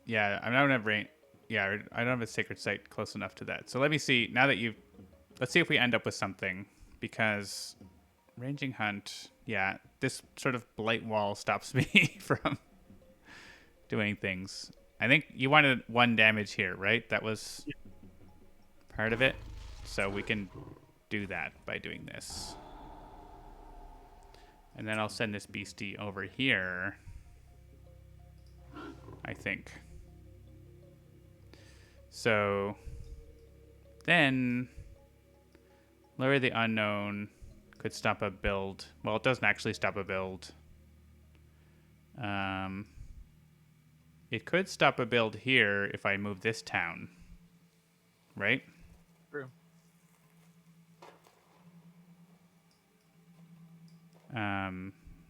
Yeah, I don't have rain. Yeah, I don't have a sacred site close enough to that. So let me see. Now that you've, let's see if we end up with something, because Ranging Hunt. Yeah, this sort of blight wall stops me from doing things. I think you wanted 1 damage here, right? That was part of it. So we can do that by doing this. And then I'll send this beastie over here, I think. So then Lure the Unknown could stop a build. Well, it doesn't actually stop a build. It could stop a build here if I move this town, right? True.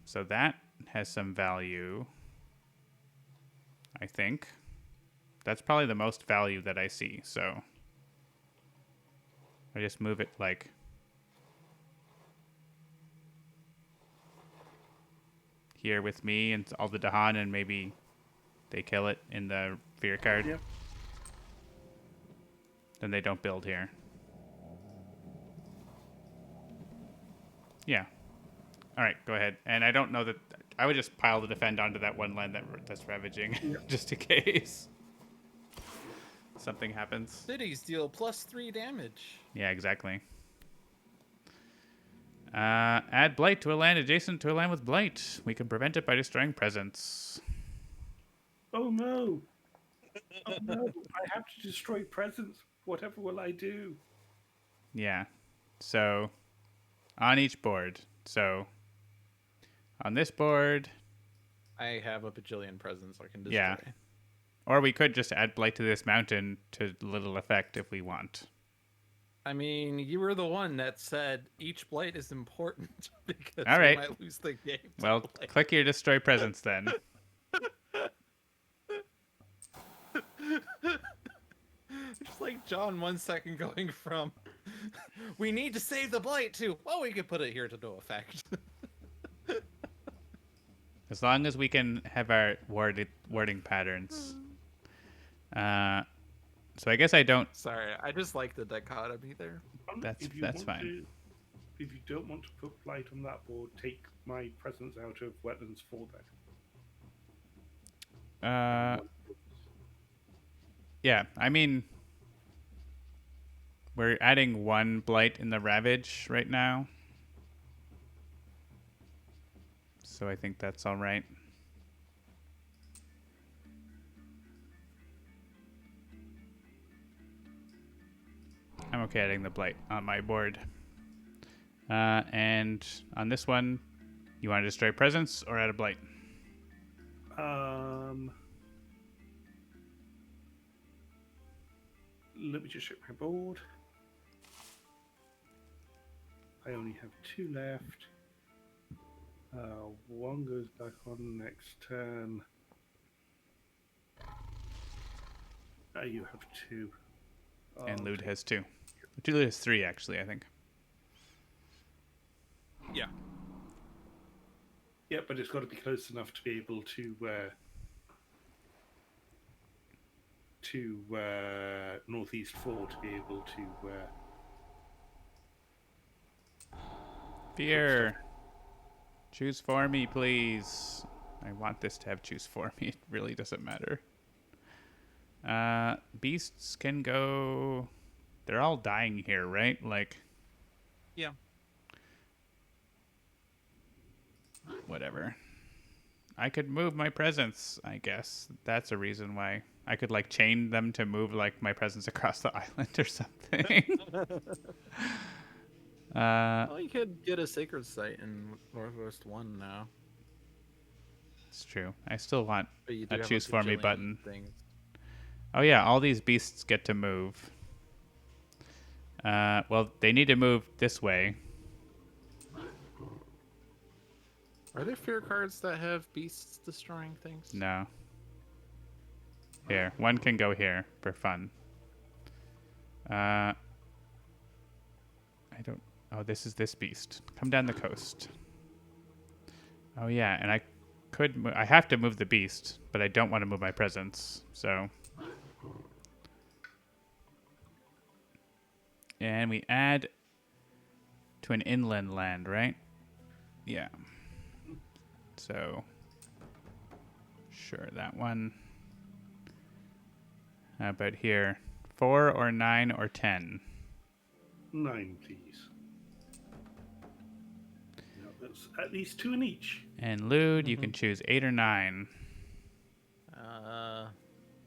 So that has some value, I think. That's probably the most value that I see, so I just move it like here with me and all the Dahan, and maybe they kill it in the fear card. Yeah. Then they don't build here. Yeah. All right, go ahead. And I don't know that I would just pile the defend onto that 1 land that's ravaging, just in case something happens. Cities deal +3 damage. Yeah, exactly. Add Blight to a land adjacent to a land with Blight. We can prevent it by destroying presence. Oh no! Oh no! I have to destroy presents. Whatever will I do? Yeah. So, on each board. So, on this board, I have a bajillion presents I can destroy. Yeah. Or we could just add Blight to this mountain to little effect if we want. I mean, you were the one that said each blight is important because All right. we might lose the game. to Well, blight. click your destroy presence then. Just like John 1 second going from we need to save the blight to, well, we could put it here to no effect. As long as we can have our wording patterns. So I guess I don't. Sorry, I just like the dichotomy there. That's If you that's want fine. if you don't want to put Blight on that board, take my presence out of Wetlands 4 then. Yeah, I mean, we're adding 1 Blight in the Ravage right now. So I think that's all right. I'm okay adding the Blight on my board. And on this one, you want to destroy presence or add a Blight? Let me just check my board. I only have 2 left. 1 goes back on next turn. You have 2. And I'll Lewd take- has 2. Lewd has 3, actually, I think. Yeah. Yeah, but it's got to be close enough to be able to to Northeast 4 to be able to. Fear. Choose for me, please. I want this to have choose for me. It really doesn't matter. Beasts can go. They're all dying here, right? Like, Yeah. whatever. I could move my presence, I guess. That's a reason why. I could, like, chain them to move, like, my presence across the island or something. Well, you could get a sacred site in Northwest 1 now. It's true. I still want But you do a have choose for me bajillion button. Things. Oh, yeah, all these beasts get to move. Well, they need to move this way. Are there fear cards that have beasts destroying things? No. Here, one can go here for fun. I don't. Oh, this is this beast. Come down the coast. Oh yeah, and I could. I have to move the beast, but I don't want to move my presence. So. And we add to an inland land, right? Yeah. So. Sure, that one. How about here? 4 or 9 or 10? 9, please. No, that's at least 2 in each. And Lude, you can choose 8 or 9.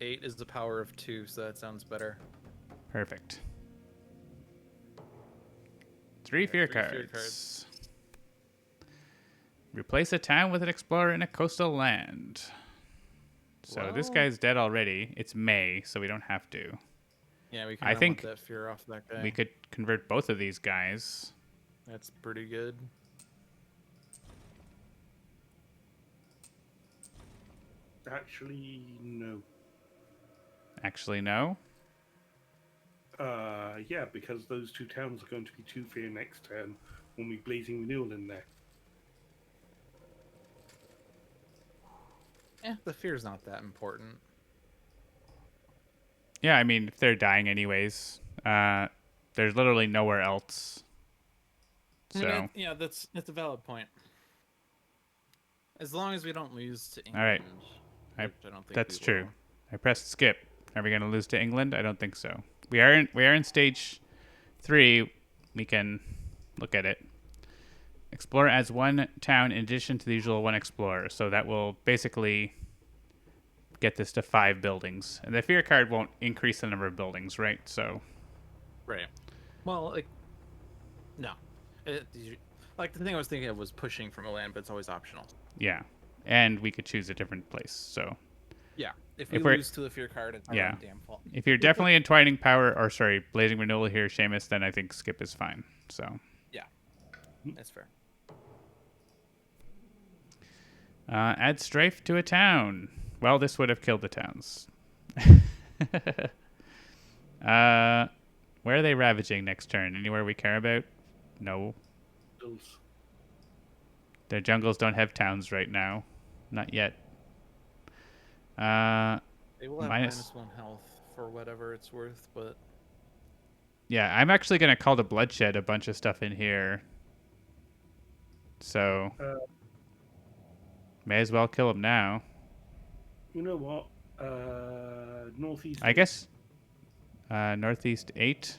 8 is the power of 2, so that sounds better. Perfect. 3 fear 3 fear cards. cards. Replace a town with an explorer in a coastal land. So this Well- guy's dead already. It's May, so we don't have to. Yeah, we I kind of think want that fear off that guy. We could convert both of these guys. That's pretty good. Actually, no. Actually, no. Yeah, because those 2 towns are going to be 2 fear next turn when we Blazing Renewal in there. The fear's not that important. Yeah, I mean, if they're dying anyways, there's literally nowhere else. I So, mean, yeah, that's a valid point. As long as we don't lose to England. All right. which I don't think that's we true. will. I pressed skip. Are we going to lose to England? I don't think so. We are in stage 3. We can look at it. Explorer adds 1 town in addition to the usual 1 explorer. So that will basically get this to 5 buildings. And the fear card won't increase the number of buildings, right? So Right. Well, like, no. Like, the thing I was thinking of was pushing from a land, but it's always optional. yeah. And we could choose a different place. So Yeah. If we we're- lose to the fear card, it's our Yeah. own damn fault. if you're definitely entwining power, or sorry, blazing renewal here, Seamus, then I think skip is fine. So Yeah. That's fair. add strife to a town. Well, this would have killed the towns. Where are they ravaging next turn? Anywhere we care about? No. Those. Their jungles don't have towns right now. Not yet. They will have Minus- -1 health for whatever it's worth, but Yeah, I'm actually going to call to bloodshed a bunch of stuff in here. So, may as well kill them now. You know what? Northeast. I guess Northeast 8.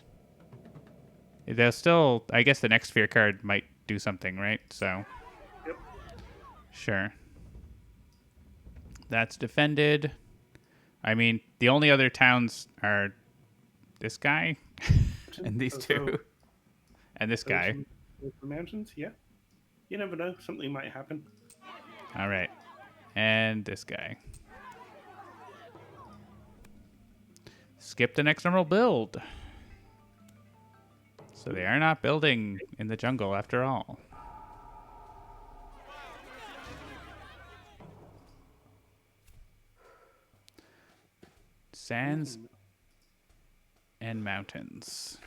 They'll still, I guess the next fear card might do something, right? So, Yep. sure. That's defended. I mean, the only other towns are this guy and these two. And this guy. Those mountains, yeah. You never know. Something might happen. All right. And this guy. Skip the next normal build. So they are not building in the jungle after all. Sands and mountains.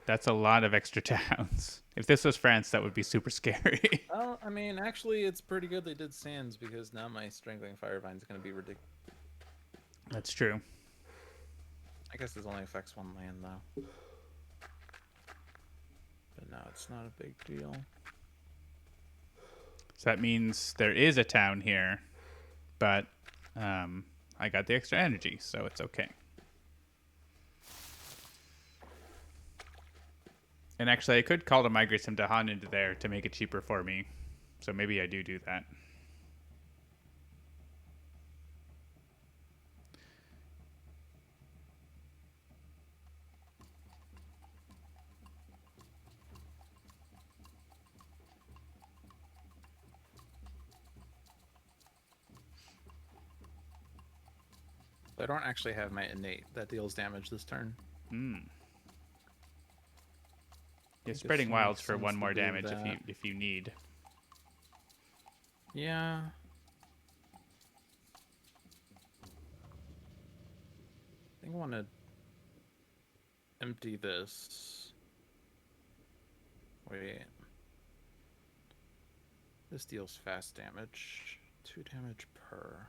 That's a lot of extra towns. If this was France, that would be super scary. well, I mean, actually, it's pretty good they did sands because now my strangling firevine is going to be ridiculous. That's true. I guess this only affects one land, though. But no, it's not a big deal. So that means there is a town here, but I got the extra energy, so it's okay. And actually, I could call to migrate some Dahan into there to make it cheaper for me. So maybe I do that. I don't actually have my innate that deals damage this turn. Yeah, spreading makes wilds for sense one to more do damage that. if you need. Yeah. I think I want to empty this. Wait. This deals fast damage. 2 damage per.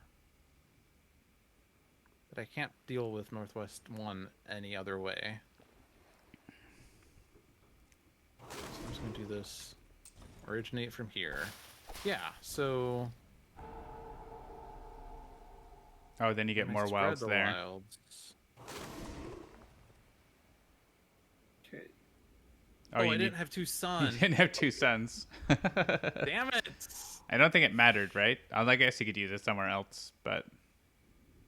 But I can't deal with Northwest 1 any other way. So I'm just going to do this. Originate from here. Yeah, so... Oh, then you get I more spread wilds the there. wilds. Okay. Oh, you I didn't have 2 You suns. didn't have 2 suns. Damn it! I don't think it mattered, right? I guess you could use it somewhere else, but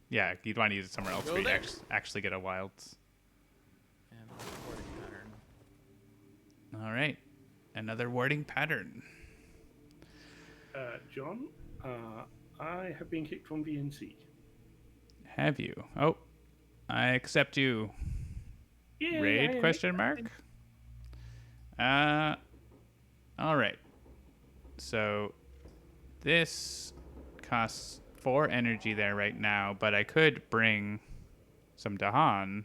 yeah, you'd want to use it somewhere else Go where you there. actually get a wilds. And warding pattern. All right, another warding pattern. John, I have been kicked from VNC. Have you? Oh, I accept you. Yeah, Raid? Question mark. All right. So this costs 4 energy there right now, but I could bring some Dahan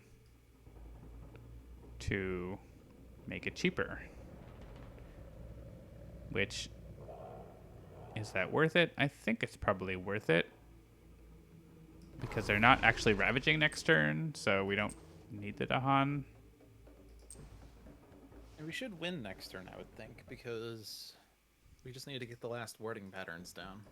to make it cheaper. Which, is that worth it? I think it's probably worth it. Because they're not actually ravaging next turn, so we don't need the Dahan. And we should win next turn, I would think, because we just need to get the last warding patterns down.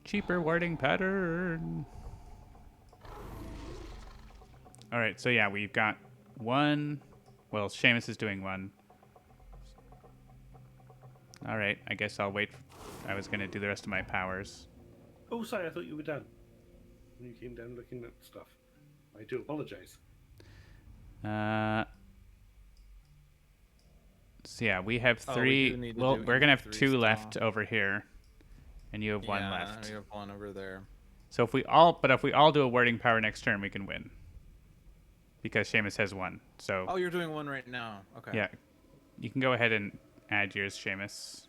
Cheaper warding pattern. All right, so yeah, we've got 1. Well, Seamus is doing 1. All right, I guess I'll wait. I was going to do the rest of my powers. Oh, sorry, I thought you were done. When you came down looking at stuff. I do apologize. So yeah, we have Oh, 3. we do need to Well, do we're going to have 3 2 left still. over here, and you have 1 Yeah, left. we have 1 over there. So if we all do a warding power next turn, we can win. Because Seamus has 1. So Oh, you're doing 1 right now. Okay. yeah, you can go ahead and add yours, Seamus.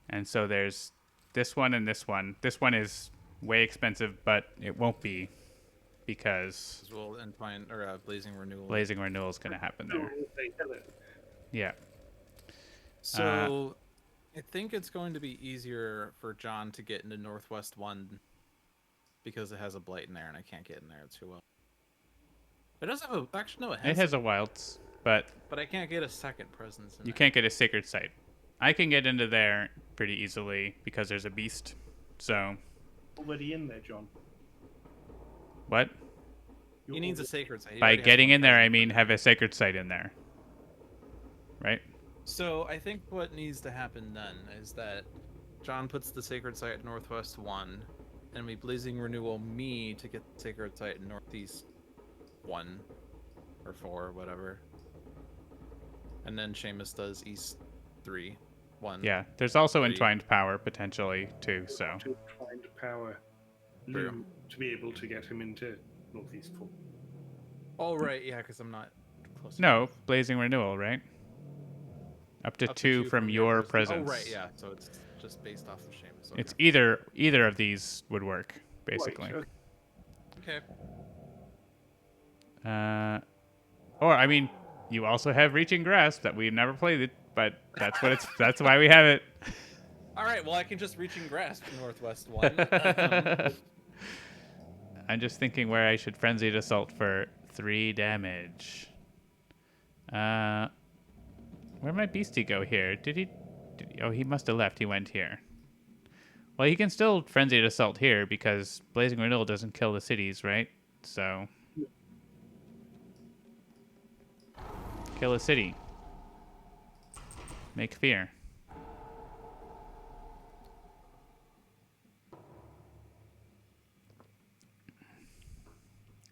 And so there's this one and this one. This one is way expensive, but it won't be because As well, Entwine or Blazing Renewal. Blazing Renewal is going to happen there. Yeah. So, I think it's going to be easier for John to get into Northwest 1 because it has a Blight in there, and I can't get in there too well. It does have a... Actually, no, It has a wilds, but But I can't get a second presence in you there. can't get a Sacred Site. I can get into there pretty easily because there's a beast. So, Already in there, John. what? He needs a Sacred Site. He By already has getting 1 in there, I presence mean there. have a Sacred Site in there. Right? So, I think what needs to happen then is that John puts the Sacred Site at Northwest 1, and we Blazing Renewal me to get the Sacred Site in Northeast 1 or 4, whatever. And then Seamus does East 3, 1. Yeah. There's also 3. Entwined Power potentially too, so. To find power True. to be able to get him into Northeast 4. Oh, right, yeah, because I'm not close No, enough. Blazing Renewal, right? Up to Up to 2 from your presence. presence. Oh, right, yeah, so it's just based off of Seamus. Okay. It's either of these would work, basically. Right, Okay. Or I mean, you also have Reaching Grasp that we've never played it, but that's what it's. That's why we have it. All right. Well, I can just reach and grasp Northwest one. I'm just thinking where I should Frenzied Assault for 3 damage. Where might Beastie go here? Did he? Oh, he must have left. He went here. Well, he can still Frenzied Assault here because Blazing Renewal doesn't kill the cities, right? So kill a city. Make fear.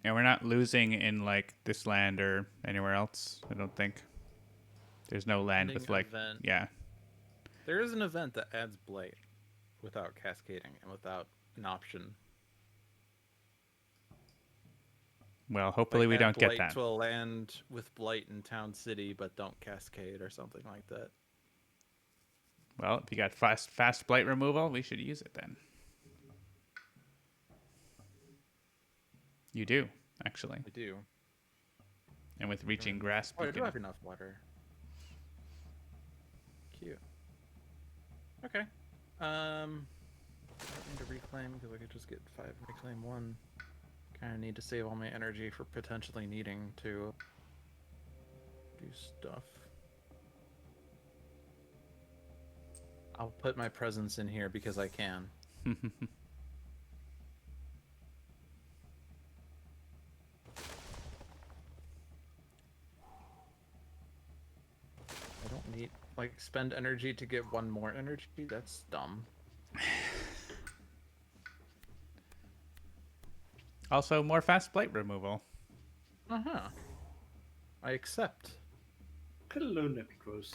And we're not losing in like this land or anywhere else, I don't think. There's no land with Ending like event. yeah. There is an event that adds Blight without cascading and without an option. Well, hopefully Like we add don't get Blight that. to a land with Blight in Town City, but don't cascade or something like that. Well, if you got fast blight removal, we should use it then. You do, actually. I do. And with Reaching Grasp, Oh, I you do can... have enough water. Cute. Okay. I need to reclaim because I could just get 5 reclaim 1. Kind of need to save all my energy for potentially needing to do stuff. I'll put my presence in here because I can. I don't need, like, spend energy to get 1 more energy? That's dumb. Also, more fast blight removal. Uh-huh. I accept. Hello, Nepicros.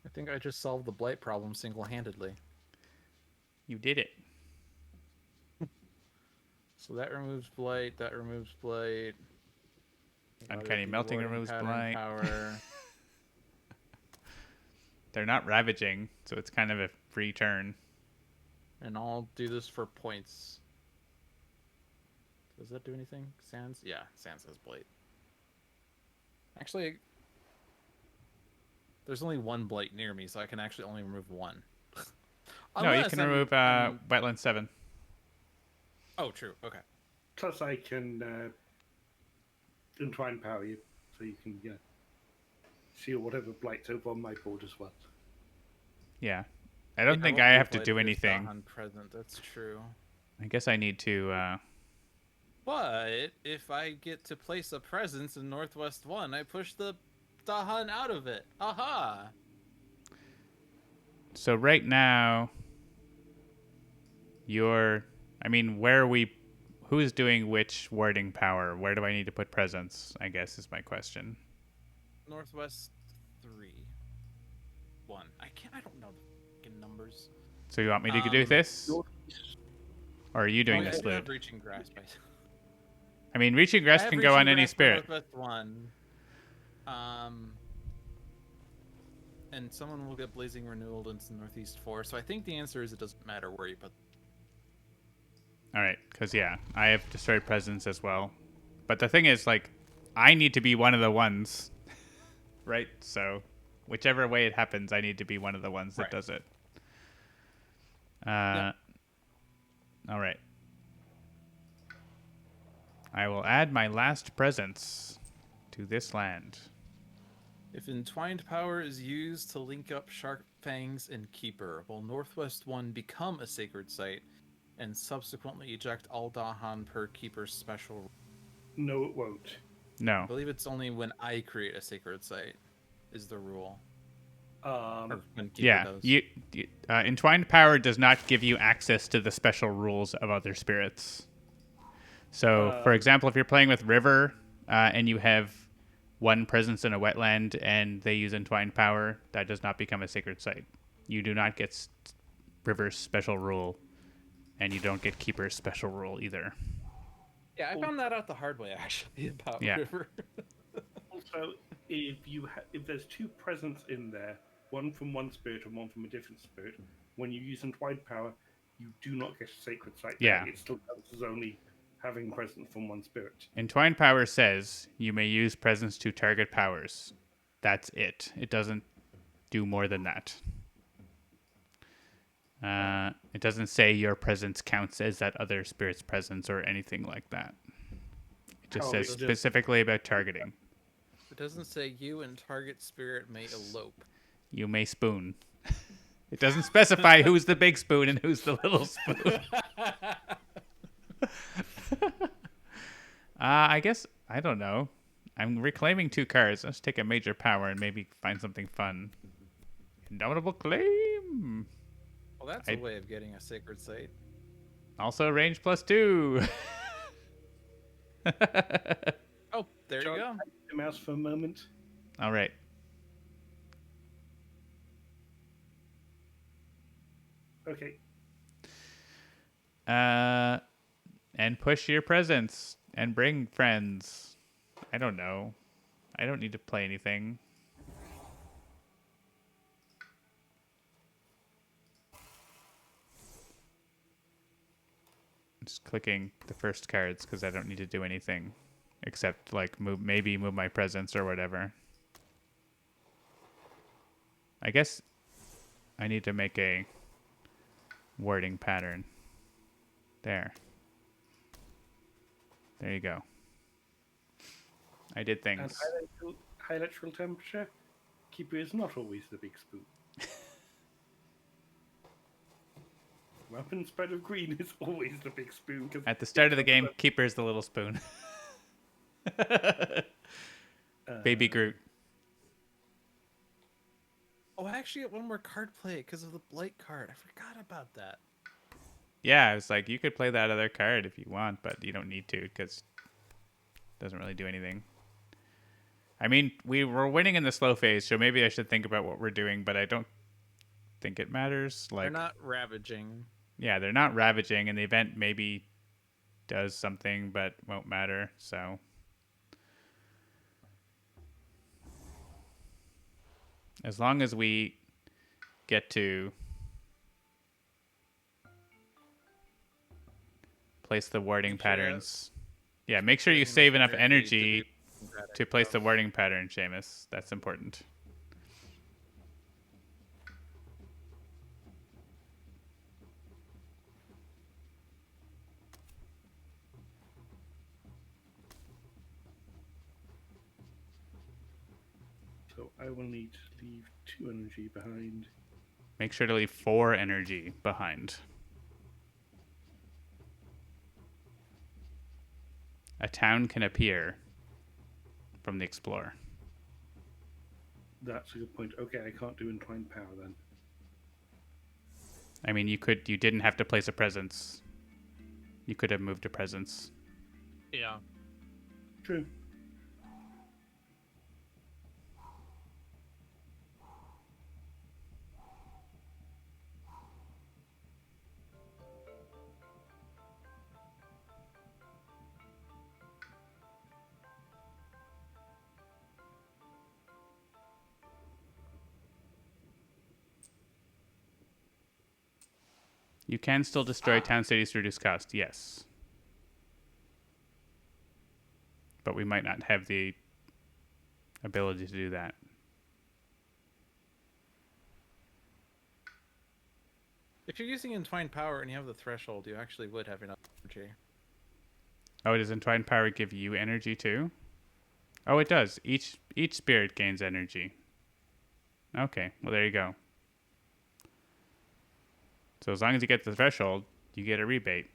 I think I just solved the blight problem single-handedly. You did it. So that removes blight, that removes blight. Uncanny Melting removes blight. Power. They're not ravaging, so it's kind of a free turn. And I'll do this for points. Does that do anything? Sands? Yeah, Sands has blight. Actually, there's only 1 blight near me, so I can actually only remove 1. No, you can remove Wetland 7. Oh, true. Okay. Plus, I can Entwine Power you, so you can seal whatever blight's over on my board as well. Yeah. I don't think I have to do anything. Present. That's true. I guess I need to... But if I get to place a presence in Northwest 1, I push the Dahan out of it. Aha! So right now, I mean, where are we... Who's doing which warding power? Where do I need to put presence, I guess, is my question. Northwest 3. 1. I don't know the fucking numbers. So you want me to do this? Or are you doing this, Lud? Reaching Grasp. I mean, Reaching Grasp can go on any spirit. Northwest 1. And someone will get Blazing Renewal into Northeast 4. So I think the answer is it doesn't matter where you put. All right, because yeah, I have Destroyed Presence as well. But the thing is, like, I need to be one of the ones, right? So whichever way it happens, I need to be one of the ones that does it. Yep. All right. I will add my last presence to this land. If Entwined Power is used to link up Shark Fangs and Keeper, will Northwest 1 become a sacred site and subsequently eject all Dahan per Keeper's special? No, it won't. No. I believe it's only when I create a sacred site is the rule. Or when Keeper does. Entwined Power does not give you access to the special rules of other spirits. So, for example, if you're playing with River and you have 1 presence in a wetland and they use Entwined Power, that does not become a sacred site. You do not get River's special rule, and you don't get Keeper's special rule either. Yeah, I found that out the hard way, actually, about River. Also, if there's 2 presents in there, one from one spirit and one from a different spirit, when you use Entwined Power, you do not get a Sacred Site. Yeah. It still counts as only having presence from one spirit. Entwined Power says you may use presence to target powers. That's it. It doesn't do more than that. It doesn't say your presence counts as that other spirit's presence or anything like that. It just says specifically about targeting. It doesn't say you and target spirit may elope. You may spoon. It doesn't specify who's the big spoon and who's the little spoon. I guess, I don't know. I'm reclaiming 2 cards. Let's take a major power and maybe find something fun. Indomitable Claim. Well, that's a way of getting a sacred site. Also range +2. Oh, there John, you go. The mouse for a moment. All right. Okay. And push your presence and bring friends. I don't know. I don't need to play anything. Just clicking the first cards because I don't need to do anything except like move my presence or whatever. I guess I need to make a wording pattern. There you go. I did things. And high electrical temperature. Keeper is not always the big spoon. Weapon spread of green is always the big spoon. At the start of the game, Keeper's the little spoon. Baby Groot. Oh, I actually get one more card play because of the Blight card. I forgot about that. Yeah, I was like, you could play that other card if you want, but you don't need to because it doesn't really do anything. I mean, we were winning in the slow phase, so maybe I should think about what we're doing, but I don't think it matters. Like, they're not ravaging. Yeah, they're not ravaging, and the event maybe does something, but won't matter, so. As long as we get to place the warding patterns. Yeah, make sure you save enough energy to place the warding pattern, Seamus. That's important. So I will need to leave 2 energy behind. Make sure to leave 4 energy behind. A town can appear from the Explorer. That's a good point. Okay, I can't do Entwined Power then. I mean, you didn't have to place a presence. You could have moved a presence. Yeah. True. You can still destroy town cities to reduce cost, yes. But we might not have the ability to do that. If you're using Entwined Power and you have the threshold, you actually would have enough energy. Oh, does Entwined Power give you energy too? Oh, it does. Each spirit gains energy. Okay, well there you go. So as long as you get the threshold, you get a rebate.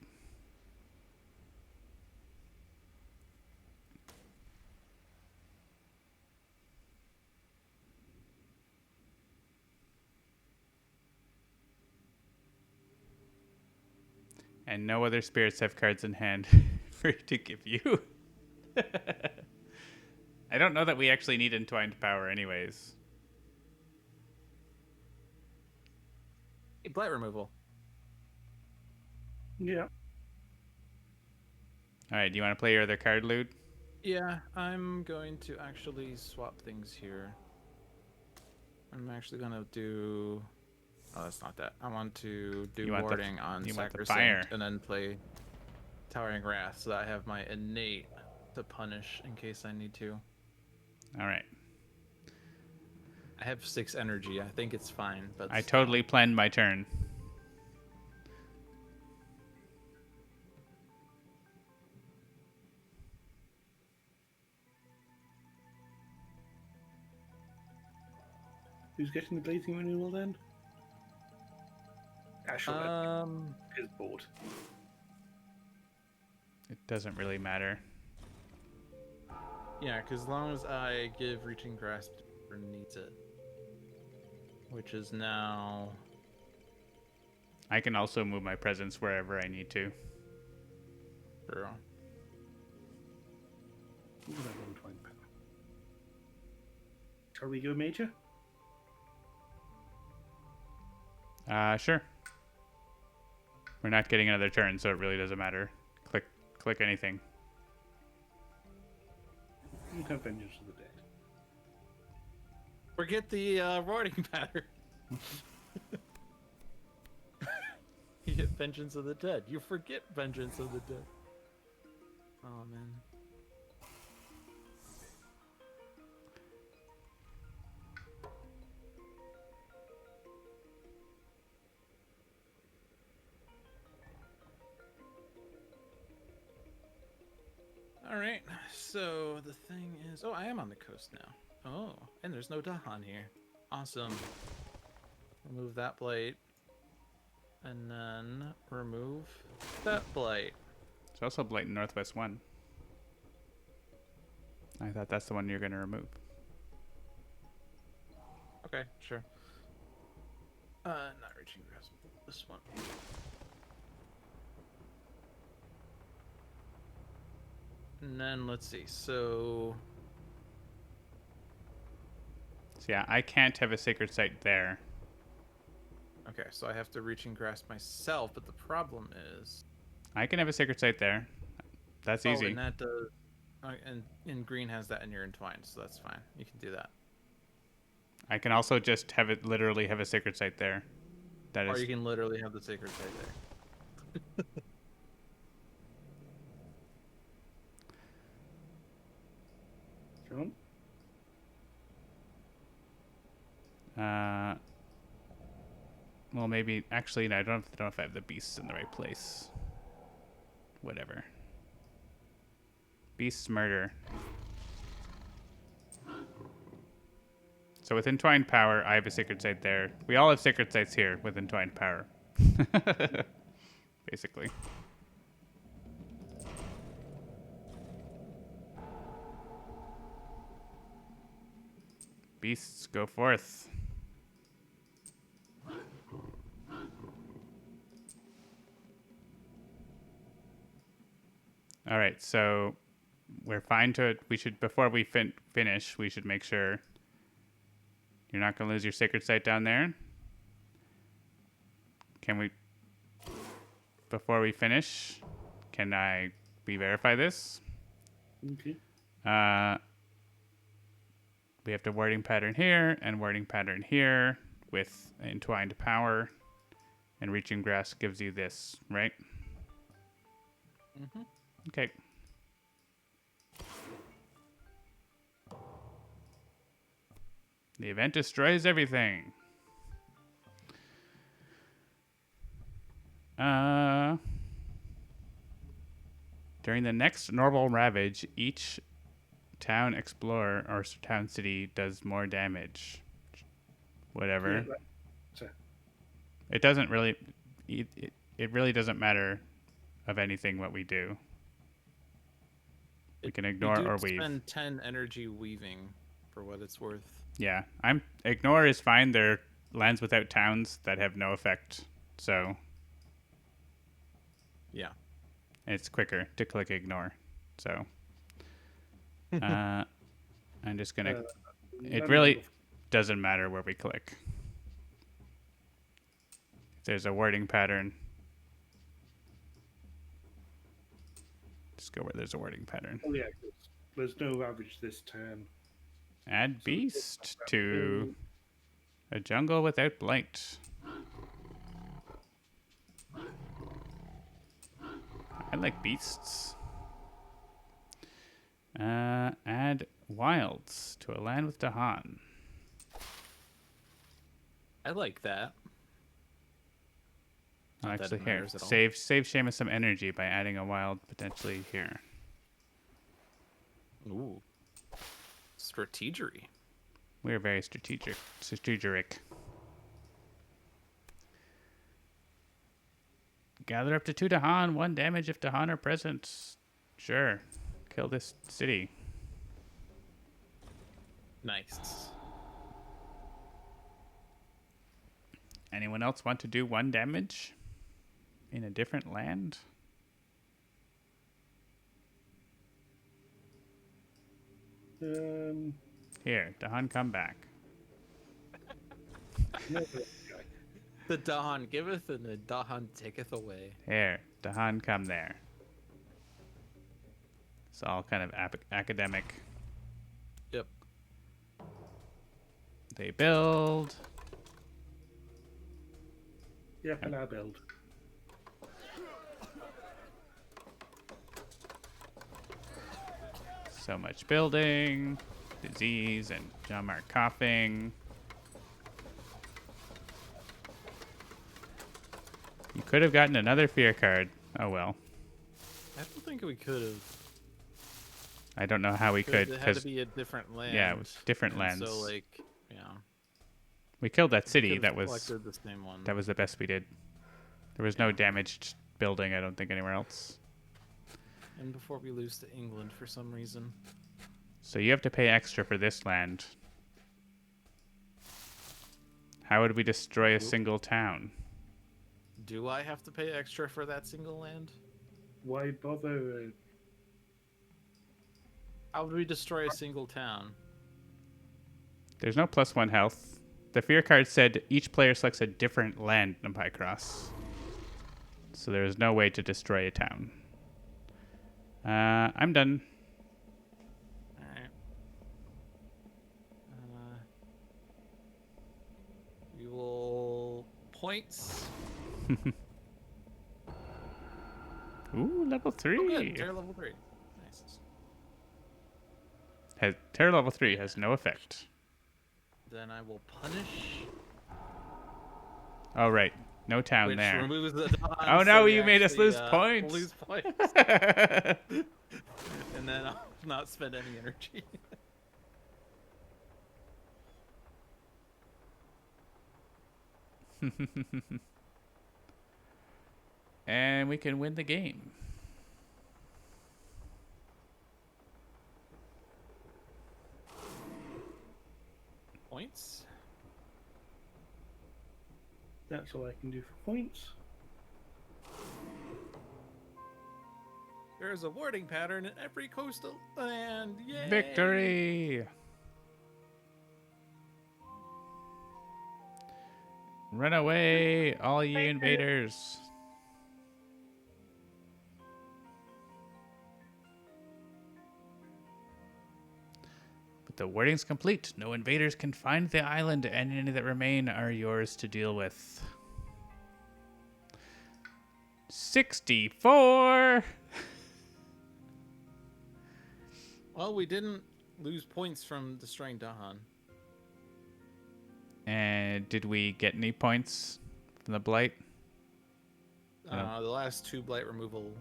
And no other spirits have cards in hand for to give you. I don't know that we actually need Entwined Power anyways. Hey, Blight removal. Yeah. Alright, do you want to play your other card, Lude? Yeah, I'm going to actually swap things here. I'm actually going to do Oh, that's not that. I want to do You want the- warding on you want the Sacrosanct fire. and then play Towering Wrath so that I have my innate to punish in case I need to. All right. I have 6 energy. I think it's fine, but I still. totally planned my turn. Who's getting the blazing renewal then? Ashel is bored. It doesn't really matter. Yeah, because as long as I give Reaching Grasp to whoever needs it, which is now. I can also move my presence wherever I need to. True. Ooh, that one twine power. Shall we go major? Sure. We're not getting another turn, so it really doesn't matter. Click anything. You have Vengeance of the Dead. Forget the warding pattern. You get Vengeance of the Dead. You forget Vengeance of the Dead. Oh, man. All right, so the thing is... Oh, I am on the coast now. Oh, and there's no Dahan here. Awesome. Remove that Blight. And then remove that Blight. There's also Blight in Northwest 1. I thought that's the one you're going to remove. Okay, sure. Not Reaching Grasp. This one. And then let's see. So Yeah, I can't have a sacred site there. okay, so I have to Reaching Grasp myself, but the problem is I can have a sacred site there. That's easy. and that does and green has that in your entwined, so that's fine. You can do that. I can also just have it literally have a sacred site there. That Or is you can literally have the sacred site there. John? Well, maybe actually no, I don't know if I have the beasts in the right place. Whatever. Beasts murder. So with Entwined Power, I have a sacred site there. We all have sacred sites here with Entwined Power. Basically. Beasts, go forth. All right, so we're fine to. We should before we finish. We should make sure you're not going to lose your sacred site down there. Can we? Before we finish, can we verify this? Okay. We have the wording pattern here and wording pattern here with Entwined Power, and Reaching Grasp gives you this, right? Mm-hmm. Okay. The event destroys everything. During the next normal ravage, each town explorer or town city does more damage. Whatever. Yeah, so, It doesn't really. It really doesn't matter of anything what we do. We can ignore you do or weave. spend 10 energy weaving for what it's worth. Yeah, ignore is fine. They're lands without towns that have no effect. So Yeah. it's quicker to click ignore. So I'm just gonna. It really doesn't matter where we click. If there's a wording pattern, just go where there's a wording pattern. Oh yeah, 'cause there's no ravage this turn. Add beast to a jungle without blight. like beasts. Add wilds to a land with Dahan. I like that. Not that Actually, it here, matters at all. save Seamus some energy by adding a wild potentially here. Ooh. Strategery. We're very strategic. Gather up to 2 Dahan, 1 damage if Dahan are present. Sure. Kill this city. Nice. Anyone else want to do 1 damage in a different land? Here, Dahan, come back. The Dahan giveth and the Dahan taketh away. Here, Dahan, come there. It's all kind of academic. Yep. They build. Yeah, and I build. So much building, disease, and John Mark coughing. You could have gotten another fear card. Oh well. I don't think we could have. I don't know how we could, It had to because be a different land. yeah, it was different and lands. So like, yeah. We killed that We city. could've That was collected the same one. that was the best we did. There was no damaged building, I don't think, anywhere else. And before we lose to England for some reason. So you have to pay extra for this land. How would we destroy a single town? Do I have to pay extra for that single land? Why bother? How would we destroy a single town? There's no +1 health. The fear card said each player selects a different land in Picross. So there is no way to destroy a town. I'm done. Alright. We will... Points. Ooh, level 3. Oh, good. Terror level 3. Nice. Terror level 3 has no effect. Then I will punish. Oh, right. No town Which there. removes the Dawn, Oh, no, so we you made us actually, lose points. Lose points. And then I'll not spend any energy. And we can win the game. Points? That's all I can do for points. There's a warding pattern in every coastal land. Yay! Victory! Run away, all you invaders. But the warding's complete. No invaders can find the island, and any that remain are yours to deal with. 64! Well, we didn't lose points from destroying Dahan. And did we get any points from the Blight? The last 2 blight removal.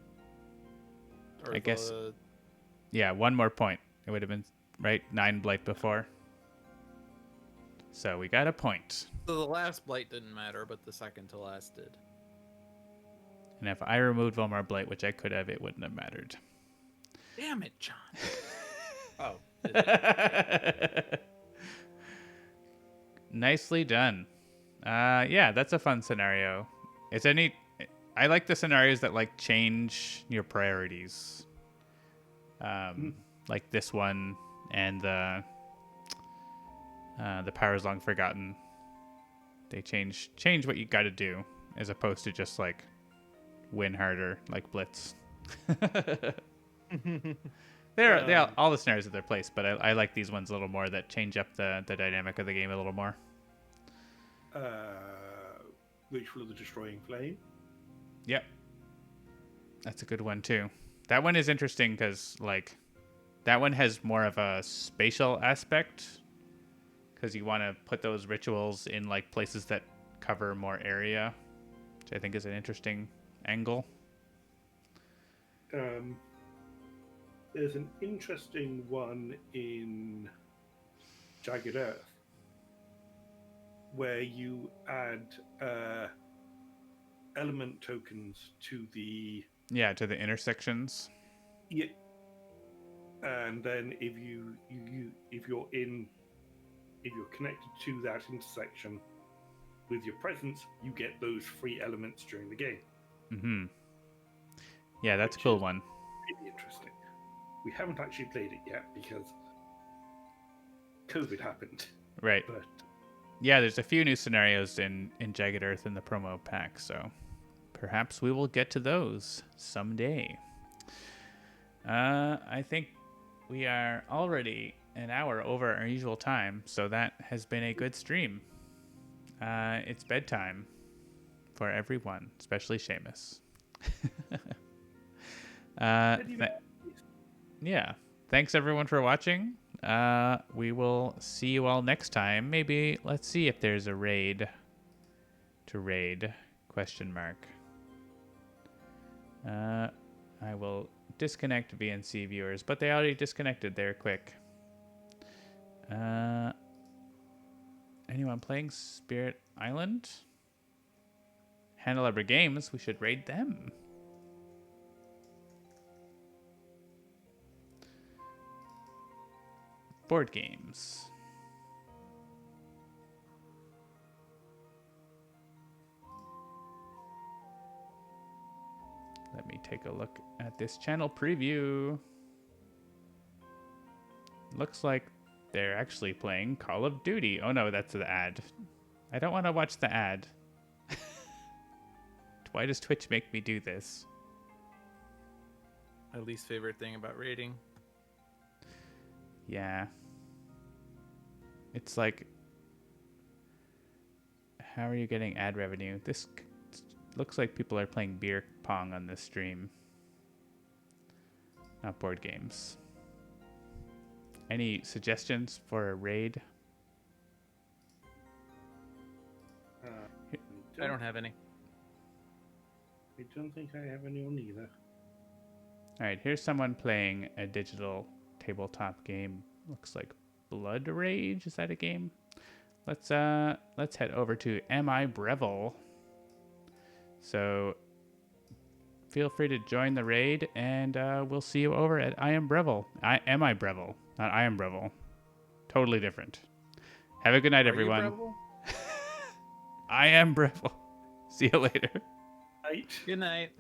I guess. Yeah, 1 more point. It would have been, right? 9 Blight before. So we got a point. So the last blight didn't matter, but the second to last did. And if I removed one more Blight, which I could have, it wouldn't have mattered. Damn it, John. Oh. Nicely done. Yeah, that's a fun scenario. I like the scenarios that like change your priorities. Like this one and the Powers Long Forgotten. They change what you got to do as opposed to just like win harder like Blitz. All the scenarios at their place, but I like these ones a little more that change up the dynamic of the game a little more. Ritual of the Destroying Flame. Yep. That's a good one too. That one is interesting because like that one has more of a spatial aspect because you want to put those rituals in like places that cover more area, which I think is an interesting angle. There's an interesting one in Jagged Earth where you add element tokens to the To the intersections. yeah, and then if you're connected to that intersection with your presence, you get those free elements during the game. Mm-hmm. Yeah, that's a Which cool is one. really interesting. We haven't actually played it yet because COVID happened. Right. But yeah, there's a few new scenarios in Jagged Earth in the promo pack, so perhaps we will get to those someday. I think we are already an hour over our usual time, so that has been a good stream. It's bedtime for everyone, especially Seamus. Yeah. Thanks everyone for watching. We will see you all next time. Maybe let's see if there's a raid to raid ? I will disconnect VNC viewers, but they already disconnected there quick. Anyone playing Spirit Island? Handelabra Games, we should raid them. Board games. Let me take a look at this channel preview. Looks like they're actually playing Call of Duty. Oh no, that's the ad. I don't want to watch the ad. Why does Twitch make me do this? My least favorite thing about raiding. Yeah. It's like, how are you getting ad revenue? This looks like people are playing beer pong on this stream. Not board games. Any suggestions for a raid? I don't have any. I don't think I have anyone either. All right, here's someone playing a digital tabletop game. Looks like Blood Rage. Is that a game? Let's head over to Am I Breville. So feel free to join the raid, and we'll see you over at I Am Breville. Am I Breville, not I Am Breville. Totally different. Have a good night, everyone. I am Breville. See you later. Right. Good night.